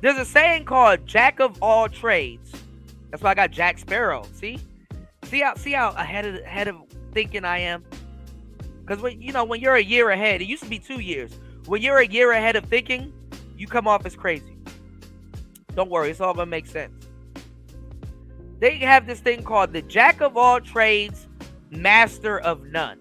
S3: There's a saying called Jack of all trades. That's why I got Jack Sparrow. See how ahead of thinking I am? Because when you're a year ahead, it used to be 2 years. When you're a year ahead of thinking, you come off as crazy. Don't worry, it's all gonna make sense. They have this thing called the Jack of all trades, master of none.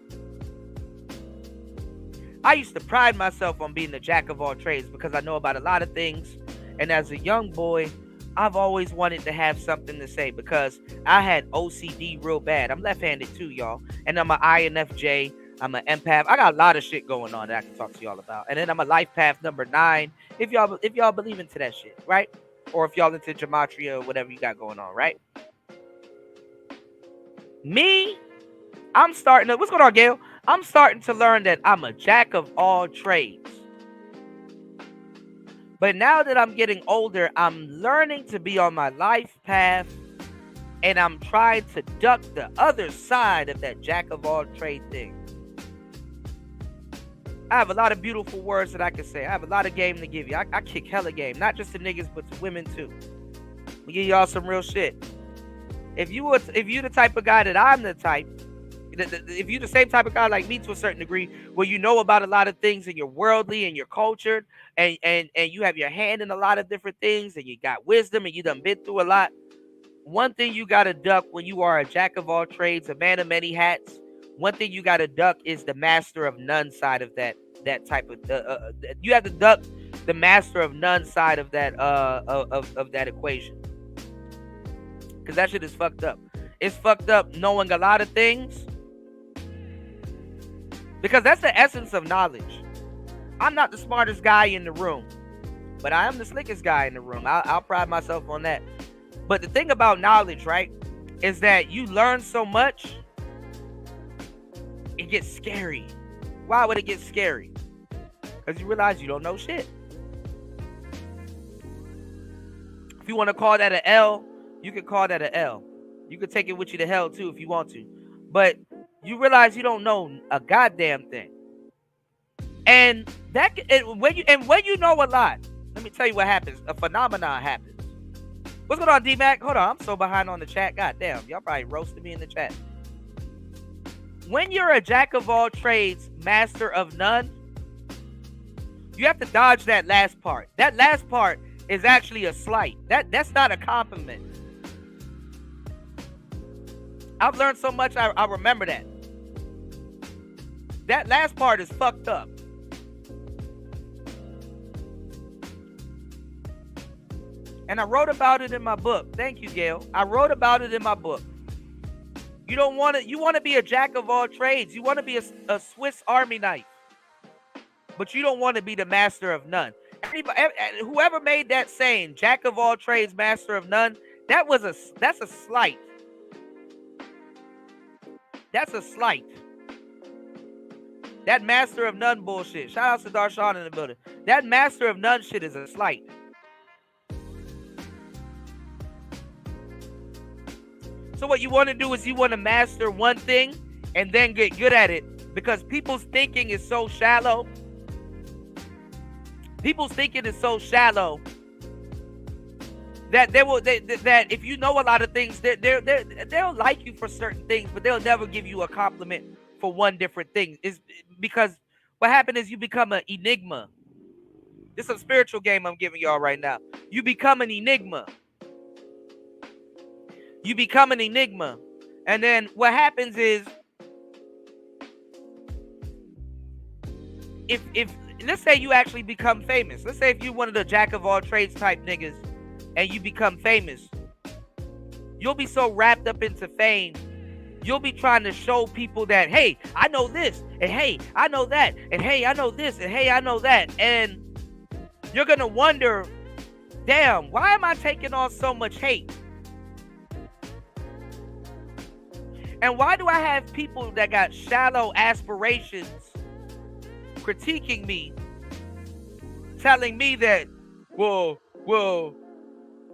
S3: I used to pride myself on being the Jack of all trades because I know about a lot of things. And as a young boy, I've always wanted to have something to say because I had OCD real bad. I'm left-handed too, y'all. And I'm an INFJ. I'm an empath. I got a lot of shit going on that I can talk to y'all about. And then I'm a life path number 9. If y'all believe into that shit, right? Or if y'all into gematria or whatever you got going on, right? Me, I'm starting to... What's going on, Gail? I'm starting to learn that I'm a jack of all trades. But now that I'm getting older, I'm learning to be on my life path, and I'm trying to duck the other side of that jack of all trade thing. I have a lot of beautiful words that I can say. I have a lot of game to give you. I kick hella game, not just to niggas, but to women too. We give y'all some real shit. If you the type of guy that I'm the type, if you're the same type of guy like me to a certain degree, where you know about a lot of things and you're worldly and you're cultured and you have your hand in a lot of different things and you got wisdom and you done been through a lot, one thing you got to duck when you are a jack of all trades, a man of many hats, one thing you got to duck is the master of none side of that type of you have to duck the master of none side of that of that equation, because that shit is fucked up. It's fucked up knowing a lot of things, because that's the essence of knowledge. I'm not the smartest guy in the room, but I am the slickest guy in the room. I'll pride myself on that. But the thing about knowledge, right, is that you learn so much, it gets scary. Why would it get scary? Because you realize you don't know shit. If you want to call that an L, you can call that an L. You can take it with you to hell too if you want to. But you realize you don't know a goddamn thing. And when you know a lot, let me tell you what happens. A phenomenon happens. What's going on, D-Mac? Hold on, I'm so behind on the chat. God damn, y'all probably roasted me in the chat. When you're a jack of all trades, master of none, you have to dodge that last part. That last part is actually a slight. That's not a compliment. I've learned so much, I remember that. That last part is fucked up. And I wrote about it in my book. Thank you, Gail. I wrote about it in my book. You want to be a jack of all trades. You want to be a Swiss Army knife. But you don't want to be the master of none. Whoever made that saying, jack of all trades, master of none, that's a slight. That's a slight. That master of none bullshit. Shout out to Darshan in the building. That master of none shit is a slight. So what you want to do is you want to master one thing and then get good at it, because people's thinking is so shallow People's thinking is so shallow that that if you know a lot of things, they'll like you for certain things, but they'll never give you a compliment for one different thing. Is because what happened is you become an enigma. This is a spiritual game I'm giving y'all right now. You become an enigma. You become an enigma. And then what happens is, if let's say you actually become famous. Let's say if you're one of the jack of all trades type niggas and you become famous, you'll be so wrapped up into fame, you'll be trying to show people that, hey, I know this, and hey, I know that, and hey, I know this, and hey, I know that. And you're going to wonder, damn, why am I taking on so much hate? And why do I have people that got shallow aspirations critiquing me, telling me that, well,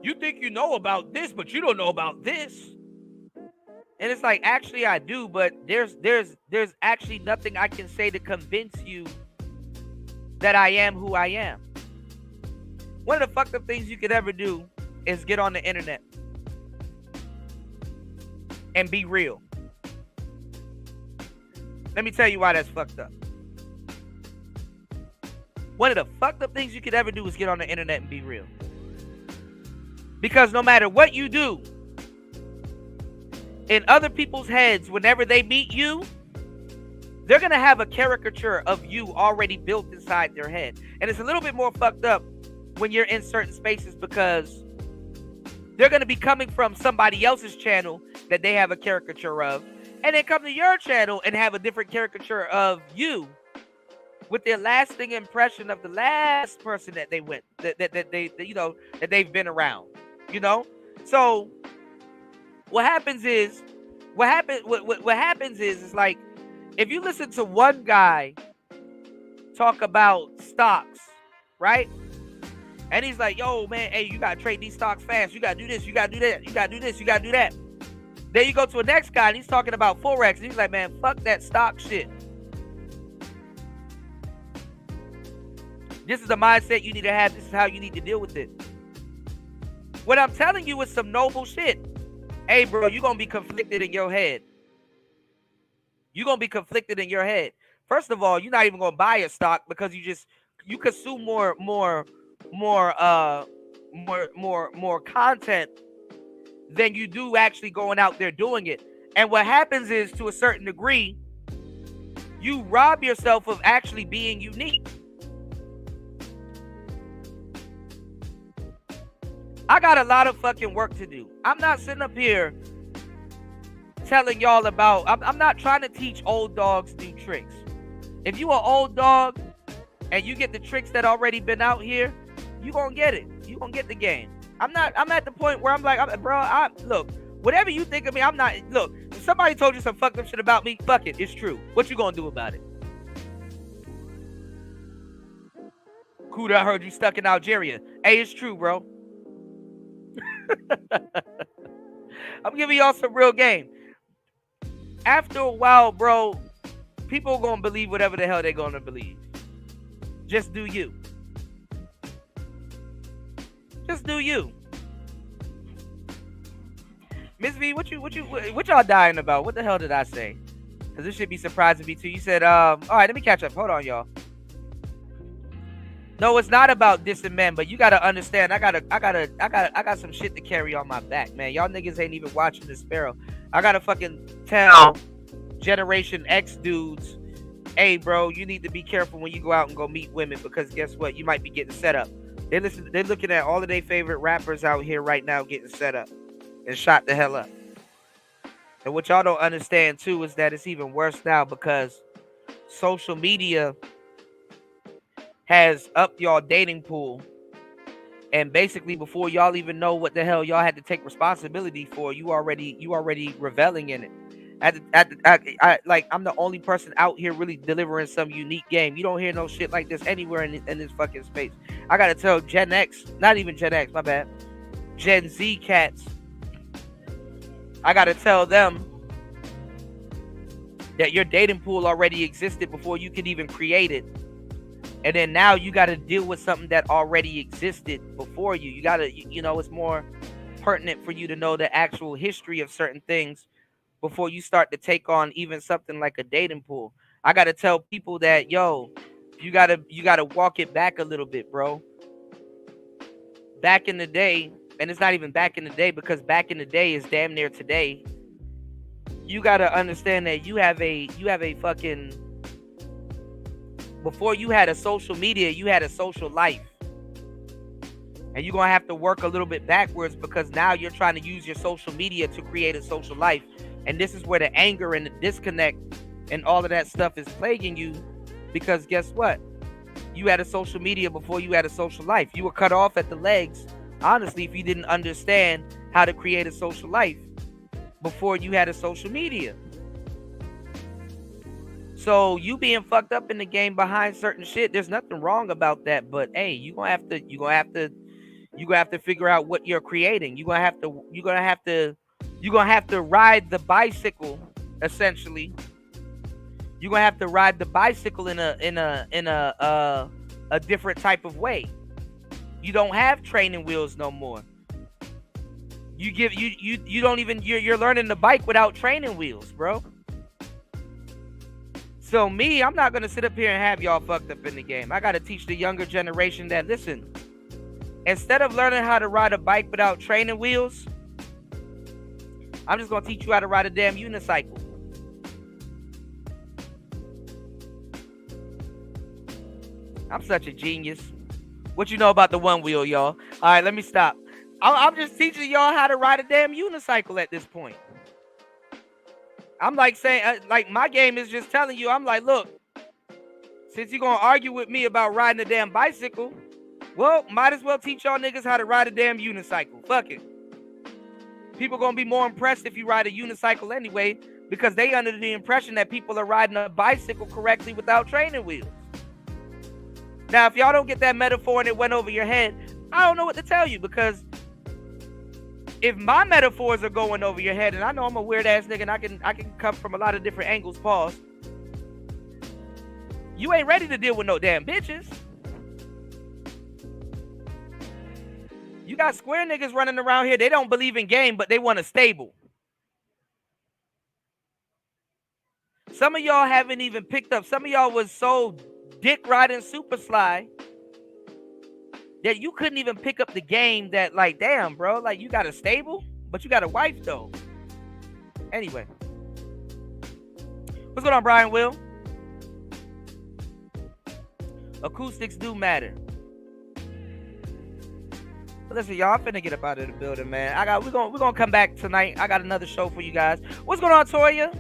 S3: you think you know about this, but you don't know about this? And it's like, actually I do, but there's actually nothing I can say to convince you that I am who I am. One of the fucked up things you could ever do is get on the internet and be real. Let me tell you why that's fucked up. One of the fucked up things you could ever do is get on the internet and be real. Because no matter what you do, in other people's heads, whenever they meet you, they're going to have a caricature of you already built inside their head. And it's a little bit more fucked up when you're in certain spaces, because they're going to be coming from somebody else's channel that they have a caricature of, and then come to your channel and have a different caricature of you with their lasting impression of the last person that they went, that they've been around, you know? So what happens is like, if you listen to one guy talk about stocks, right? And he's like, yo, man, hey, you got to trade these stocks fast. You got to do this. You got to do that. You got to do this. You got to do that. Then you go to a next guy and he's talking about Forex. And he's like, man, fuck that stock shit. This is the mindset you need to have. This is how you need to deal with it. What I'm telling you is some noble shit. Hey, bro, you're going to be conflicted in your head. You're going to be conflicted in your head. First of all, you're not even going to buy a stock because you consume more content than you do actually going out there doing it. And what happens is, to a certain degree, you rob yourself of actually being unique. I got a lot of fucking work to do. I'm not sitting up here telling y'all about, I'm not trying to teach old dogs new tricks. If you an old dog and you get the tricks that already been out here, you gonna get it. You gonna get the game. I'm at the point where I'm like, look, whatever you think of me, I'm not, look, if somebody told you some fucked up shit about me, fuck it, it's true. What you gonna do about it? Kuda, I heard you stuck in Algeria. Hey, it's true, bro. I'm giving y'all some real game. After a while, bro, people are gonna believe whatever the hell they're gonna believe. Just do you. Just do you. Miss V, what y'all dying about? What the hell did I say? Because this should be surprising me too. You said, all right, let me catch up. Hold on, y'all. No, it's not about dissing men, but you gotta understand, I got some shit to carry on my back, man. Y'all niggas ain't even watching the Sparrow. I gotta fucking tell Generation X dudes, hey, bro, you need to be careful when you go out and go meet women, because guess what? You might be getting set up. They're looking at all of their favorite rappers out here right now getting set up and shot the hell up. And what y'all don't understand too is that it's even worse now, because social media has upped y'all dating pool, and basically before y'all even know what the hell y'all had to take responsibility for, you already reveling in it. I'm the only person out here really delivering some unique game. You don't hear no shit like this anywhere in this fucking space. I gotta tell Gen X, not even Gen X, my bad, Gen Z cats, I gotta tell them that your dating pool already existed before you could even create it. And then now you got to deal with something that already existed before you. You got to, it's more pertinent for you to know the actual history of certain things before you start to take on even something like a dating pool. I got to tell people that, yo, you got to walk it back a little bit, bro. Back in the day, and it's not even back in the day, because back in the day is damn near today. You got to understand that you have a fucking, before you had a social media, you had a social life. And you're going to have to work a little bit backwards, because now you're trying to use your social media to create a social life. And this is where the anger and the disconnect and all of that stuff is plaguing you, because guess what? You had a social media before you had a social life. You were cut off at the legs, honestly, if you didn't understand how to create a social life before you had a social media. So you being fucked up in the game behind certain shit, there's nothing wrong about that. But hey, you're gonna have to figure out what you're creating. You're gonna have to ride the bicycle, essentially. You're gonna have to ride the bicycle in a different type of way. You don't have training wheels no more. You're learning the bike without training wheels, bro. So me, I'm not gonna sit up here and have y'all fucked up in the game. I gotta teach the younger generation that, listen, instead of learning how to ride a bike without training wheels, I'm just gonna teach you how to ride a damn unicycle. I'm such a genius. What you know about the one wheel, y'all? All right, let me stop. I'm just teaching y'all how to ride a damn unicycle at this point. I'm like saying, like, my game is just telling you, I'm like, look, since you're going to argue with me about riding a damn bicycle, well, might as well teach y'all niggas how to ride a damn unicycle. Fuck it. People going to be more impressed if you ride a unicycle anyway, because they under the impression that people are riding a bicycle correctly without training wheels. Now, if y'all don't get that metaphor and it went over your head, I don't know what to tell you, because if my metaphors are going over your head, and I know I'm a weird ass nigga and I can come from a lot of different angles, pause. You ain't ready to deal with no damn bitches. You got square niggas running around here. They don't believe in game, but they want a stable. Some of y'all haven't even picked up. Some of y'all was so dick riding super sly that you couldn't even pick up the game that, like, damn, bro, like, you got a stable, but you got a wife, though. Anyway. What's going on, Brian Will? Acoustics do matter. But listen, y'all, I'm finna get up out of the building, man. We're gonna come back tonight. I got another show for you guys. What's going on, Toya?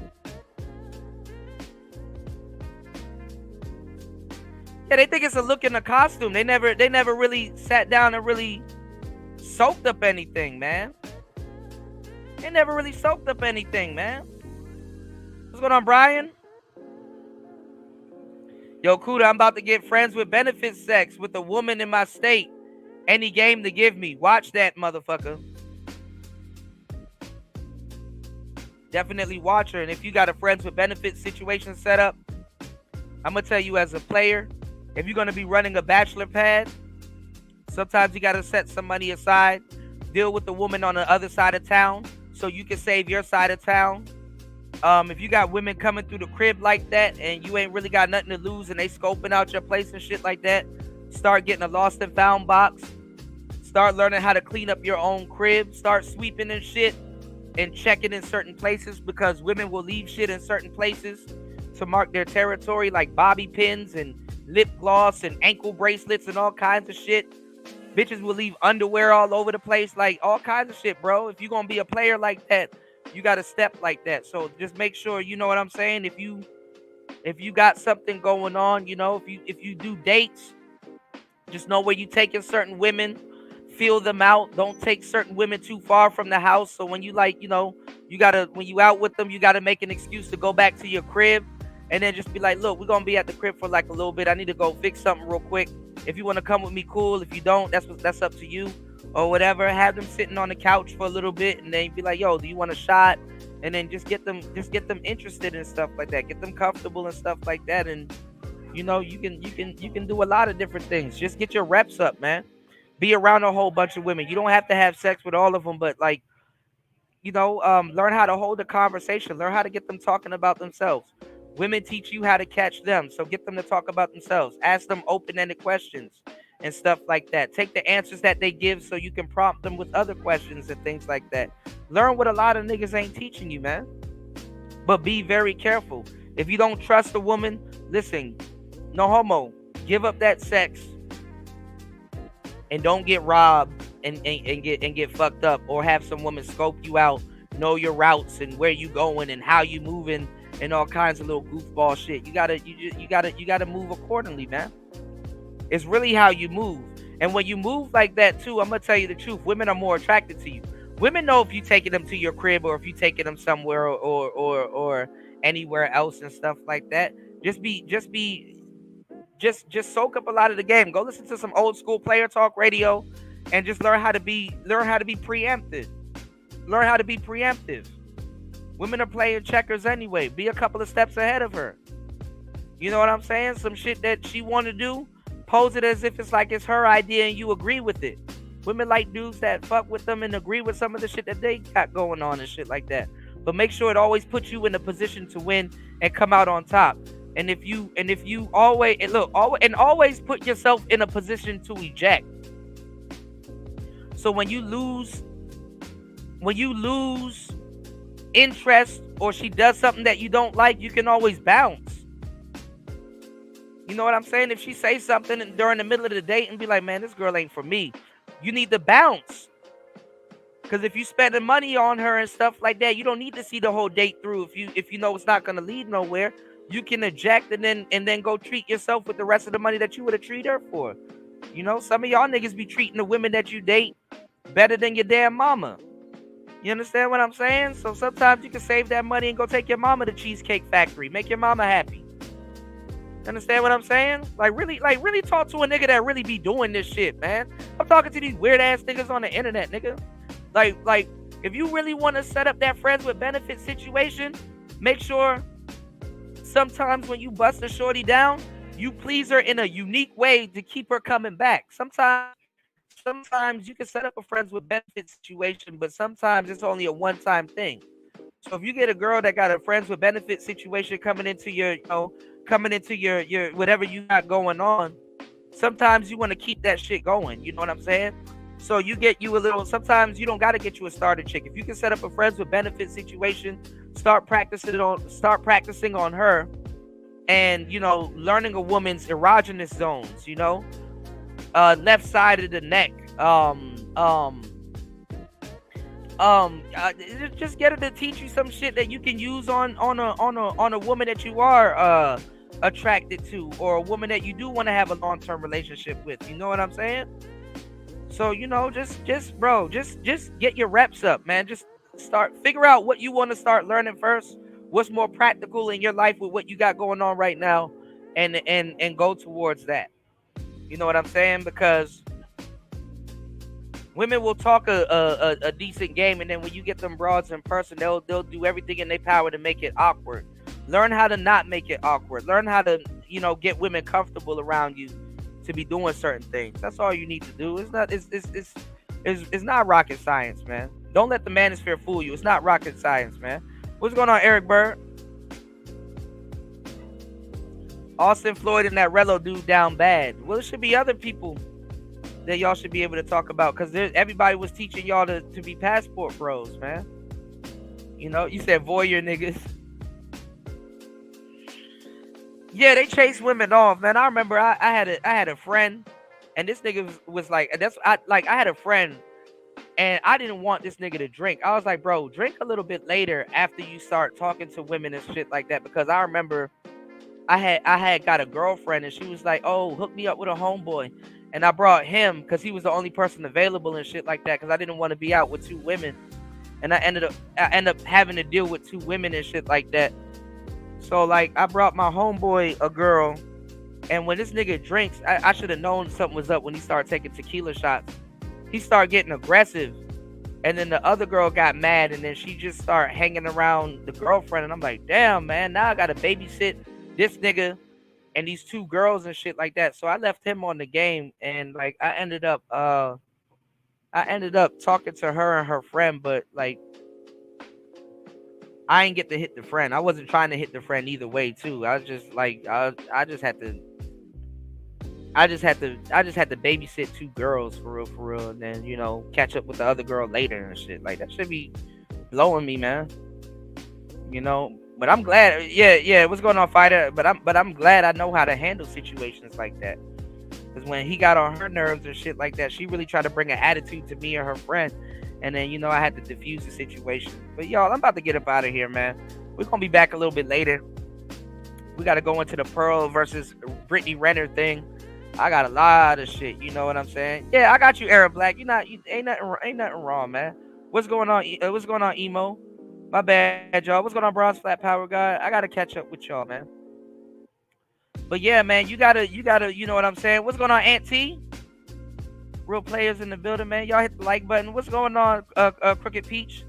S3: Yeah, they think it's a look in the costume. They never really sat down and really soaked up anything, man. They never really soaked up anything, man. What's going on, Brian? Yo, Kuda, I'm about to get friends with benefit sex with a woman in my state. Any game to give me. Watch that, motherfucker. Definitely watch her. And if you got a friends with benefits situation set up, I'm going to tell you as a player, if you're going to be running a bachelor pad, sometimes you got to set some money aside, deal with the woman on the other side of town so you can save your side of town. If you got women coming through the crib like that and you ain't really got nothing to lose and they scoping out your place and shit like that, start getting a lost and found box. Start learning how to clean up your own crib. Start sweeping and shit and checking in certain places, because women will leave shit in certain places to mark their territory, like bobby pins and lip gloss and ankle bracelets and all kinds of shit. Bitches will leave underwear all over the place, like all kinds of shit, bro. If you're gonna be a player like that, you gotta step like that. So just make sure, you know what I'm saying? If you got something going on, you know, if you do dates, just know where you taking certain women, feel them out. Don't take certain women too far from the house. So when you, like, you know, when you out with them, you gotta make an excuse to go back to your crib. And then just be like, look, we're going to be at the crib for like a little bit. I need to go fix something real quick. If you want to come with me, cool. If you don't, that's up to you or whatever. Have them sitting on the couch for a little bit and then be like, yo, do you want a shot? And then just get them interested in stuff like that. Get them comfortable and stuff like that. And You know, you can do a lot of different things. Just get your reps up, man. Be around a whole bunch of women. You don't have to have sex with all of them, but like, learn how to hold a conversation. Learn how to get them talking about themselves. Women teach you how to catch them, so get them to talk about themselves. Ask them open-ended questions and stuff like that. Take the answers that they give so you can prompt them with other questions and things like that. Learn what a lot of niggas ain't teaching you, man. But be very careful. If you don't trust a woman, listen, no homo. Give up that sex and don't get robbed and get fucked up, or have some woman scope you out, know your routes and where you going and how you moving and all kinds of little goofball shit. You gotta move accordingly, man. It's really how you move. And when you move like that too, I'm gonna tell you the truth, women are more attracted to you. Women know if you taking them to your crib or if you taking them somewhere or anywhere else and stuff like that. Just soak up a lot of the game. Go listen to some old school player talk radio and just learn how to be preemptive. Learn how to be preemptive. Women are playing checkers anyway. Be a couple of steps ahead of her. You know what I'm saying? Some shit that she want to do, pose it as if it's like it's her idea and you agree with it. Women like dudes that fuck with them and agree with some of the shit that they got going on and shit like that. But make sure it always puts you in a position to win and come out on top. And if you always put yourself in a position to eject. So when you lose interest or she does something that you don't like, you can always bounce. You know what I'm saying? If she says something during the middle of the date and be like, man, this girl ain't for me, you need to bounce. Because if you spending money on her and stuff like that, you don't need to see the whole date through. If you know it's not gonna lead nowhere, you can eject and then go treat yourself with the rest of the money that you would have treated her for. You know, some of y'all niggas be treating the women that you date better than your damn mama. You understand what I'm saying? So sometimes you can save that money and go take your mama to Cheesecake Factory. Make your mama happy. Understand what I'm saying? Like really talk to a nigga that really be doing this shit, man. I'm talking to these weird ass niggas on the internet, nigga. Like if you really want to set up that friends with benefits situation, make sure sometimes when you bust a shorty down, you please her in a unique way to keep her coming back. Sometimes you can set up a friends with benefits situation, but sometimes it's only a one-time thing. So if you get a girl that got a friends with benefits situation coming into your whatever you got going on, sometimes you want to keep that shit going. You know what I'm saying? So you get you a little, sometimes you don't got to get you a starter chick. If you can set up a friends with benefits situation, start practicing on her and, learning a woman's erogenous zones, left side of the neck, just get her to teach you some shit that you can use on a woman that you are attracted to, or a woman that you do want to have a long-term relationship with. You know what I'm saying? So just get your reps up, man. Just figure out what you want to start learning first, what's more practical in your life with what you got going on right now, and go towards that. You know what I'm saying? Because women will talk a decent game, and then when you get them broads in person, they'll do everything in their power to make it awkward. Learn how to not make it awkward. Learn how to, get women comfortable around you to be doing certain things. That's all you need to do. It's not rocket science, man. Don't let the manosphere fool you. It's not rocket science, man. What's going on, Eric Bird? Austin Floyd and that Rello dude down bad. Well, it should be other people that y'all should be able to talk about, because everybody was teaching y'all to be passport bros, man. You said voyeur niggas. Yeah, they chase women off, man. I remember I had a friend, and this nigga was like, I had a friend, and I didn't want this nigga to drink. I was like, bro, drink a little bit later after you start talking to women and shit like that, because I remember I had got a girlfriend, and she was like, oh, hook me up with a homeboy. And I brought him because he was the only person available and shit like that, because I didn't want to be out with two women. And I end up having to deal with two women and shit like that. So like I brought my homeboy a girl, and when this nigga drinks, I should have known something was up when he started taking tequila shots. He started getting aggressive, and then the other girl got mad, and then she just started hanging around the girlfriend, and I'm like, damn, man, now I gotta babysit this nigga and these two girls and shit like that. So I left him on the game, and like I ended up talking to her and her friend, but like I ain't get to hit the friend. I wasn't trying to hit the friend either way too. I was just like I just had to babysit two girls for real, and then catch up with the other girl later and shit. Like that should be blowing me, man. But I'm glad. Yeah. What's going on, fighter? But I'm glad I know how to handle situations like that. Because when he got on her nerves and shit like that, she really tried to bring an attitude to me and her friend. And then, I had to diffuse the situation. But, y'all, I'm about to get up out of here, man. We're going to be back a little bit later. We got to go into the Pearl versus Brittany Renner thing. I got a lot of shit. You know what I'm saying? Yeah, I got you, Arab Black. Ain't nothing wrong, man. What's going on? What's going on, Emo? My bad, y'all. What's going on, Bronze Flat Power Guy? I got to catch up with y'all, man. But yeah, man, you gotta, you know what I'm saying? What's going on, Aunt T? Real players in the building, man. Y'all hit the like button. What's going on, Crooked Peach?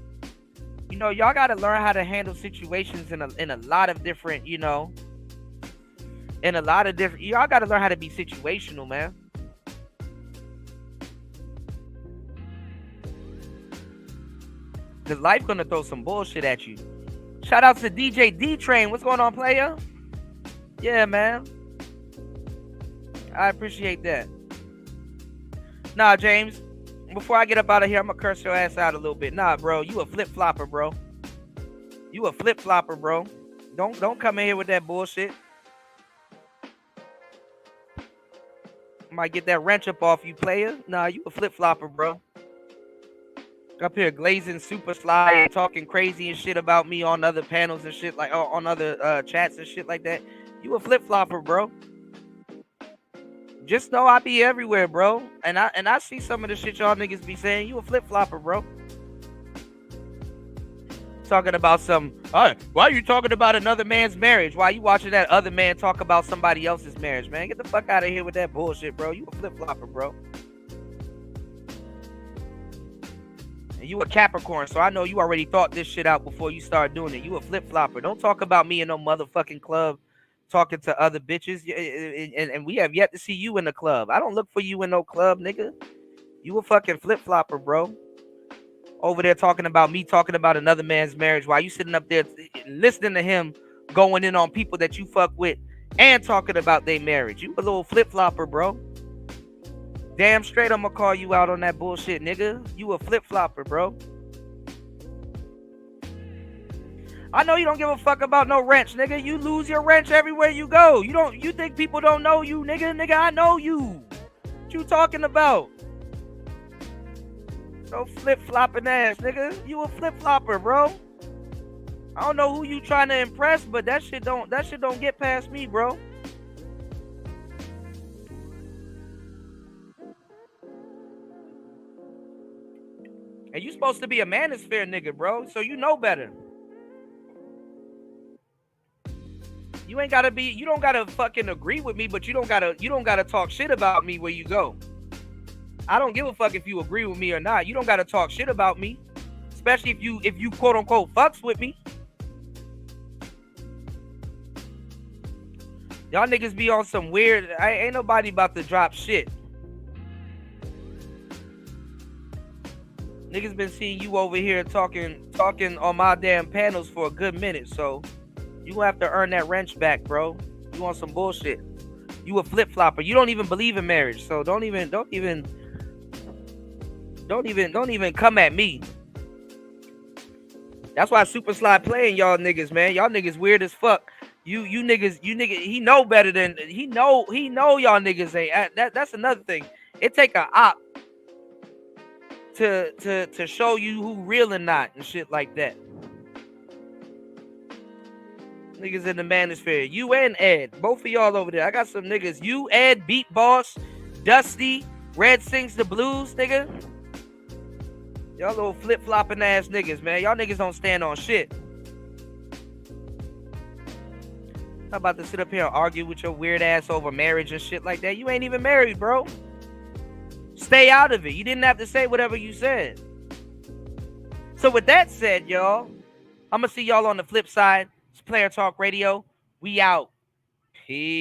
S3: Y'all gotta learn how to handle situations in a lot of different, y'all gotta learn how to be situational, man. Cause life gonna throw some bullshit at you. Shout out to DJ D Train. What's going on, player? Yeah, man. I appreciate that. Nah, James. Before I get up out of here, I'm gonna curse your ass out a little bit. Nah, bro. You a flip-flopper, bro. You a flip-flopper, bro. Don't come in here with that bullshit. Might get that wrench up off you, player. Nah, you a flip-flopper, bro. Up here glazing super sly and talking crazy and shit about me on other panels and shit, like on other chats and shit like that. You a flip-flopper, bro. Just know I be everywhere, bro. And I see some of the shit y'all niggas be saying. You a flip-flopper, bro. Talking about why are you talking about another man's marriage? Why you watching that other man talk about somebody else's marriage, man? Get the fuck out of here with that bullshit, bro. You a flip-flopper, bro. And you a Capricorn, so I know you already thought this shit out before you start doing it. You a flip-flopper. Don't talk about me in no motherfucking club talking to other bitches. And we have yet to see you in the club. I don't look for you in no club, nigga. You a fucking flip-flopper, bro. Over there talking about me, talking about another man's marriage while you sitting up there listening to him going in on people that you fuck with and talking about their marriage. You a little flip-flopper, bro. Damn straight I'm gonna call you out on that bullshit, nigga. You a flip-flopper, bro. I know you don't give a fuck about no wrench, nigga. You lose your wrench everywhere you go. You think people don't know you, nigga? Nigga, I know you. What you talking about? No flip-flopping ass, nigga. You a flip-flopper, bro. I don't know who you trying to impress, but that shit don't get past me, bro. And you supposed to be a manosphere nigga, bro. So you know better. You don't gotta fucking agree with me, but you don't gotta talk shit about me where you go. I don't give a fuck if you agree with me or not. You don't gotta talk shit about me. Especially if you quote unquote fucks with me. Y'all niggas be on some weird. Ain't nobody about to drop shit. Niggas been seeing you over here talking on my damn panels for a good minute, so you gonna have to earn that wrench back, bro. You want some bullshit. You a flip-flopper. You don't even believe in marriage, so don't even come at me. That's why Super Slide playing y'all niggas, man. Y'all niggas weird as fuck. You niggas, he know better than he know y'all niggas ain't. That's another thing. It take a op to show you who real or not and shit like that. Niggas in the manosphere. You and Ed. Both of y'all over there. I got some niggas. You, Ed, Beat Boss, Dusty, Red Sings the Blues, nigga. Y'all little flip-flopping ass niggas, man. Y'all niggas don't stand on shit. I'm about to sit up here and argue with your weird ass over marriage and shit like that. You ain't even married, bro. Stay out of it. You didn't have to say whatever you said. So with that said, y'all, I'm going to see y'all on the flip side. It's Player Talk Radio. We out. Peace.